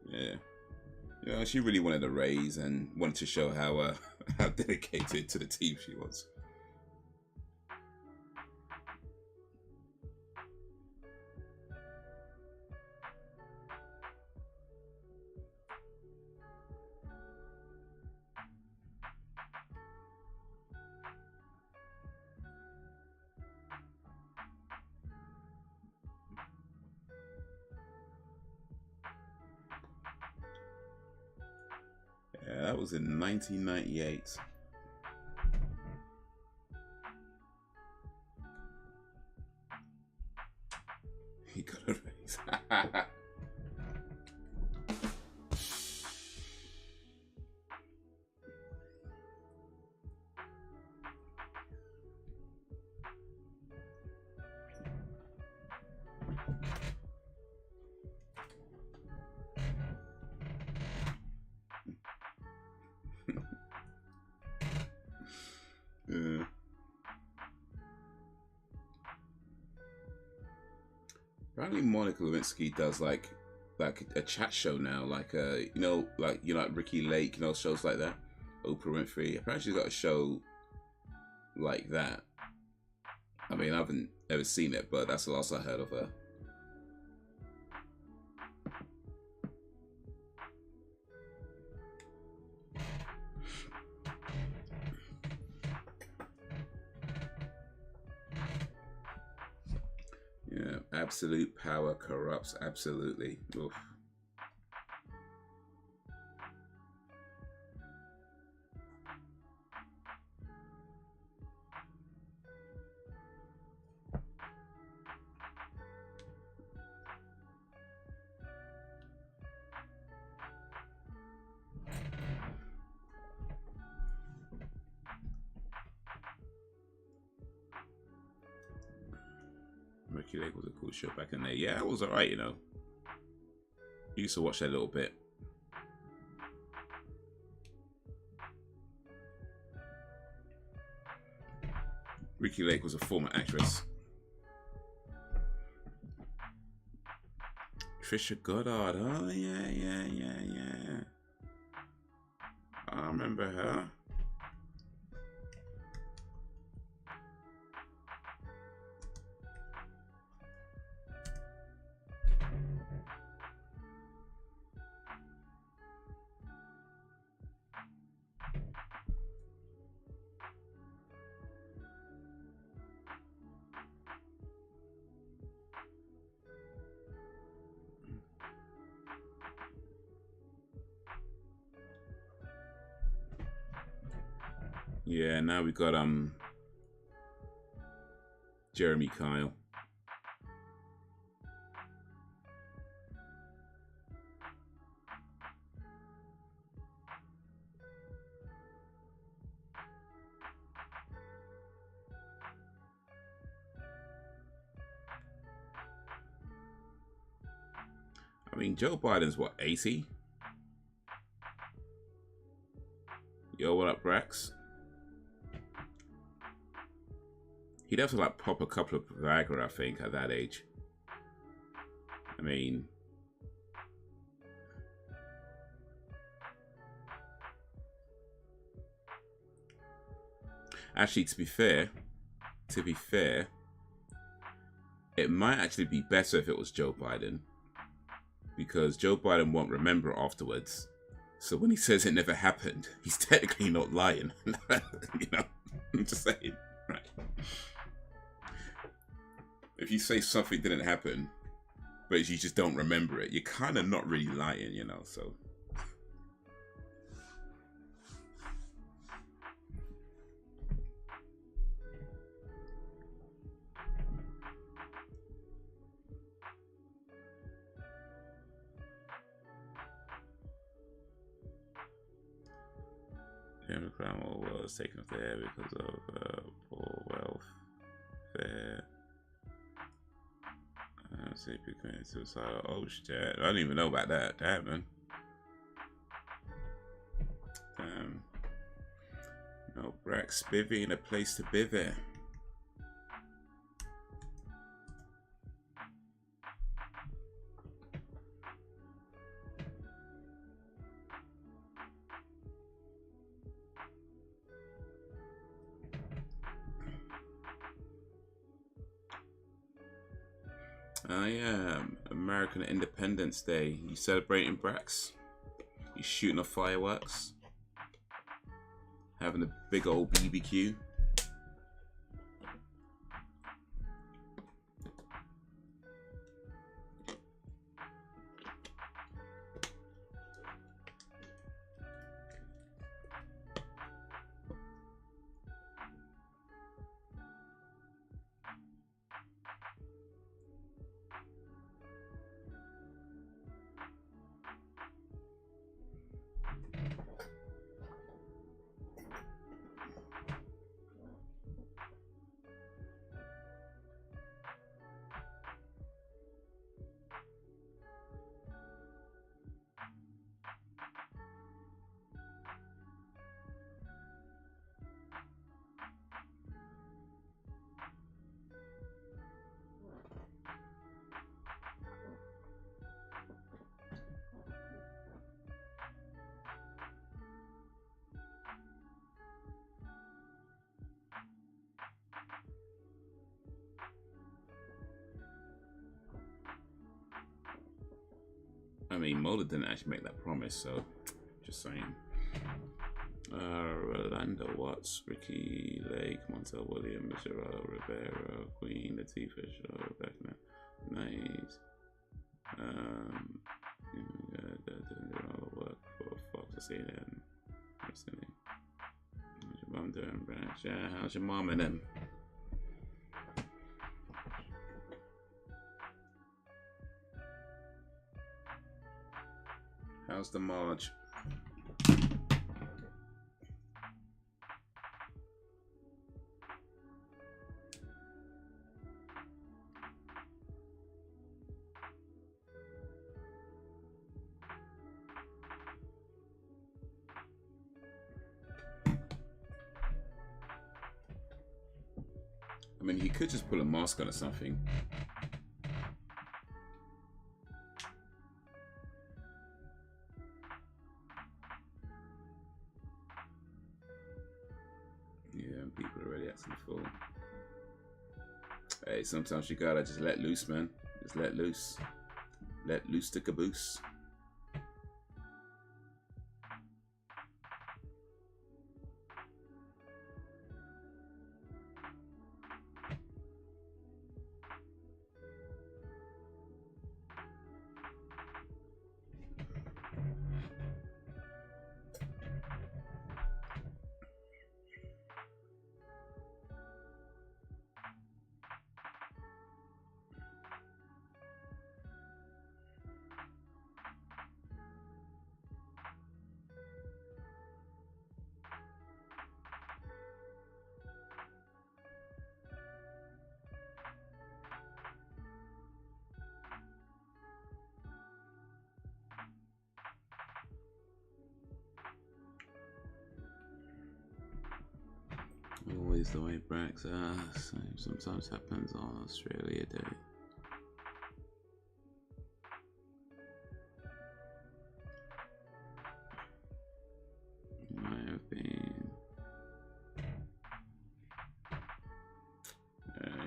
Yeah. You know, she really wanted a raise and wanted to show how how dedicated to the team she was. Yeah, that was in 1998. He got a raise. Yeah. Apparently Monica Lewinsky does like a chat show now, like you know, like Ricky Lake, you know, shows like that. Oprah Winfrey. Apparently she's got a show like that. I mean, I haven't ever seen it, but that's the last I heard of her. Yeah, absolute power corrupts absolutely. Oof. Ricky Lake was a cool show back in there. Yeah, it was alright, you know. Used to watch that a little bit. Ricky Lake was a former actress. Trisha Goddard. Oh, yeah. I remember her. Yeah, now we got Jeremy Kyle. mean, Joe Biden's what, 80? Yo, what up, Brax? He'd have to like pop a couple of Viagra, I think, at that age. I mean, actually, to be fair, it might actually be better if it was Joe Biden, because Joe Biden won't remember afterwards. So when he says it never happened, he's technically not lying. You know, I'm just saying, right? If you say something didn't happen, but you just don't remember it, you're kind of not really lying, you know, so. Jeremy Cromwell was taken off the air because of poor welfare. CP committed suicide. Oh shit! I don't even know about that. Damn, man. Damn. No, Brax Bivvy and a place to bivvy. I am American Independence Day. You celebrating, Brax? You shooting off fireworks? Having a big old BBQ? I mean, Mulder didn't actually make that promise, so just saying. Rolando Watts, Ricky Lake, Montel Williams, Gerardo Rivera, Queen Latifah Shaw, Beckner, nice. All the work for Fox to CNN. How's your mom doing, Branch? Yeah, how's your mom and them? How's the Marge? I mean, he could just pull a mask on or something. Yeah, people are already acting full. Hey, sometimes you gotta just let loose, man. Just let loose. Let loose the caboose. always the way Brax sometimes happens on Australia Day. Might have been.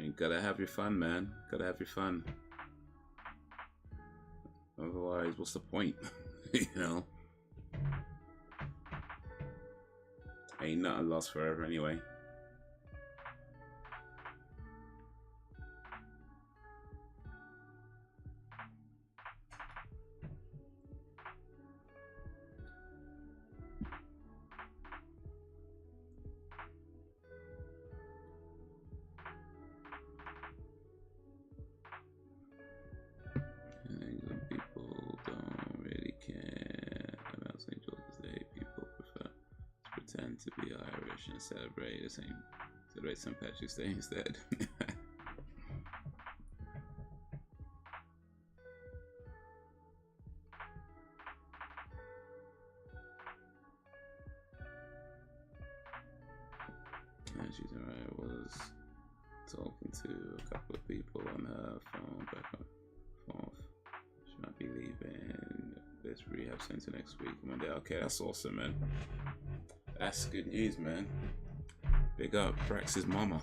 You gotta have your fun, man. Gotta have your fun. Otherwise, what's the point? You know? Ain't nothing lost forever anyway. To be Irish and celebrate St. Patrick's Day instead. Yeah, she's alright. I was talking to a couple of people on her phone back and forth. She might be leaving this rehab center next week. Monday. Okay, that's awesome, man. That's good news, man. Big up Brax's mama.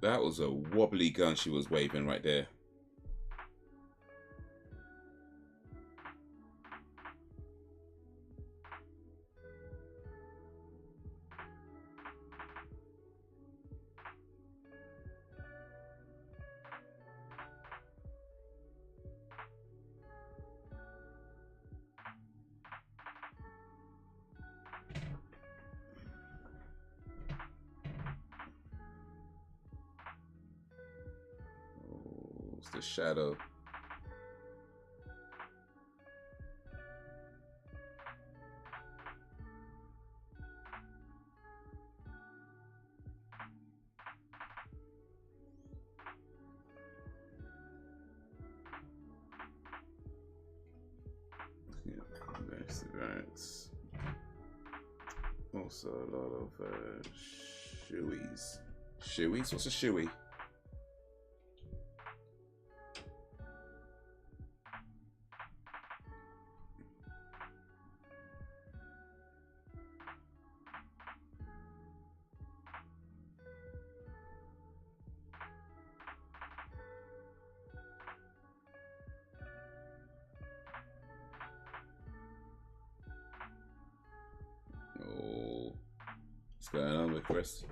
That was a wobbly gun she was waving right there. The shadow. Yeah, that's also a lot of shoeies. Shoeies? What's a shoey? What's going on with Chris?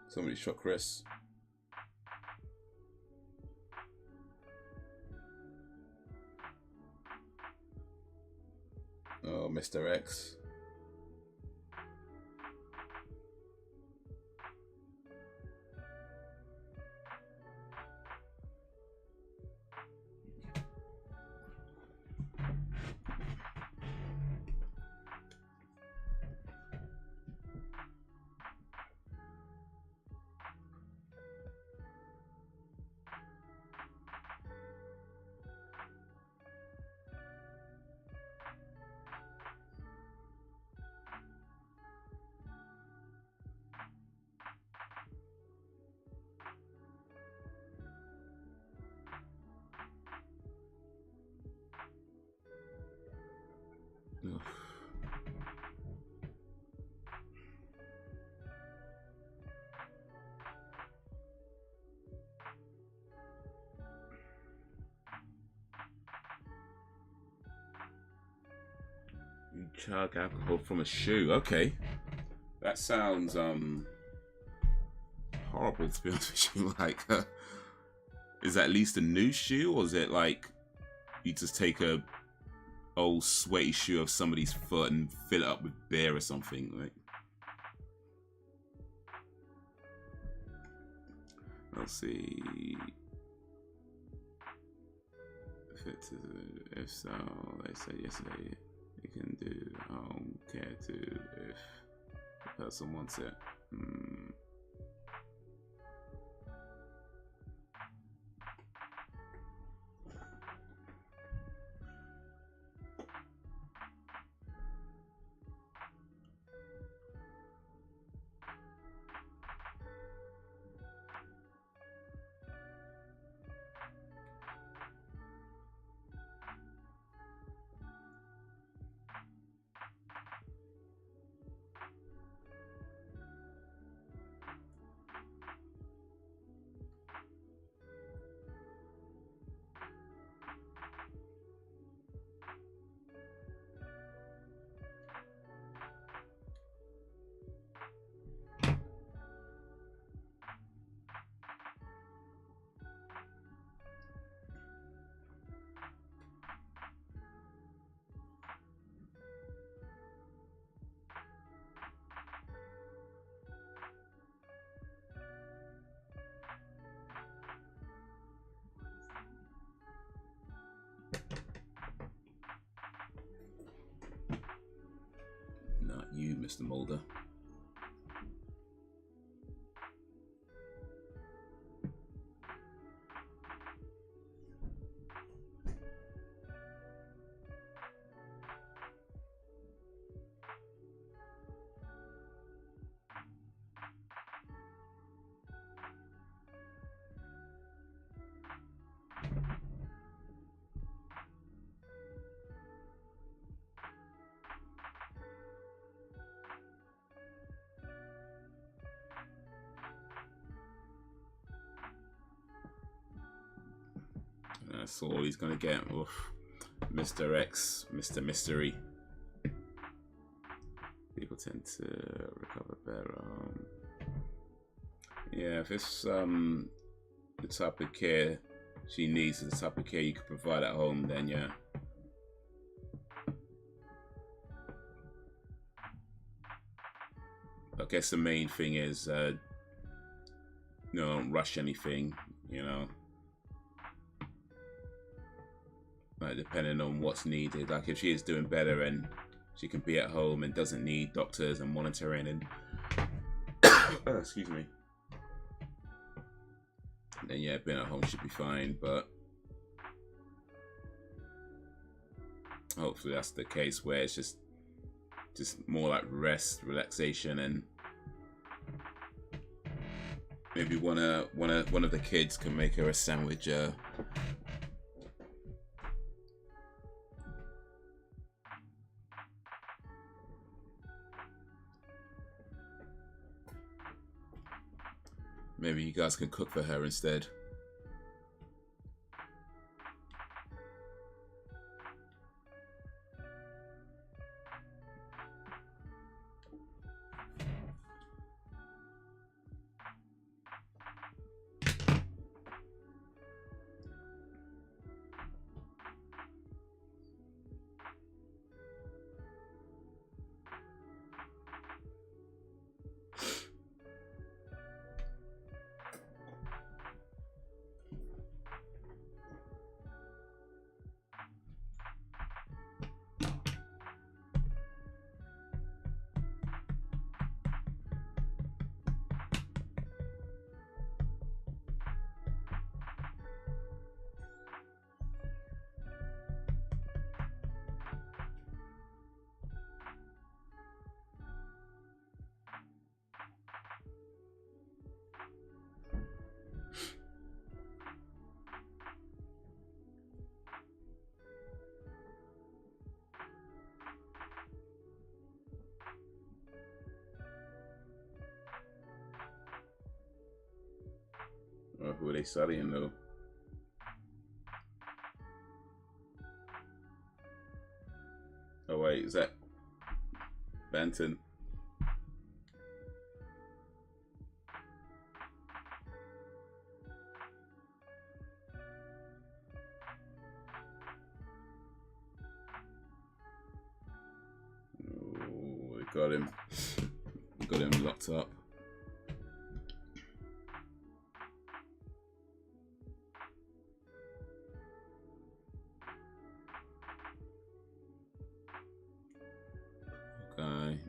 Somebody shot Chris. Oh, Mr. X. Ugh. You chug alcohol from a shoe. Okay. That sounds horrible, to be honest with you. Like, is that at least a new shoe, or is it like you just take a old sweaty shoe of somebody's foot and fill it up with beer or something? Like, let's see. If so, they said yesterday you can do home care too if the person wants it. Not you, Mr. Mulder. That's all he's gonna get. Oof. Mr. X, Mr. Mystery. People tend to recover better. Yeah, if it's the type of care she needs, the type of care you could provide at home, then yeah. I guess the main thing is, don't rush anything, you know. Like, depending on what's needed. Like, if she is doing better and she can be at home and doesn't need doctors and monitoring and excuse me, then yeah, being at home should be fine. But hopefully that's the case where it's just more like rest, relaxation, and maybe one of the kids can make her a sandwich. Maybe you guys can cook for her instead. they studying though? Oh wait, is that Benton? Oh, we got him. We got him locked up. Okay.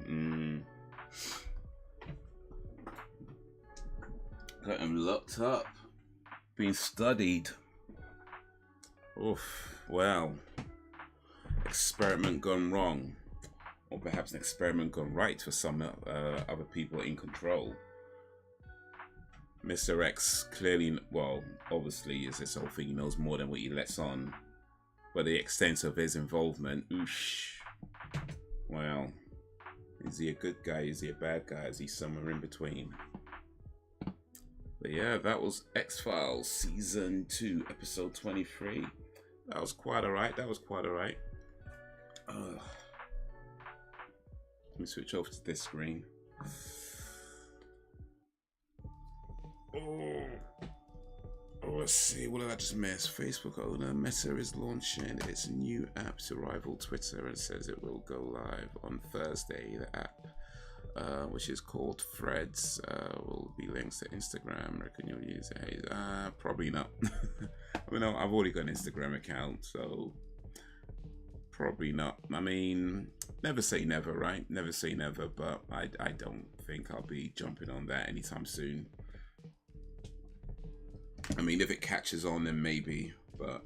Got him locked up. Being studied. Oof. Well. Experiment gone wrong. Or perhaps an experiment gone right for some other people in control. Mr. X clearly, well, obviously is this whole thing, he knows more than what he lets on. But the extent of his involvement, oosh. Well, is he a good guy? Is he a bad guy? Is he somewhere in between? But yeah, that was X-Files Season 2, Episode 23. That was quite alright. That was quite alright. Let me switch over to this screen. Oh, let's see. What did I just miss? Facebook owner Meta is launching its new app to rival Twitter and says it will go live on Thursday. The app, which is called Threads, will be links to Instagram. Reckon you'll use it? Probably not. I mean, I've already got an Instagram account, so probably not. I mean, never say never, right? Never say never, but I don't think I'll be jumping on that anytime soon. I mean, if it catches on, then maybe, but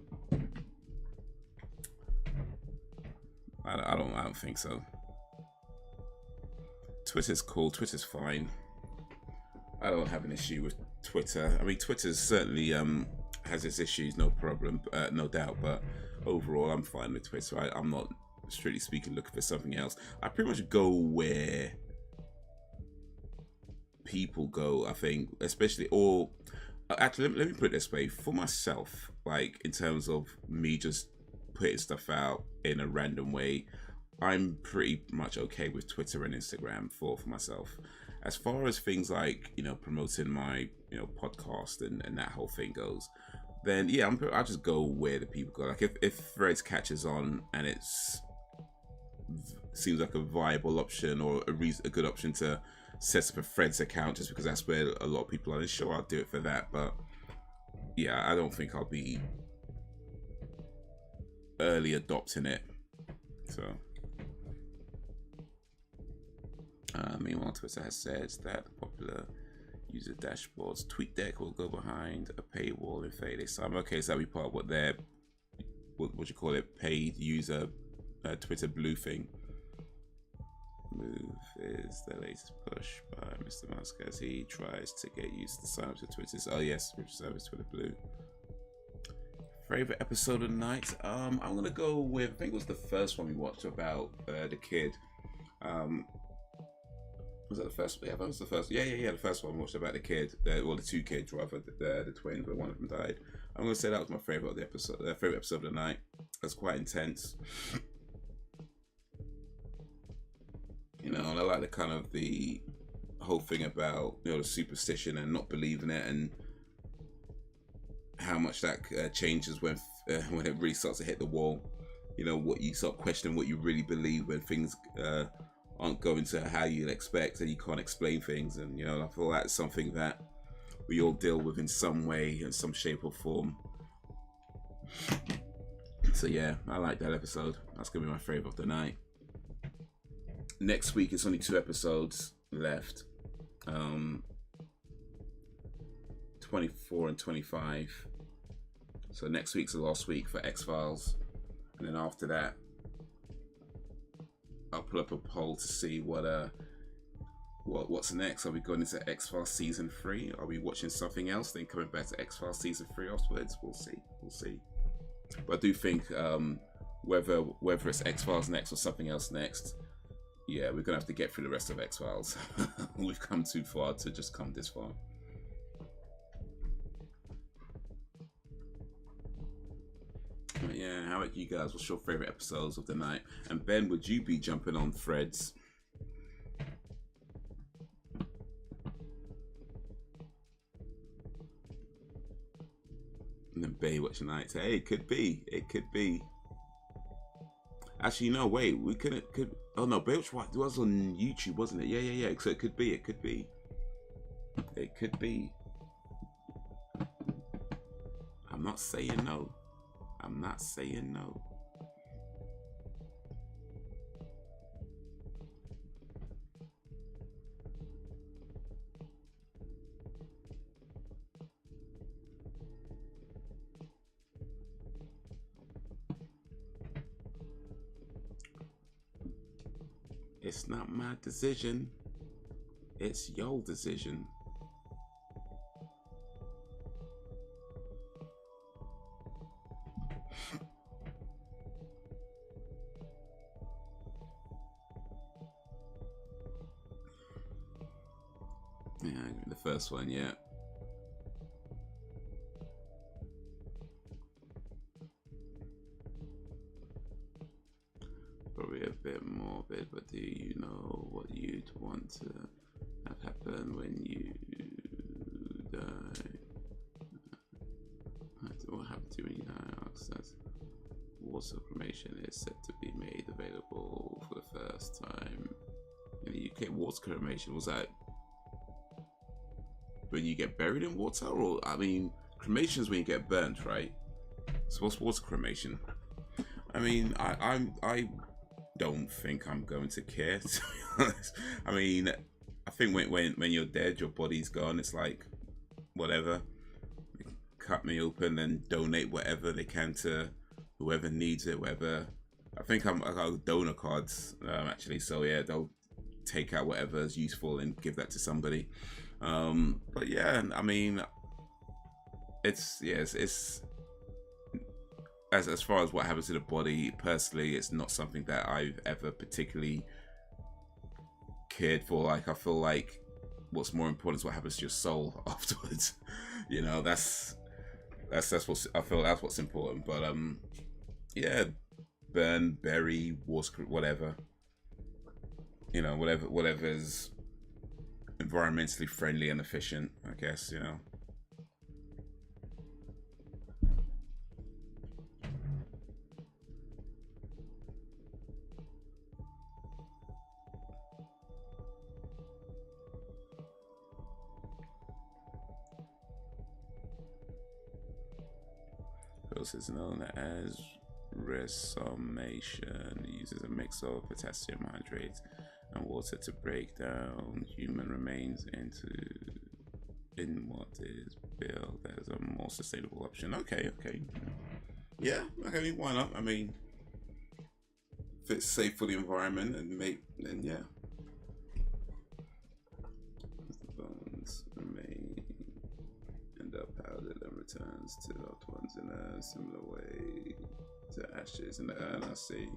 I don't think so. Twitter's cool. Twitter's fine. I don't have an issue with Twitter. I mean, Twitter certainly has its issues, no problem, no doubt. But overall, I'm fine with Twitter. I'm not, strictly speaking, looking for something else. I pretty much go where people go. I think, especially, or actually, let me put it this way: for myself, like in terms of me just putting stuff out in a random way, I'm pretty much okay with Twitter and Instagram for myself. As far as things like, you know, promoting my, you know, podcast and that whole thing goes, then yeah, I'll just go where the people go. Like if Threads catches on and seems like a viable option or a good option to set up a Threads account just because that's where a lot of people are, sure, I'll do it for that. But yeah, I don't think I'll be early adopting it. So meanwhile, Twitter has said that the popular user dashboards TweetDeck will go behind a paywall in 30 days time. Okay, so that'll be part of what their, what you call it, paid user Twitter Blue thing. Move is the latest push by Mr. Musk as he tries to get used to sign up to Twitter's, oh yes, which service, Twitter Blue. Favorite episode of the night? I'm gonna go with, I think it was the first one we watched about the kid. Was that the first? Yeah, that was the first. Yeah, the first one we watched about the kid. Well, the two kids rather, the twins, but one of them died. I'm gonna say that was my favorite of the episode. Favorite episode of the night. That's quite intense. You know, and I like the kind of the whole thing about, you know, the superstition and not believing it, and how much that changes when it really starts to hit the wall. You know, what you start questioning what you really believe when things aren't going to how you'd expect and you can't explain things. And you know, I feel that's something that we all deal with in some way, in some shape or form. So yeah, I like that episode. That's gonna be my favorite of the night. Next week it's only 2 episodes left, 24 and 25. So next week's the last week for X-Files, and then after that I'll put up a poll to see what's next. Are we going into X-Files Season 3? Are we watching something else, then coming back to X-Files Season 3 afterwards? We'll see. But I do think whether it's X-Files next or something else next, yeah, we're gonna have to get through the rest of X-Files. We've come too far to just come this far. How about you guys? What's your favorite episodes of the night? And Ben, would you be jumping on Threads? And then Baywatch nights. Hey, it could be. It could be. Actually, no, wait. We could. Oh no, Baywatch was on YouTube, wasn't it? Yeah. So it could be. It could be. It could be. I'm not saying no. I'm not saying no. It's not my decision. It's your decision. Yeah, the first one, yeah. Probably a bit morbid, but do you know what you'd want to have happen when you die? What happened to you when you die? Says water cremation is set to be made available for the first time in the UK. Water cremation, was that when you get buried in water? Or, I mean, cremation is when you get burnt, right? So what's water cremation? I mean, I don't think I'm going to care, to be honest. I mean, I think when you're dead, your body's gone. It's like, whatever. Cut me open and donate whatever they can to whoever needs it, whatever. I think I got donor cards, actually. So yeah, they'll take out whatever's useful and give that to somebody. But yeah, I mean, it's as far as what happens to the body, personally, it's not something that I've ever particularly cared for. Like, I feel like what's more important is what happens to your soul afterwards. You know, that's what I feel. That's what's important. But yeah, burn, bury, water, whatever. You know, whatever's environmentally friendly and efficient, I guess. You know. Is known as resomation. It uses a mix of potassium hydrate and water to break down human remains in what is built as a more sustainable option. Okay. Yeah, okay, why not? I mean, if it's safe for the environment and then yeah. The bones remain up powdered and returns to loved ones in a similar way to ashes in the urn. I see.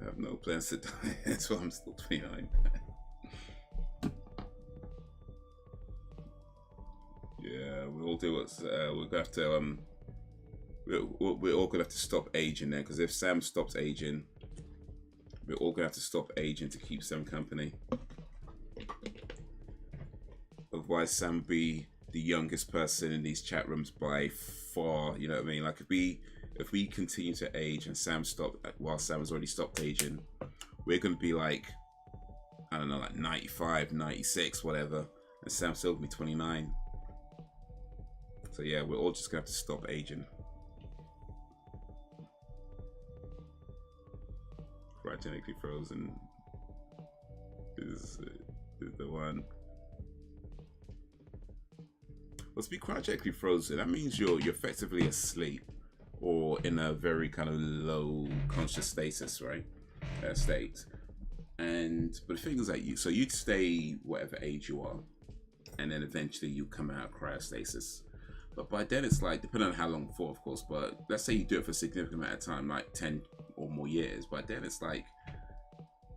I have no plans to die. That's why I'm still 29. Yeah, we all do what's we're gonna have to we're all gonna have to stop aging then, because if Sam stops aging, we're all gonna have to stop aging to keep Sam company. Otherwise, Sam would be the youngest person in these chat rooms by far. You know what I mean? Like, if we continue to age and Sam stopped while Sam has already stopped aging, we're gonna be like, I don't know, like 95, 96, whatever, and Sam still gonna be 29. So yeah, we're all just gonna have to stop aging. Cryogenically frozen is the one. Well, to be cryogenically frozen, that means you're effectively asleep or in a very kind of low conscious status, right? State. But the thing is that you'd stay whatever age you are, and then eventually you come out of cryostasis. But by then it's like, depending on how long for, of course, but let's say you do it for a significant amount of time, like 10 or more years. By then it's like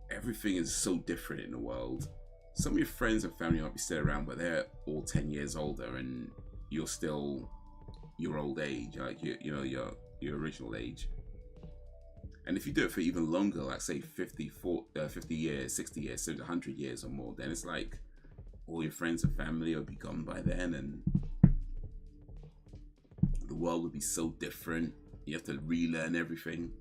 everything is so different in the world. Some of your friends and family might be still around, but they're all 10 years older and you're still your old age, like your original age. And if you do it for even longer, like say 50 years, 60 years, 100 years or more, then it's like all your friends and family will be gone by then, and the world would be so different. You have to relearn everything.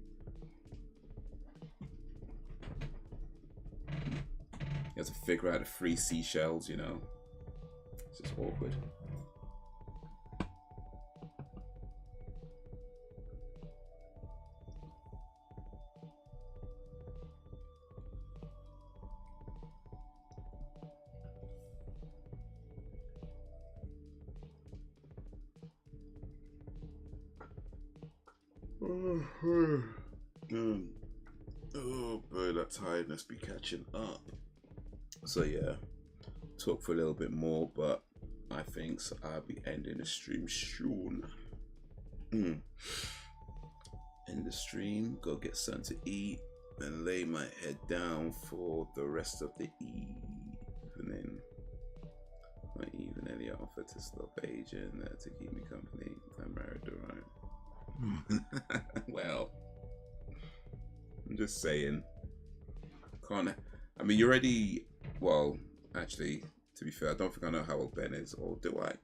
You have to figure out the free seashells, you know. It's just awkward. Oh, boy, that tiredness be catching up. So yeah, talk for a little bit more, but I think so I'll be ending the stream soon. End the stream, go get something to eat, and lay my head down for the rest of the evening. My even Elliot offered to stop aging to keep me company. I'm married to Ryan. Well, I'm just saying. Can't. I mean, you're already. Well, actually, to be fair, I don't think I know how old Ben is, or do I?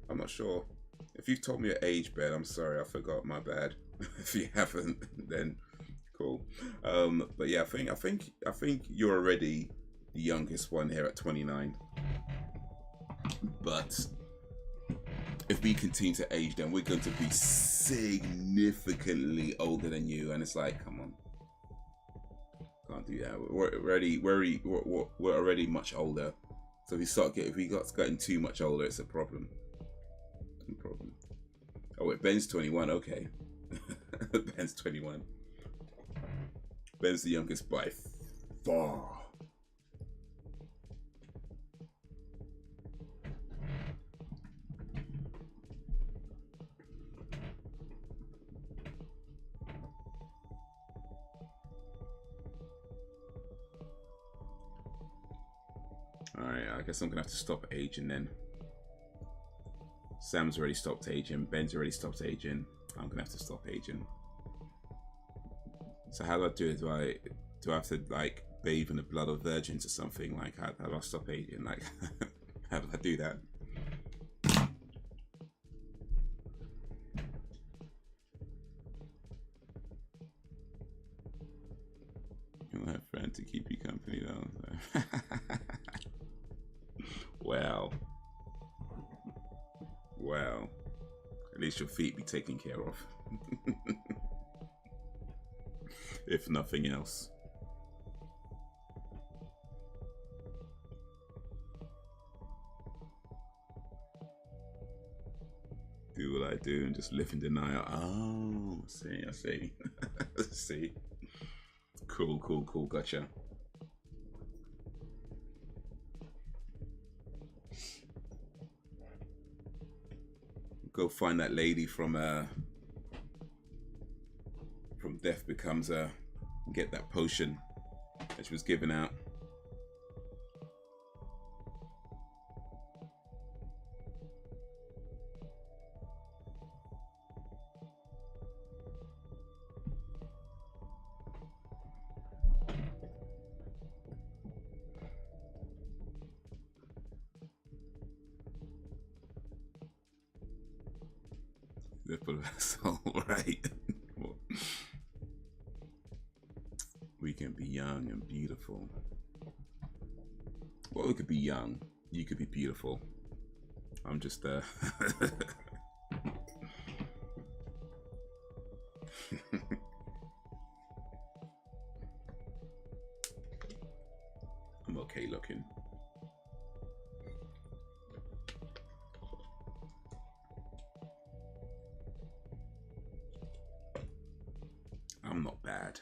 I'm not sure. If you've told me your age, Ben, I'm sorry, I forgot. My bad. If you haven't, then cool. But yeah, I think you're already the youngest one here at 29. But if we continue to age, then we're going to be significantly older than you, and it's like, come on, can't do that. We're already much older. So if we got getting too much older, it's a problem. Oh wait, Ben's 21. Okay, Ben's 21. Ben's the youngest by far. Alright, I guess I'm gonna have to stop aging then. Sam's already stopped aging, Ben's already stopped aging. I'm gonna have to stop aging. So how do I do it? Do I have to like bathe in the blood of virgins or something? Like how do I stop aging? Like how do I do that? You'll have a friend to keep you company though. Wow. Wow. At least your feet be taken care of. If nothing else. Do what I do and just live in denial. Oh, I see. See. Cool, gotcha. Go find that lady from Death Becomes Her. Get that potion that she was giving out. That's all right. We can be young and beautiful. Well, we could be young. You could be beautiful. I'm just I'm okay looking. I'm not bad.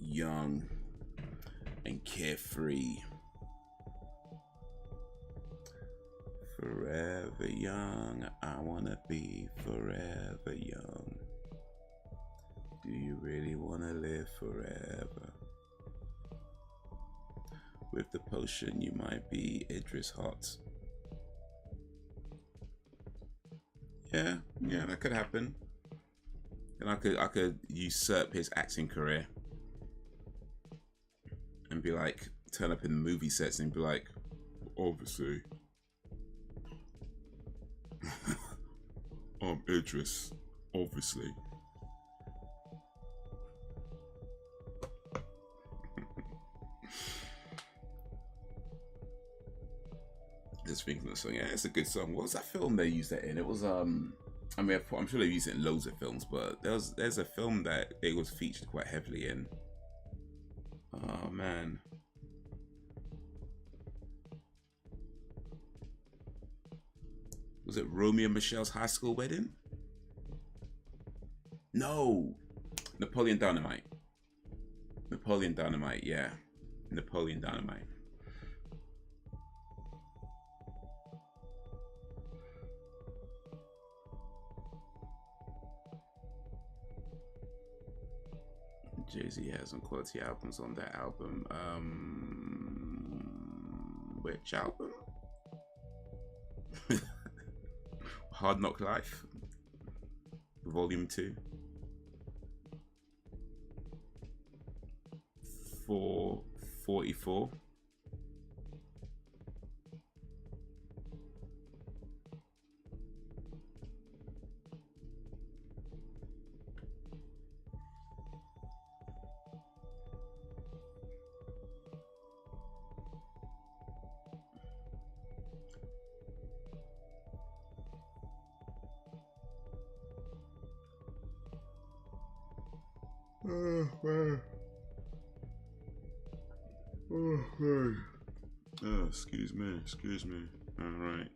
Young and carefree forever. forever young. I wanna be forever young. Do you really wanna live forever? With the potion, you might be Idris Hot. Yeah, that could happen. And I could usurp his acting career and be like, turn up in the movie sets and be like, obviously, I'm Idris, obviously. Just thinking of the song. Yeah, it's a good song. What was that film they used that in? It was I mean, I'm sure they've used it in loads of films, but there's a film that it was featured quite heavily in. Oh man. Was it Romeo and Michelle's High School Wedding? No, Napoleon Dynamite. Napoleon Dynamite, yeah, Napoleon Dynamite. Jay-Z has some quality albums on that album. Which album? Hard Knock Life, Volume 2. 444. Oh, man. Oh, man. Oh, excuse me. All right.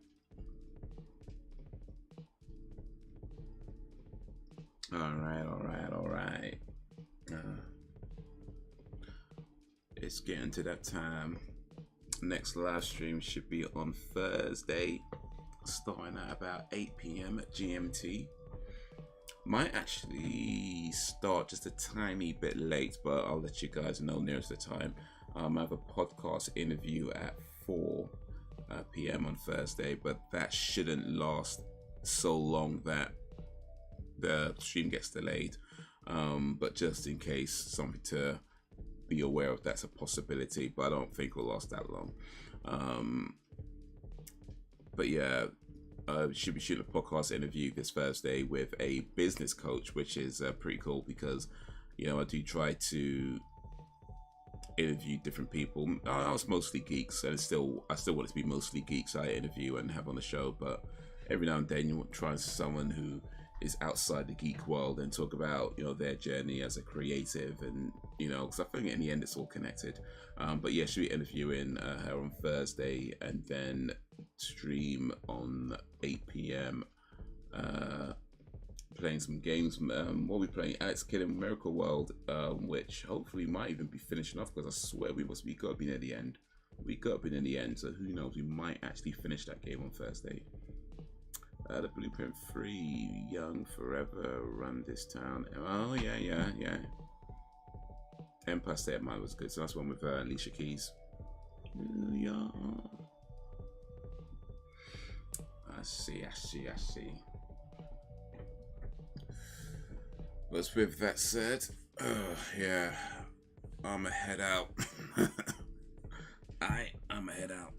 It's getting to that time. Next live stream should be on Thursday, starting at about 8 p.m. at GMT. Might actually start just a tiny bit late, but I'll let you guys know nearest the time. I have a podcast interview at 4 p.m. on Thursday, but that shouldn't last so long that the stream gets delayed. But just in case, something to be aware of, that's a possibility, but I don't think it'll last that long. But yeah, should be shooting a podcast interview this Thursday with a business coach, which is pretty cool because, you know, I do try to interview different people. I was mostly geeks, and I still want it to be mostly geeks I interview and have on the show, but every now and then you want to try someone who is outside the geek world and talk about, you know, their journey as a creative, and, you know, because I think in the end it's all connected. But yeah, should be interviewing her on Thursday, and then stream on 8 p.m. Playing some games. What are we playing? Alex Kidd in Miracle World, which hopefully might even be finishing off, because I swear we got to be near the end. So who knows, we might actually finish that game on Thursday. The Blueprint 3, Young Forever, Run This Town. Oh yeah. Empire State of Mind was good, so that's one with Alicia Keys. Yeah. I see. But with that said, yeah, I'ma head out. I'ma head out.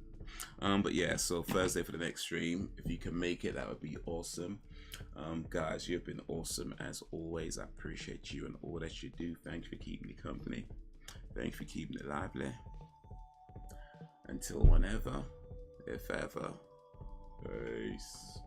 But yeah, so Thursday for the next stream, if you can make it, that would be awesome. Guys, you've been awesome as always. I appreciate you and all that you do. Thanks for keeping me company. Thanks for keeping it lively. Until whenever, if ever. Peace.